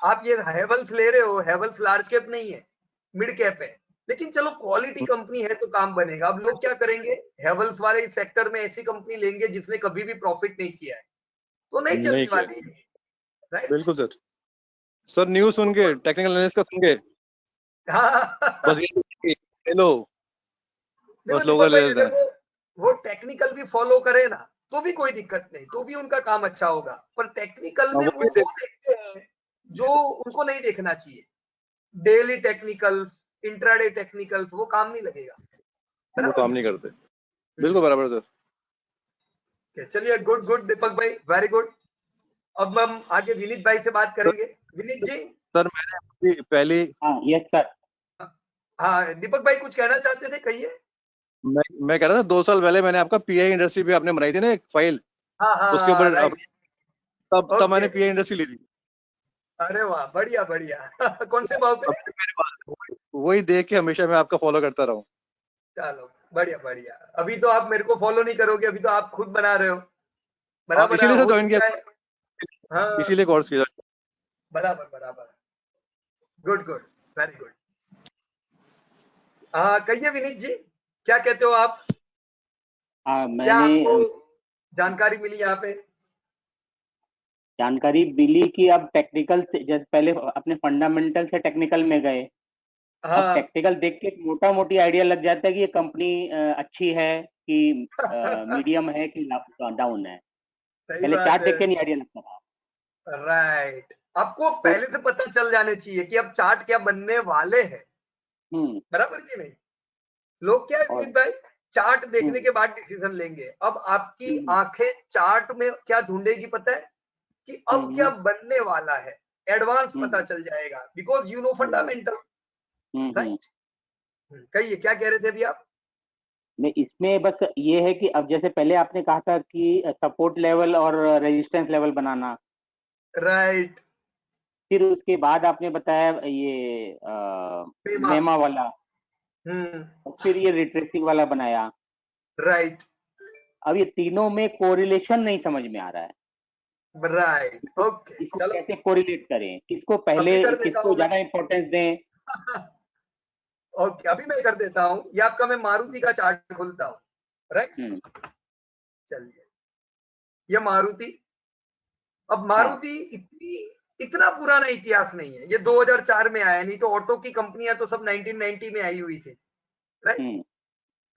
आप ये हैवल्स ले रहे हो, हैवल्स लार्ज कैप नहीं है, मिड कैप है, लेकिन चलो क्वालिटी कंपनी है तो काम बनेगा। अब लोग क्या करेंगे, हैवल्स वाले इस सेक्टर में ऐसी कंपनी लेंगे जिसने कभी भी प्रॉफिट नहीं किया है, तो नहीं नहीं चलने किया। वाली है, राइट? बिल्कुल सर। सर न्यूज़ सुन के, टेक्निकल एनालिसिस का सुन के बस ये ले लो, देखो बस लोग दीपक ले भाई, लेते अगर हैं। वो टेक्निकल भी फॉलो करे ना तो भी कोई दिक्कत नहीं, तो भी उनका काम अच्छा होगा, पर टेक्निकल में वो भी वो देखते हैं जो उनको नहीं देखना चाहिए। डेली टेक्निकल्स, इंट्राडे टेक्निकल्स, वो काम नहीं लगेगा, वो बराबर काम ना? नहीं करते। बिल्कुल बराबर सर। चलिए, गुड गुड दीपक भाई, वेरी गुड। अब हम आगे विनीत भाई से बात करेंगे। विनीत जी। सर मैंने पहली हाँ यस सर। हाँ दीपक भाई कुछ कहना चाहते थे, कहिए। मैं कह रहा था 2 साल पहले मैंने आपका पीआई इंडस्ट्री पे आपने बनाई थी ना एक फाइल, हाँ हाँ उसके हाँ, ऊपर राइट। तब ओके, मैंने पीआई इंडस्ट्री ली थी। अरे वाह, बढ़िया बढ़िया। कौन से भाव पे? तब से मेरे पास वही देख के हमेशा मैं आपका फॉलो करता रहा हूँ। चलो बढ़िया बढ़िया। अभी तो आप मेरे को फॉलो नहीं करोगे, अभी तो आप खुद बना रहे हो, हाँ बराबर है, इसीलिए सर हो ज्वाइन किया, चुका है। हाँ इसीलिए कोर्स किया। बराबर बराबर, गुड गुड, वेरी गुड। हाँ कहिए विनीत जी, क्या कहते हो आप? हाँ क्या मैंने आपको जानकारी मिली यहाँ पे? जानकारी मिली कि अब टेक्निकल से, जैसे पहले अपने फंडामेंटल से टेक्निकल में गए, अब हाँ। टेक्निकल देख के मोटा मोटी आइडिया लग जाता है कि ये कंपनी अच्छी है कि मीडियम है कि डाउन है। सही पहले बात चार्ट है, देख के नहीं आइडिया लगता था। राइट। आपको तो पहले से पता चल जाने चाहिए कि अब चार्ट क्या बनने वाले हैं, बराबर कि नहीं? लोग क्या है और विनीत भाई, चार्ट देखने हम्म के बाद डिसीजन लेंगे। अब आपकी हम्म आंखें चार्ट में क्या ढूंढेगी पता है, कि अब क्या हम्म बनने वाला है, एडवांस पता हम्म चल जाएगा, because you know fundamental, hmm. Right? कहिए क्या कह रहे थे अभी आप? नहीं, इसमें बस ये है कि अब जैसे पहले आपने कहा था कि सपोर्ट लेवल और रेजिस्टेंस लेवल बनाना, राइट। फिर उसके बाद आपने बताया ये बीमा। मेमा वाला, हम्म। और फिर ये रिट्रेसिंग वाला बनाया। राइट अब ये तीनों में कोरिलेशन नहीं समझ में आ रहा है। राइट, इसको ओके इसको चलो कैसे कोरिलेट करें, किसको अभी पहले, कर देता किसको हूं मैं। ज्यादा इंपॉर्टेंस दें। ओके अभी मैं कर देता हूं, ये आपका मैं मारुति का चार्ट खोलता हूं, राइट? हम्म चलिए, ये मारुति। अब हाँ मारुति इतना पुराना इतिहास नहीं है, ये 2004 में आया, नहीं तो ऑटो की कंपनियां तो सब 1990 में आई हुई थी, राइट? हम्म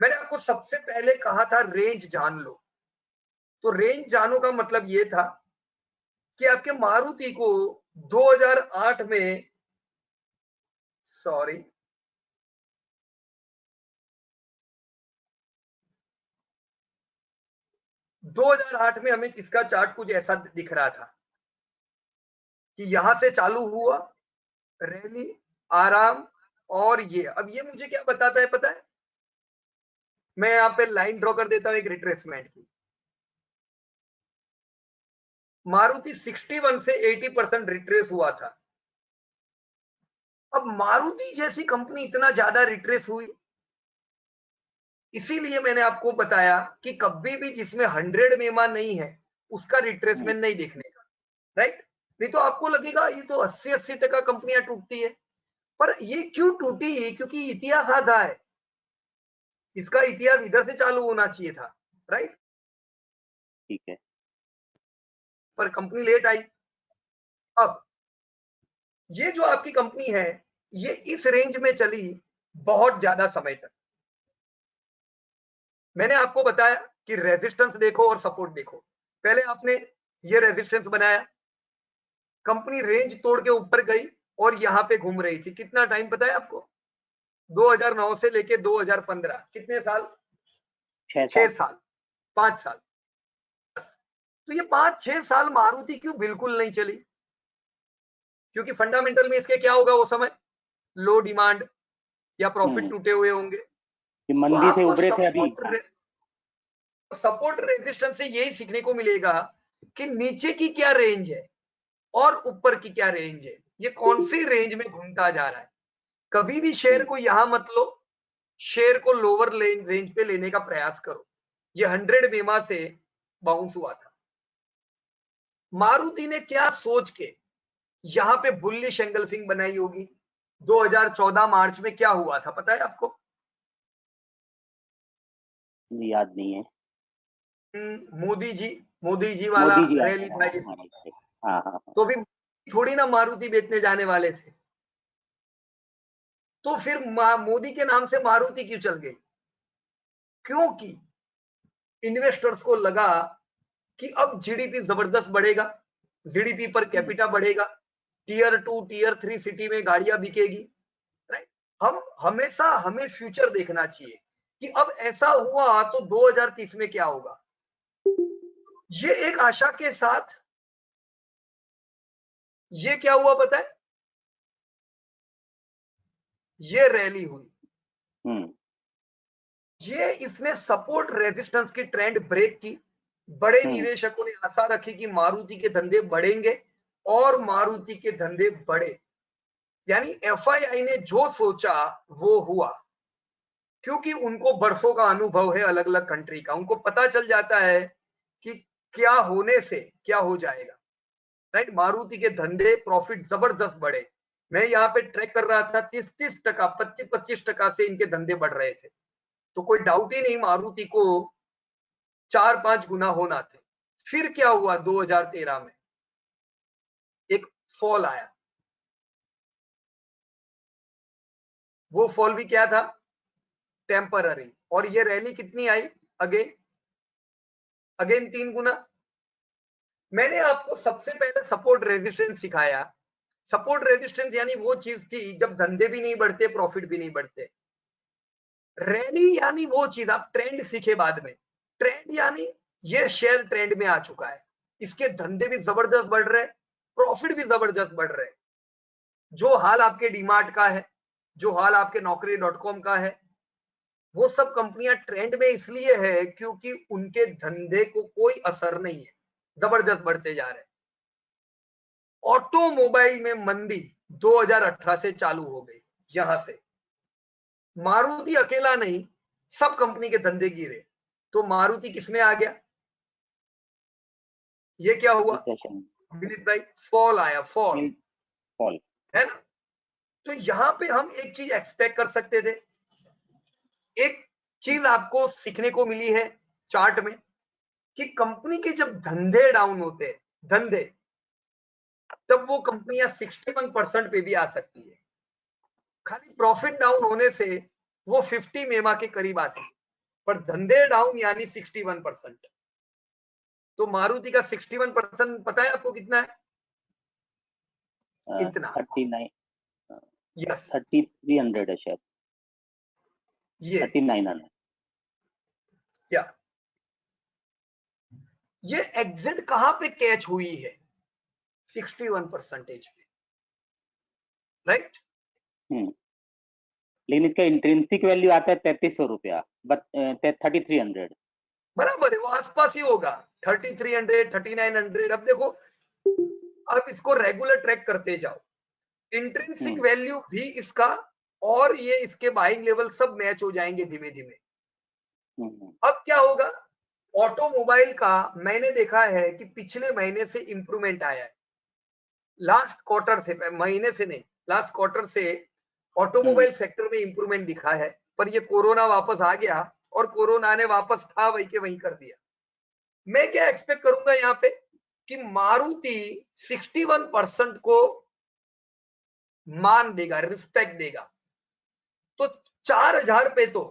मैंने आपको सबसे पहले कहा था रेंज जान लो, तो रेंज जानो का मतलब ये था कि आपके मारुति को 2008 में, सॉरी, दो हजार आठ में हमें इसका चार्ट कुछ ऐसा दिख रहा था कि यहां से चालू हुआ रैली, आराम, और ये अब ये मुझे क्या बताता है पता है? मैं यहाँ पे लाइन ड्रॉ कर देता हूं एक रिट्रेसमेंट की। मारुति 61 से 80% रिट्रेस हुआ था। अब मारुति जैसी कंपनी इतना ज्यादा रिट्रेस हुई, इसीलिए मैंने आपको बताया कि कभी भी जिसमें 100 मेमा नहीं है उसका रिट्रेसमेंट नहीं देखने का, राइट? नहीं तो आपको लगेगा ये तो 80-80% कंपनियां टूटती है, पर ये क्यों टूटी? क्योंकि इतिहास आधा है, इसका इतिहास इधर से चालू होना चाहिए था, राइट? ठीक है। पर कंपनी लेट आई। अब ये जो आपकी कंपनी है, ये इस रेंज में चली बहुत ज्यादा समय तक। मैंने आपको बताया कि रेजिस्टेंस देखो और सपोर्ट देखो। पहले आपने ये रेजिस्टेंस बनाया, कंपनी रेंज तोड़ के ऊपर गई और यहां पे घूम रही थी, कितना टाइम पता है आपको? 2009 से लेके 2015 कितने साल? 6 साल, 5 साल। तो ये 5-6 साल मारुति क्यों बिल्कुल नहीं चली? क्योंकि फंडामेंटल में इसके क्या होगा वो समय? लो डिमांड या प्रॉफिट टूटे हुए होंगे। तो मंदी से आपको उभरे थे अभी। सपोर्ट रेजिस्टेंस से यही सीखने को मिलेगा कि नीचे की क्या रेंज है और ऊपर की क्या रेंज है, ये कौन सी रेंज में घूमता जा रहा है। कभी भी शेयर को यहां मत लो, शेयर को लोअर रेंज पे लेने का प्रयास करो। ये 100 बेमा से बाउंस हुआ था। मारुति ने क्या सोच के यहां पे बुलिश एंगल्फिंग बनाई होगी? 2014 मार्च में क्या हुआ था पता है आपको? याद नहीं है। मोदी जी वाला रैली था ये। हाँ। तो भी थोड़ी ना मारुति बेचने जाने वाले थे। तो फिर मोदी के नाम से मारुति क्यों चल गई? क्योंकि इन्वेस्टर्स को लगा कि अब जीडीपी जबरदस्त बढ़ेगा, जीडीपी पर कैपिटा बढ़ेगा, टीयर 2 टीयर 3 सिटी में गाड़ियां बिकेगी। राइट? हमें फ्यूचर देखना चाहिए कि अब ऐसा हुआ तो 2030 में क्या होगा। ये एक आशा के साथ ये क्या हुआ पता है? ये रैली हुई। ये इसने सपोर्ट रेजिस्टेंस की ट्रेंड ब्रेक की। बड़े निवेशकों ने आशा रखी कि मारुति के धंधे बढ़ेंगे और मारुति के धंधे बढ़े। यानी एफआईआई ने जो सोचा वो हुआ, क्योंकि उनको बरसों का अनुभव है अलग अलग कंट्री का। उनको पता चल जाता है कि क्या होने से क्या हो जाएगा। राइट? मारुति के धंधे प्रॉफिट जबरदस्त बढ़े। मैं यहाँ पे ट्रैक कर रहा था, 30-30%, 25-25% से इनके धंधे बढ़ रहे थे। तो कोई डाउट ही नहीं मारुति को 4-5 गुना होना थे। फिर क्या हुआ? 2013 में एक फॉल आया। वो फॉल भी क्या था? टेम्पररी। और ये रैली कितनी आई? अगेन 3 गुना। मैंने आपको सबसे पहले सपोर्ट रेजिस्टेंस सिखाया। सपोर्ट रेजिस्टेंस यानी वो चीज थी जब धंधे भी नहीं बढ़ते, प्रॉफिट भी नहीं बढ़ते। रैली यानी वो चीज, आप ट्रेंड सीखे बाद में। ट्रेंड यानी ये शेयर ट्रेंड में आ चुका है, इसके धंधे भी जबरदस्त बढ़ रहे, प्रॉफिट भी जबरदस्त बढ़ रहे। जो हाल आपके डीमार्ट का है, जो हाल आपके नौकरी.com का है, वो सब कंपनियां ट्रेंड में इसलिए है क्योंकि उनके धंधे को कोई असर नहीं है, जबरदस्त बढ़ते जा रहे। ऑटोमोबाइल में मंदी 2018 से चालू हो गई। यहां से मारुति अकेला नहीं, सब कंपनी के धंधे गिरे। तो मारुति किसमें आ गया? ये क्या हुआ विनीत भाई? फॉल आया। फॉल है ना? तो यहां पे हम एक चीज एक्सपेक्ट कर सकते थे। एक चीज आपको सीखने को मिली है चार्ट में कि कंपनी के जब धंधे डाउन होते हैं, धंधे, तब वो कंपनियां 61% पे भी आ सकती है। खाली प्रॉफिट डाउन होने से वो 50 मेमा के करीब आती है, पर धंधे डाउन यानी 61%। तो मारुति का 61% पता है आपको कितना है? कितना? 39। यस, 3300 है शायद। ये 3900। क्या ये एग्जिट कहां पे कैच हुई है? 61% पे। राइट? लेकिन इसका इंट्रिंसिक वैल्यू आता है 3300 रुपया, 3300। बराबर है, वो आसपास ही होगा 3300, 3900। अब देखो, अब इसको रेगुलर ट्रैक करते जाओ, इंट्रिंसिक वैल्यू भी इसका और ये इसके बाइंग लेवल सब मैच हो जाएंगे धीमे धीमे। अब क्या होगा? ऑटोमोबाइल का मैंने देखा है कि पिछले महीने से इंप्रूवमेंट आया है। लास्ट क्वार्टर से, महीने से नहीं, लास्ट क्वार्टर से ऑटोमोबाइल सेक्टर में इंप्रूवमेंट दिखा है। पर ये कोरोना वापस आ गया और कोरोना ने वापस था वही के वही कर दिया। मैं क्या एक्सपेक्ट करूंगा यहाँ पे कि मारुति 61% को मान देगा, रिस्पेक्ट देगा। तो 4000 पे तो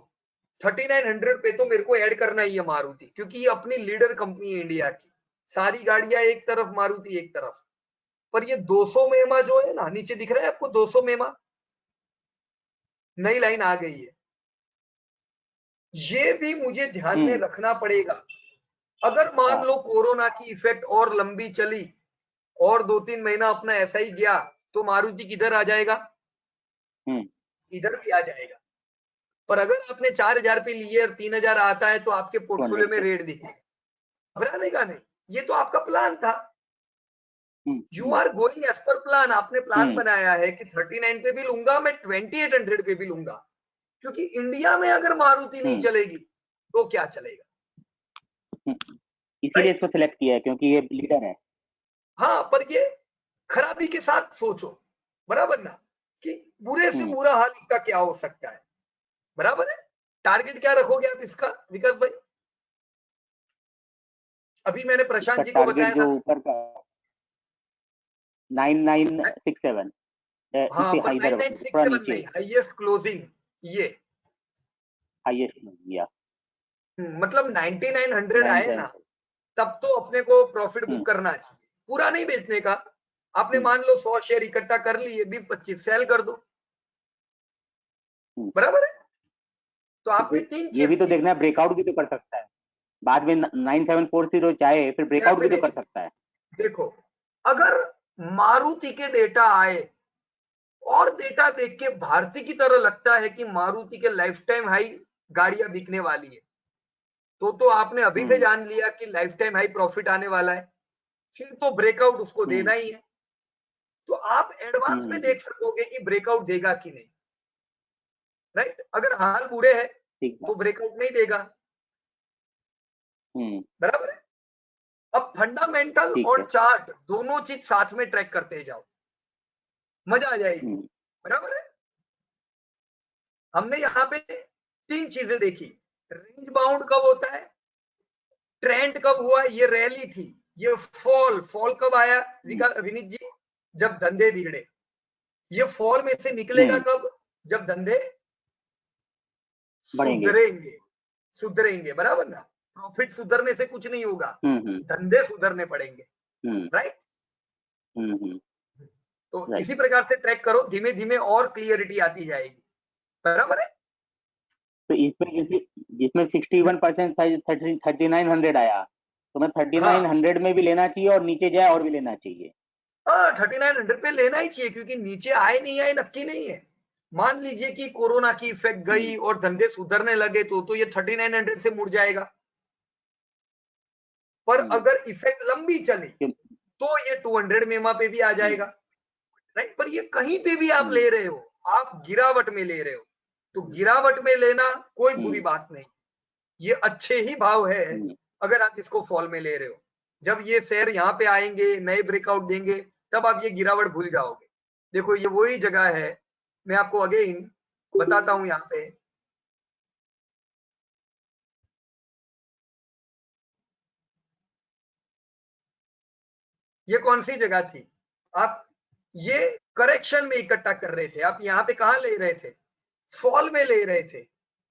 3900 पे तो मेरे को ऐड करना ही है मारुति, क्योंकि ये अपनी लीडर कंपनी है इंडिया की। सारी गाड़ियां एक तरफ, मारुति एक तरफ। पर ये 200 मेमा जो है ना, नीचे दिख रहा है आपको 200 मेमा? नई लाइन आ गई है। ये भी मुझे ध्यान में रखना पड़ेगा। अगर मान लो कोरोना की इफेक्ट और लंबी चली और 2-3 महीना अपना ऐसा ही गया, तो मारुति किधर आ जाएगा? इधर भी आ जाएगा। पर अगर आपने 4,000 पे लिए और 3,000 आता है तो आपके पोर्टफोलियो में रेट दिखे, घबराने का नहीं, ये तो आपका प्लान था। You are going as per plan. आपने प्लान बनाया है कि 39 पे भी लूंगा, मैं 2800 पे भी लूंगा, क्योंकि इंडिया में अगर मारुति नहीं चलेगी तो क्या चलेगा? इसीलिए इसको सिलेक्ट किया है क्योंकि ये लीडर है। हाँ, पर ये खराबी के साथ सोचो, बराबर ना, कि बुरे से बुरा हाल इसका क्या हो सकता है, बराबर है। टारगेट क्या रखोगे आप इसका विकास भाई? अभी मैंने प्रशांत जी को बताया जो ऊपर का 9967, हाँ, पर 9967 नहीं, हाईएस्ट क्लोजिंग, ये हाईएस्ट या मतलब 9900 आए ना, तब तो अपने को प्रॉफिट बुक करना चाहिए, पूरा नहीं बेचने का। आपने मान लो 100 शेयर इकट्ठा कर लिए, 20-25 सेल कर दो, बराबर है। तो आपने 3 चीज ये भी तो देखना है, ब्रेकआउट भी तो कर सकता है बाद में 9740 चाहे फिर ब्रेकआउट भी तो कर सकता है। देखो, अगर मारुति के डेटा आए और डेटा देख के भारती की तरह लगता है कि मारुति के लाइफ टाइम हाई गाड़ियां बिकने वाली है, तो आपने अभी से जान लिया कि लाइफ टाइम हाई प्रॉफिट आने वाला है, फिर तो ब्रेकआउट उसको देना ही है। तो आप एडवांस में देख सकोगे कि ब्रेकआउट देगा कि नहीं, राइट। अगर हाल बुरे है तो ब्रेकआउट नहीं देगा, बराबर है। अब फंडामेंटल और चार्ट दोनों चीज साथ में ट्रैक करते जाओ, मजा आ जाएगी, बराबर है। हमने यहाँ पे 3 चीजें देखी। रेंज बाउंड कब होता है, ट्रेंड कब हुआ, ये रैली थी, ये फॉल कब आया विनीत जी? जब धंधे बिगड़े। ये फॉल में से निकलेगा कब? जब धंधे सुधरेंगे, बराबर ना। प्रॉफिट सुधरने से कुछ नहीं होगा, धंधे सुधरने पड़ेंगे, राइट। तो इसी प्रकार से ट्रैक करो, धीमे धीमे और क्लियरिटी आती जाएगी, बराबर है। तो इसमें जिसमें 61% 3900 आया, तो मैं 3900 में भी लेना चाहिए और नीचे जाए और भी लेना चाहिए। 3900 पे लेना ही चाहिए, क्योंकि नीचे आए नहीं आए नक्की नहीं है। मान लीजिए कि कोरोना की इफेक्ट गई और धंधे सुधरने लगे तो ये 3900 से मुड़ जाएगा। पर अगर इफेक्ट लंबी चली तो ये 200 मेमा पे भी आ जाएगा, राइट। पर ये कहीं पे भी आप ले रहे हो, आप गिरावट में ले रहे हो, तो गिरावट में लेना कोई बुरी बात नहीं, ये अच्छे ही भाव है। अगर आप इसको फॉल में ले रहे हो, जब ये शेयर यहाँ पे आएंगे, नए ब्रेकआउट देंगे, तब आप ये गिरावट भूल जाओगे। देखो, ये वही जगह है, मैं आपको अगेन बताता हूं यहाँ पे। ये कौन सी जगह थी? आप ये करेक्शन में इकट्ठा कर रहे थे, आप यहाँ पे कहाँ ले रहे थे? फॉल में ले रहे थे।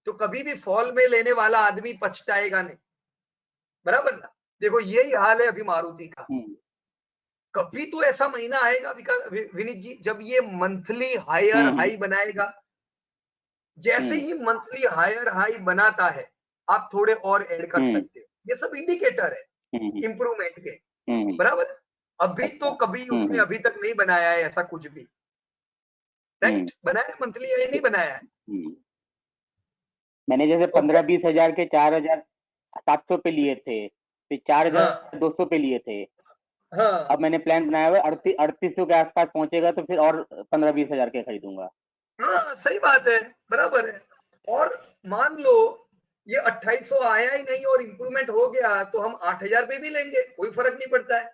तो कभी भी फॉल में लेने वाला आदमी पछताएगा नहीं, बराबर ना। देखो, यही हाल है अभी मारुति का। कभी तो ऐसा महीना आएगा विनीत जी, जब ये मंथली हायर हाई बनाएगा। जैसे ही मंथली हायर हाई बनाता है, आप थोड़े और ऐड कर सकते हो। ये सब इंडिकेटर है इंप्रूवमेंट के, बराबर। अभी तो कभी उसने अभी तक नहीं बनाया है ऐसा कुछ भी, राइट। बनाया मंथली हाई नहीं बनाया है। मैंने जैसे 15-20 हजार के 4700 पे लिए थे, फिर 4200 पे लिए थे। हाँ। अब मैंने प्लान बनाया हुआ 3800 के आसपास पहुंचेगा तो फिर और 15-20 हजार के खरीदूंगा। हाँ, सही बात है, बराबर है। और मान लो ये 2800 आया ही नहीं और इंप्रूवमेंट हो गया, तो हम 8000 पे भी लेंगे, कोई फर्क नहीं पड़ता है।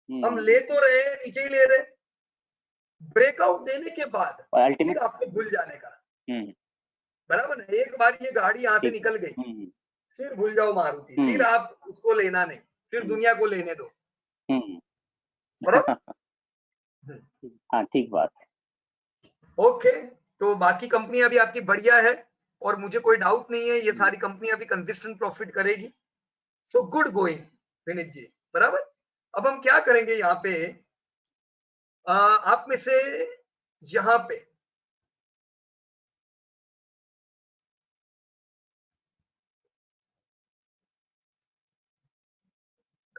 हम ले तो रहे, नीचे ही ले रहे। ब्रेकआउट देने के बाद फिर आपको भूल जाने का, बराबर है। एक बार ये गाड़ी यहाँ से निकल गई, फिर भूल जाओ मारुति, फिर आप उसको लेना नहीं, फिर दुनिया को लेने दो, बराबर। हाँ, ठीक बात है। ओके, तो बाकी कंपनियां भी आपकी बढ़िया है और मुझे कोई डाउट नहीं है, ये सारी कंपनियां भी कंसिस्टेंट प्रॉफिट करेगी। सो गुड गोइंग विनीत जी, बराबर। अब हम क्या करेंगे यहाँ पे, आप में से यहाँ पे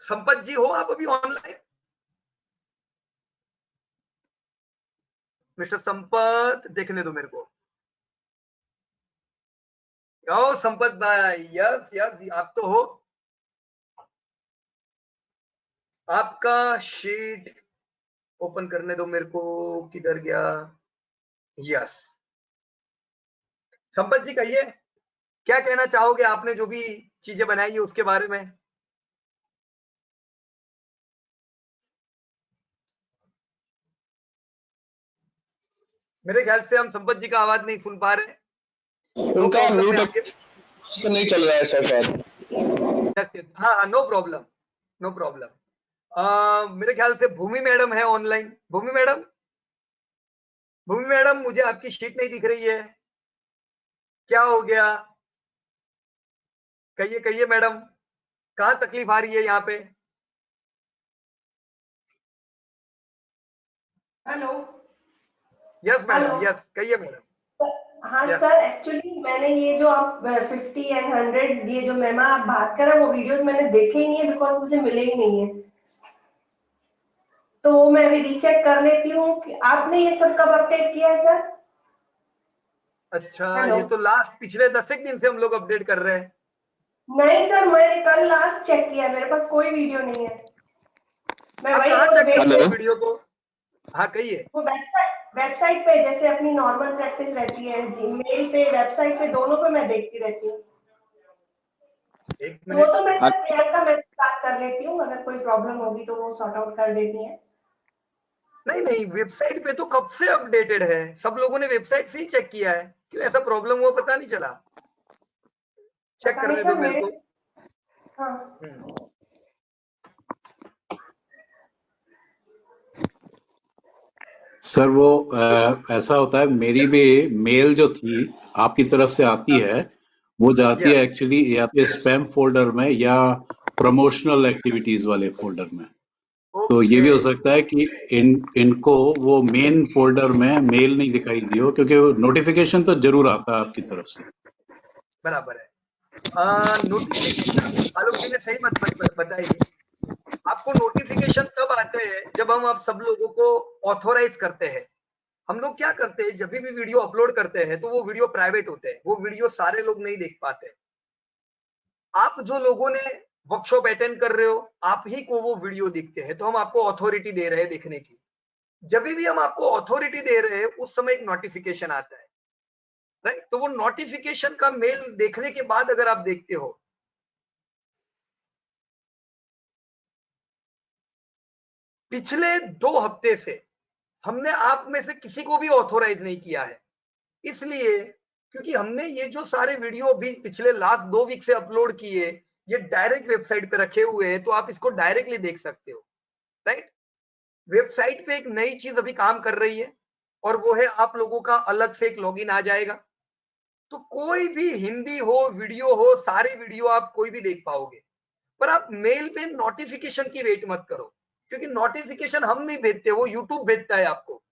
संपत जी हो आप अभी ऑनलाइन? मिस्टर संपत, देखने दो मेरे को। ओ संपत भाई, यस यस, आप तो हो। आपका शीट ओपन करने दो मेरे को, किधर गया? यस, संपत जी कहिए, क्या कहना चाहोगे आपने जो भी चीजें बनाई है उसके बारे में? मेरे ख्याल से हम संपत जी का आवाज नहीं सुन पा रहे। नो उनका प्रॉब्लम, म्यूट मैं आगे। नहीं चल रहा है सर शायद। हाँ, नो प्रॉब्लम, नो प्रॉब्लम। मेरे ख्याल से भूमि मैडम है ऑनलाइन। भूमि मैडम, भूमि मैडम, मुझे आपकी शीट नहीं दिख रही है, क्या हो गया? कहिए कहिए मैडम, कहाँ तकलीफ आ रही है यहाँ पे? Hello. Yes madam, hello. Yes कहिए मैडम। हाँ यस, सर, एक्चुअली मैंने ये जो आप 50 एंड 100 ये जो मेमा आप बात कर रहे हैं वो वीडियोस मैंने देखे ही नहीं है, बिकॉज मुझे मिले ही नहीं है। तो मैं अभी रीचेक कर लेती हूँ कि आपने ये सब कब अपडेट किया है सर? अच्छा, हेलो। ये तो लास्ट पिछले 10 एक दिन से हम लोग अपडेट कर रहे हैं। नहीं सर, मैंने कल लास्ट चेक किया, मेरे पास कोई वीडियो नहीं है। मैं आप वही कहाँ रोज चेक वेट करते हो कर, वीडियो को? हाँ कहिए। वो वेबसाइट पे जैसे अपनी नॉर्मल प्रैक्टिस रहती है, जीमेल पे, वेबसाइट पे, दोनों पे मैं देखती रहती हूँ। एक वो मिनट। तो मैं सर प्रियंका मैं बात कर लेती हूँ, अगर कोई प्रॉब्लम होगी तो वो सॉर्ट आउट कर देती है। नहीं नहीं, वेबसाइट पे तो कब से अपडेटेड है, सब लोगों ने वेबसाइट से ही चेक किया है, क्यों ऐसा प्रॉब्लम हुआ पता नहीं चला। चेक पता नहीं करने दो सर मेरे मेरे। को। हाँ। सर वो ऐसा होता है, मेरी भी मेल जो थी आपकी तरफ से आती है, वो जाती है यस, एक्चुअली या तो स्पैम फोल्डर में या प्रमोशनल एक्टिविटीज वाले फोल्डर में। तो ये भी हो ओके, सकता है कि इनको वो मेन फोल्डर में मेल नहीं दिखाई दी हो, क्योंकि नोटिफिकेशन तो जरूर आता है आपकी तरफ से। बराबर है। नोटिफिकेशन आलोक जी ने सही बताई। आपको नोटिफिकेशन तब आते हैं जब हम आप सब लोगों को ऑथोराइज करते हैं। हम लोग क्या करते हैं, जब भी वीडियो अपलोड करते हैं तो वो वीडियो प्राइवेट होते हैं, वो वीडियो सारे लोग नहीं देख पाते। आप जो लोगों ने वर्कशॉप अटेंड कर रहे हो, आप ही को वो वीडियो दिखते हैं, तो हम आपको अथॉरिटी दे रहे हैं देखने की। जब भी हम आपको अथॉरिटी दे रहे हैं उस समय एक नोटिफिकेशन आता है, राइट? तो वो नोटिफिकेशन का मेल देखने के बाद अगर आप देखते हो, पिछले 2 हफ्ते से हमने आप में से किसी को भी ऑथोराइज नहीं किया है, इसलिए क्योंकि हमने ये जो सारे वीडियो भी पिछले लास्ट 2 वीक से अपलोड किए, ये डायरेक्ट वेबसाइट पे रखे हुए हैं, तो आप इसको डायरेक्टली देख सकते हो, राइट? वेबसाइट पे एक नई चीज अभी काम कर रही है, और वो है आप लोगों का अलग से एक लॉगिन आ जाएगा, तो कोई भी हिंदी हो, वीडियो हो, सारे वीडियो आप कोई भी देख पाओगे। पर आप मेल पे नोटिफिकेशन की वेट मत करो, क्योंकि नोटिफिकेशन हम नहीं भेजते, वो यूट्यूब भेजता है आपको।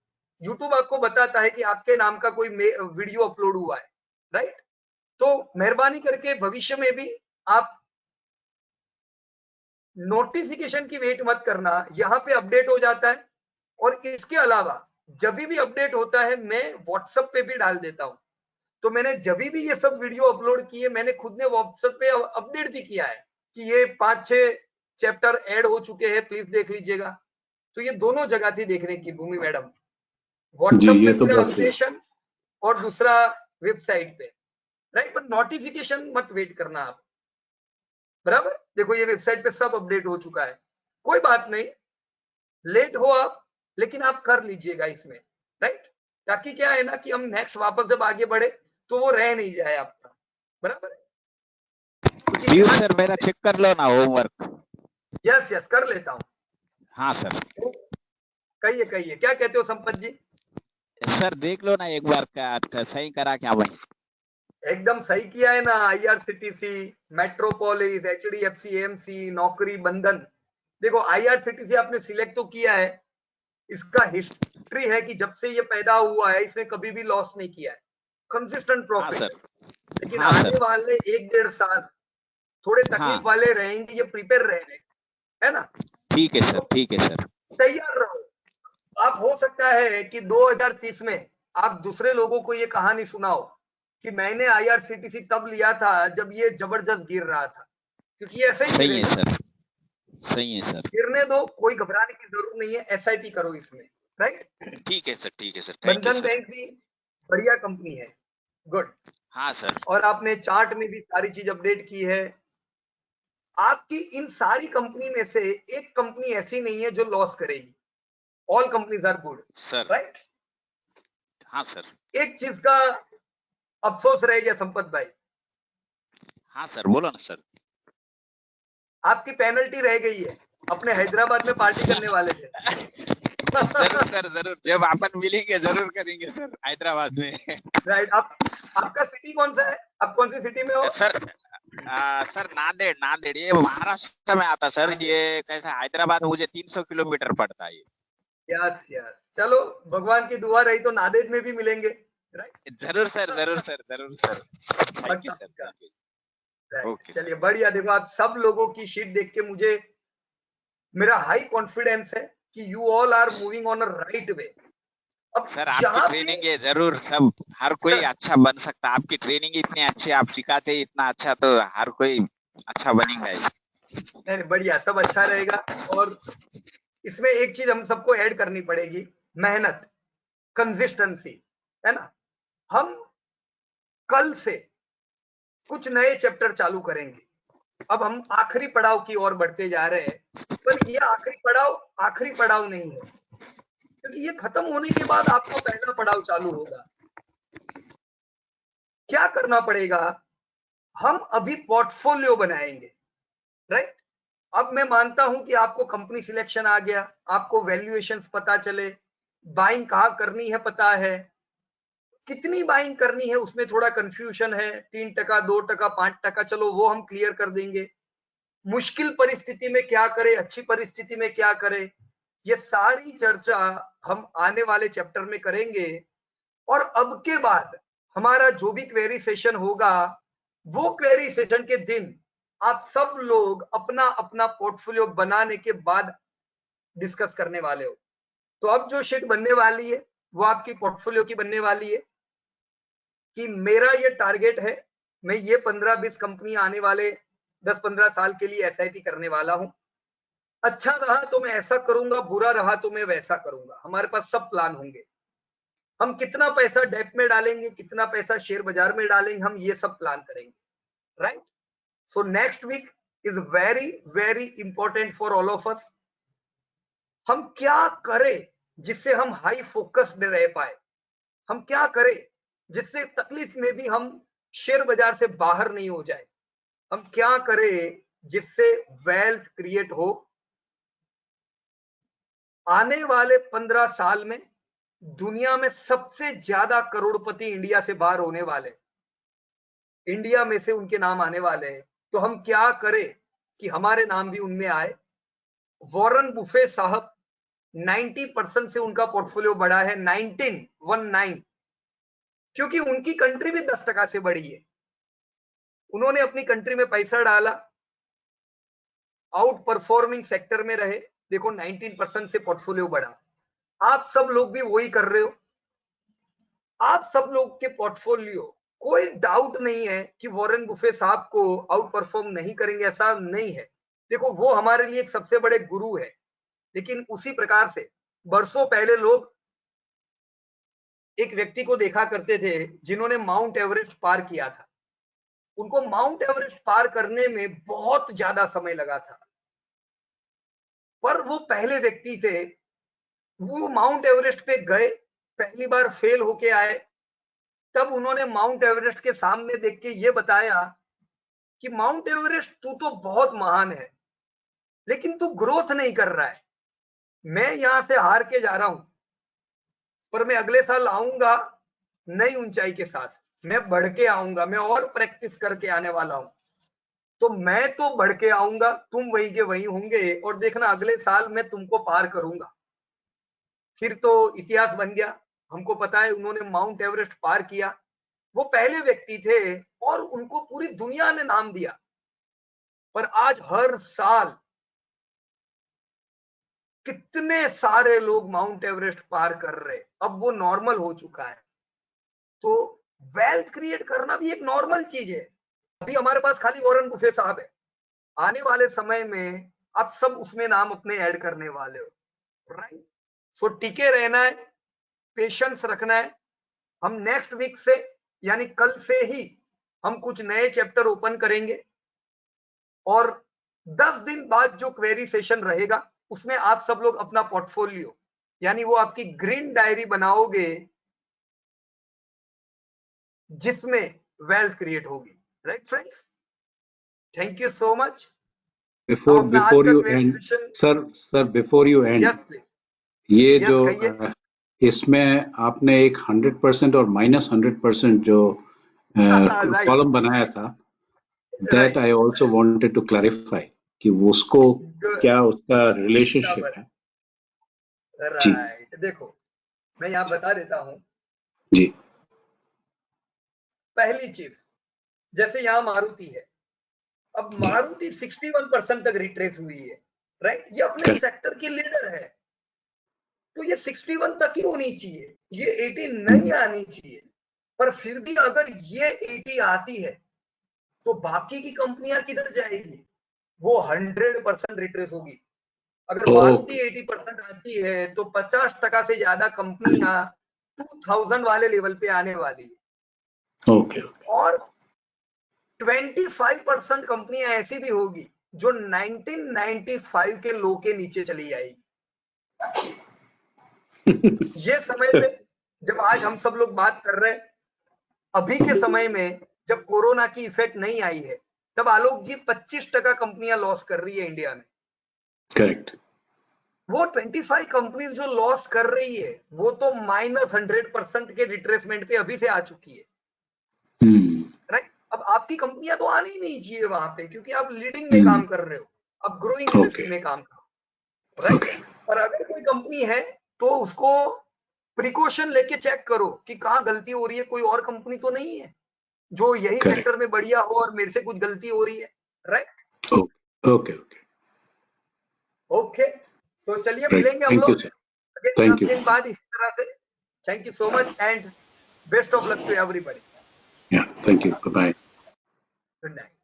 यूट्यूब आपको बताता है कि आपके नाम का कोई वीडियो अपलोड हुआ है, राइट? तो मेहरबानी करके भविष्य में भी आप नोटिफिकेशन की वेट मत करना, यहाँ पे अपडेट हो जाता है। और इसके अलावा जब भी अपडेट होता है मैं व्हाट्सएप पे भी डाल देता हूँ। तो मैंने जब भी ये सब वीडियो अपलोड किए, मैंने खुद ने व्हाट्सएप पे अपडेट भी किया है कि ये 5-6 चैप्टर ऐड हो चुके हैं, प्लीज देख लीजिएगा। तो ये दोनों जगह थी देखने की भूमि मैडम, जी, व्हाट्सएप ये पे तो मेरा बात सही। अपडेशन और दूसरा वेबसाइट पे, राइट? पर नोटिफिकेशन मत वेट करना आप, बराबर? देखो ये वेबसाइट पे सब अपडेट हो चुका है, कोई बात नहीं, लेट हो आप, लेकिन आप कर लीजिएगा इसमें, राइट? ताकि क्या है ना कि हम नेक्स्ट वापस जब आगे बढ़े तो वो रह नहीं जाए आपका, बराबर? पीयूष सर मेरा चेक कर लो ना होमवर्क। यस यस, कर लेता हूँ। हाँ सर। कहिए कहिए, क्या कहते हो संपत जी? सर देख लो ना एक बार, क्या सही करा क्या भाई? एकदम सही किया है ना। आईआरसीटीसी, मेट्रोपोलिस, एचडीएफसी, एएमसी, नौकरी, बंधन। देखो आईआरसीटीसी आपने सिलेक्ट तो किया है, इसका हिस्ट्री है कि जब से ये पैदा हुआ है इसने कभी भी लॉस नहीं किया है, कंसिस्टेंट प्रॉफिट। लेकिन हाँ आने सर। वाले 1-1.5 साल थोड़े तकलीफ हाँ वाले रहेंगे, ये प्रिपेयर रहेंगे। है ना? ठीक है सर, ठीक है सर। तैयार रहो। आप हो सकता है कि 2030 में आप दूसरे लोगों को ये कहानी सुनाओ कि मैंने IRCTC तब लिया था जब ये जबरदस्त गिर रहा था, क्योंकि ये ऐसे ही सही है गिरेगा। सर, सही है सर। गिरने दो, कोई घबराने की जरूरत नहीं है, SIP करो इसमें, राइट? ठीक है सर, ठीक है सर, थैंक यू बंधन सर। बैंक भी बढ़िया कंपनी है, गुड। हाँ सर। और आपने चार्ट में भी सारी चीज अपडेट की है। आपकी इन सारी कंपनी में से एक कंपनी ऐसी नहीं है जो लॉस करेगी, all companies are good, sir right? हाँ सर। एक चीज का अफसोस रह गया संपत भाई, हाँ सर, बोलो ना सर। आपकी पेनल्टी रह गई है, अपने हैदराबाद में पार्टी करने वाले थे। जरूर सर, जरूर, जब अपन मिलेंगे जरूर करेंगे सर, हैदराबाद में। राइट। आपका सिटी कौन सा है? आप कौन सी सिटी में हो? सर सर नांदेड़, नांदेड़ ये महाराष्ट्र में आता सर। ये कैसा हैदराबाद मुझे 300 किलोमीटर पड़ता है। यस यस, चलो भगवान की दुआ रही तो नांदेड़ में भी मिलेंगे, राइट? जरूर सर, जरूर सर, जरूर sir. Thank you sir, thank you. Okay चलिए बढ़िया। देखो आप सब लोगों की शीट देख के मुझे मेरा हाई कॉन्फिडेंस है कि you all are moving on a right way. अब सर आपकी ट्रेनिंग है जरूर, सब हर कोई अच्छा बन सकता है। आपकी ट्रेनिंग इतनी अच्छी, आप सिखाते इतना अच्छा, तो हर कोई अच्छा बनेगा। नहीं बढ़िया, सब अच्छा रहेगा। और इसमें एक चीज हम सबको ऐड करनी पड़ेगी, मेहनत, कंसिस्टेंसी, है ना? हम कल से कुछ नए चैप्टर चालू करेंगे। अब हम आखिरी पड़ाव की ओर बढ़ते जा रहे हैं, पर ये आखिरी पड़ाव नहीं है, क्योंकि ये खत्म होने के बाद आपका पहला पड़ाव चालू होगा। क्या करना पड़ेगा? हम अभी पोर्टफोलियो बनाएंगे, राइट? अब मैं मानता हूं कि आपको कंपनी सिलेक्शन आ गया, आपको वैल्यूएशंस पता चले, बाइंग कहाँ करनी है पता है, कितनी बाइंग करनी है उसमें थोड़ा कंफ्यूजन है, 3%, 2%, 5%, चलो वो हम क्लियर कर देंगे। मुश्किल परिस्थिति में क्या करें, अच्छी परिस्थिति में क्या करें, ये सारी चर्चा हम आने वाले चैप्टर में करेंगे। और अब के बाद हमारा जो भी क्वेरी सेशन होगा, वो क्वेरी सेशन के दिन आप सब लोग अपना अपना पोर्टफोलियो बनाने के बाद डिस्कस करने वाले हो। तो अब जो शीट बनने वाली है वो आपकी पोर्टफोलियो की बनने वाली है कि मेरा ये टारगेट है, मैं ये 15-20 कंपनी आने वाले 10-15 साल के लिए SIP करने वाला हूं। अच्छा रहा तो मैं ऐसा करूंगा, बुरा रहा तो मैं वैसा करूंगा। हमारे पास सब प्लान होंगे। हम कितना पैसा डेप में डालेंगे, कितना पैसा शेयर बाजार में डालेंगे, हम ये सब प्लान करेंगे, right? So next week is very very important for all of us. हम क्या करें जिससे हम हाई फोकस्ड रह पाए, हम क्या करें जिससे तकलीफ में भी हम शेयर बाजार से बाहर नहीं हो जाए, हम क्या करें जिससे वेल्थ क्रिएट हो। आने वाले 15 साल में दुनिया में सबसे ज्यादा करोड़पति इंडिया से बाहर होने वाले, इंडिया में से उनके नाम आने वाले हैं। तो हम क्या करें कि हमारे नाम भी उनमें आए। वॉरेन बुफे साहब 90% से उनका पोर्टफोलियो बढ़ा है, 1919, क्योंकि उनकी कंट्री भी 10% से बढ़ी है। उन्होंने अपनी कंट्री में पैसा डाला, आउट परफॉर्मिंग सेक्टर में रहे, देखो 19% से पोर्टफोलियो बढ़ा। आप सब लोग भी वही कर रहे हो। आप सब लोग के पोर्टफोलियो, कोई डाउट नहीं है कि वॉरेन बुफे साहब को आउट परफॉर्म नहीं करेंगे, ऐसा नहीं है। देखो वो हमारे लिए एक सबसे बड़े गुरु है, लेकिन उसी प्रकार से बरसों पहले लोग एक व्यक्ति को देखा करते थे जिन्होंने माउंट एवरेस्ट पार किया था। उनको माउंट एवरेस्ट पार करने में बहुत ज्यादा समय लगा था, पर वो पहले व्यक्ति थे। वो माउंट एवरेस्ट पे गए, पहली बार फेल होके आए, तब उन्होंने माउंट एवरेस्ट के सामने देख के ये बताया कि माउंट एवरेस्ट तू तो बहुत महान है, लेकिन तू ग्रोथ नहीं कर रहा है। मैं यहां से हार के जा रहा हूं, पर मैं अगले साल आऊंगा नई ऊंचाई के साथ, मैं बढ़ के आऊंगा, मैं और प्रैक्टिस करके आने वाला हूं। तो मैं तो बढ़ के आऊंगा, तुम वहीं के वहीं होंगे, और देखना अगले साल मैं तुमको पार करूंगा। फिर तो इतिहास बन गया। हमको पता है उन्होंने माउंट एवरेस्ट पार किया। वो पहले व्यक्ति थे और उनको पूरी दुनिया ने नाम दिया। पर आज हर साल कितने सारे लोग माउंट एवरेस्ट पार कर रहे, अब वो नॉर्मल हो चुका है। तो वेल्थ क्रिएट करना भी एक नॉर्मल चीज है। अभी हमारे पास खाली वॉरेन बुफे साहब है, आने वाले समय में आप सब उसमें नाम अपने ऐड करने वाले हो, राइट? सो टिके रहना है, पेशेंस रखना है। हम नेक्स्ट वीक से यानी कल से ही हम कुछ नए चैप्टर ओपन करेंगे और 10 दिन बाद जो क्वेरी सेशन रहेगा उसमें आप सब लोग अपना पोर्टफोलियो यानी वो आपकी ग्रीन डायरी बनाओगे जिसमें वेल्थ क्रिएट होगी, right friends? Thank you so much. Before you and sir before you and, ये yes, जो इसमें आपने एक 100% और -100% जो कॉलम बनाया था, that I also wanted to clarify कि उसको क्या उसका रिलेशनशिप है। राइट, देखो मैं यहाँ बता देता हूँ जी। पहली चीज, जैसे यहाँ मारुति है, अब मारुति 61% तक रिट्रेस हुई है, राइट? ये अपने सेक्टर की लीडर है, तो ये 61 तक ही होनी चाहिए, ये 80 नहीं आनी चाहिए। पर फिर भी अगर ये 80 आती है तो बाकी की कंपनियां किधर जाएगी? वो 100% रिट्रेस होगी। अगर मारुति 80% आती है तो 50% से ज्यादा कंपनियां 2000 वाले लेवल पे आने वाली है। ओके। और 25% कंपनियां ऐसी भी होगी जो 1995 के लो के नीचे चली जाएगी। ये समय में जब आज हम सब लोग बात कर रहे हैं, अभी के समय में जब कोरोना की इफेक्ट नहीं आई है, तब आलोक जी 25% कंपनियां लॉस कर रही है इंडिया में। करेक्ट। वो 25 कंपनीज जो लॉस कर रही है वो तो -100% के रिट्रेसमेंट पे अभी से आ चुकी है, राइट? अब आपकी कंपनियां तो आनी ही नहीं चाहिए वहां पे, क्योंकि आप लीडिंग में काम कर रहे हो, आप ग्रोइंग इंडस्ट्री में काम कर रहे हो, राइट? और अगर कोई कंपनी है तो उसको प्रिकॉशन लेके चेक करो कि कहाँ गलती हो रही है, कोई और कंपनी तो नहीं है जो यही सेक्टर में बढ़िया हो और मेरे से कुछ गलती हो रही है, राइट? ओके ओके, सो चलिए मिलेंगे हम लोग थैंक यू दिन बाद इस तरह से। Thank you so much and best of luck to everybody. Thank you, bye. Good night.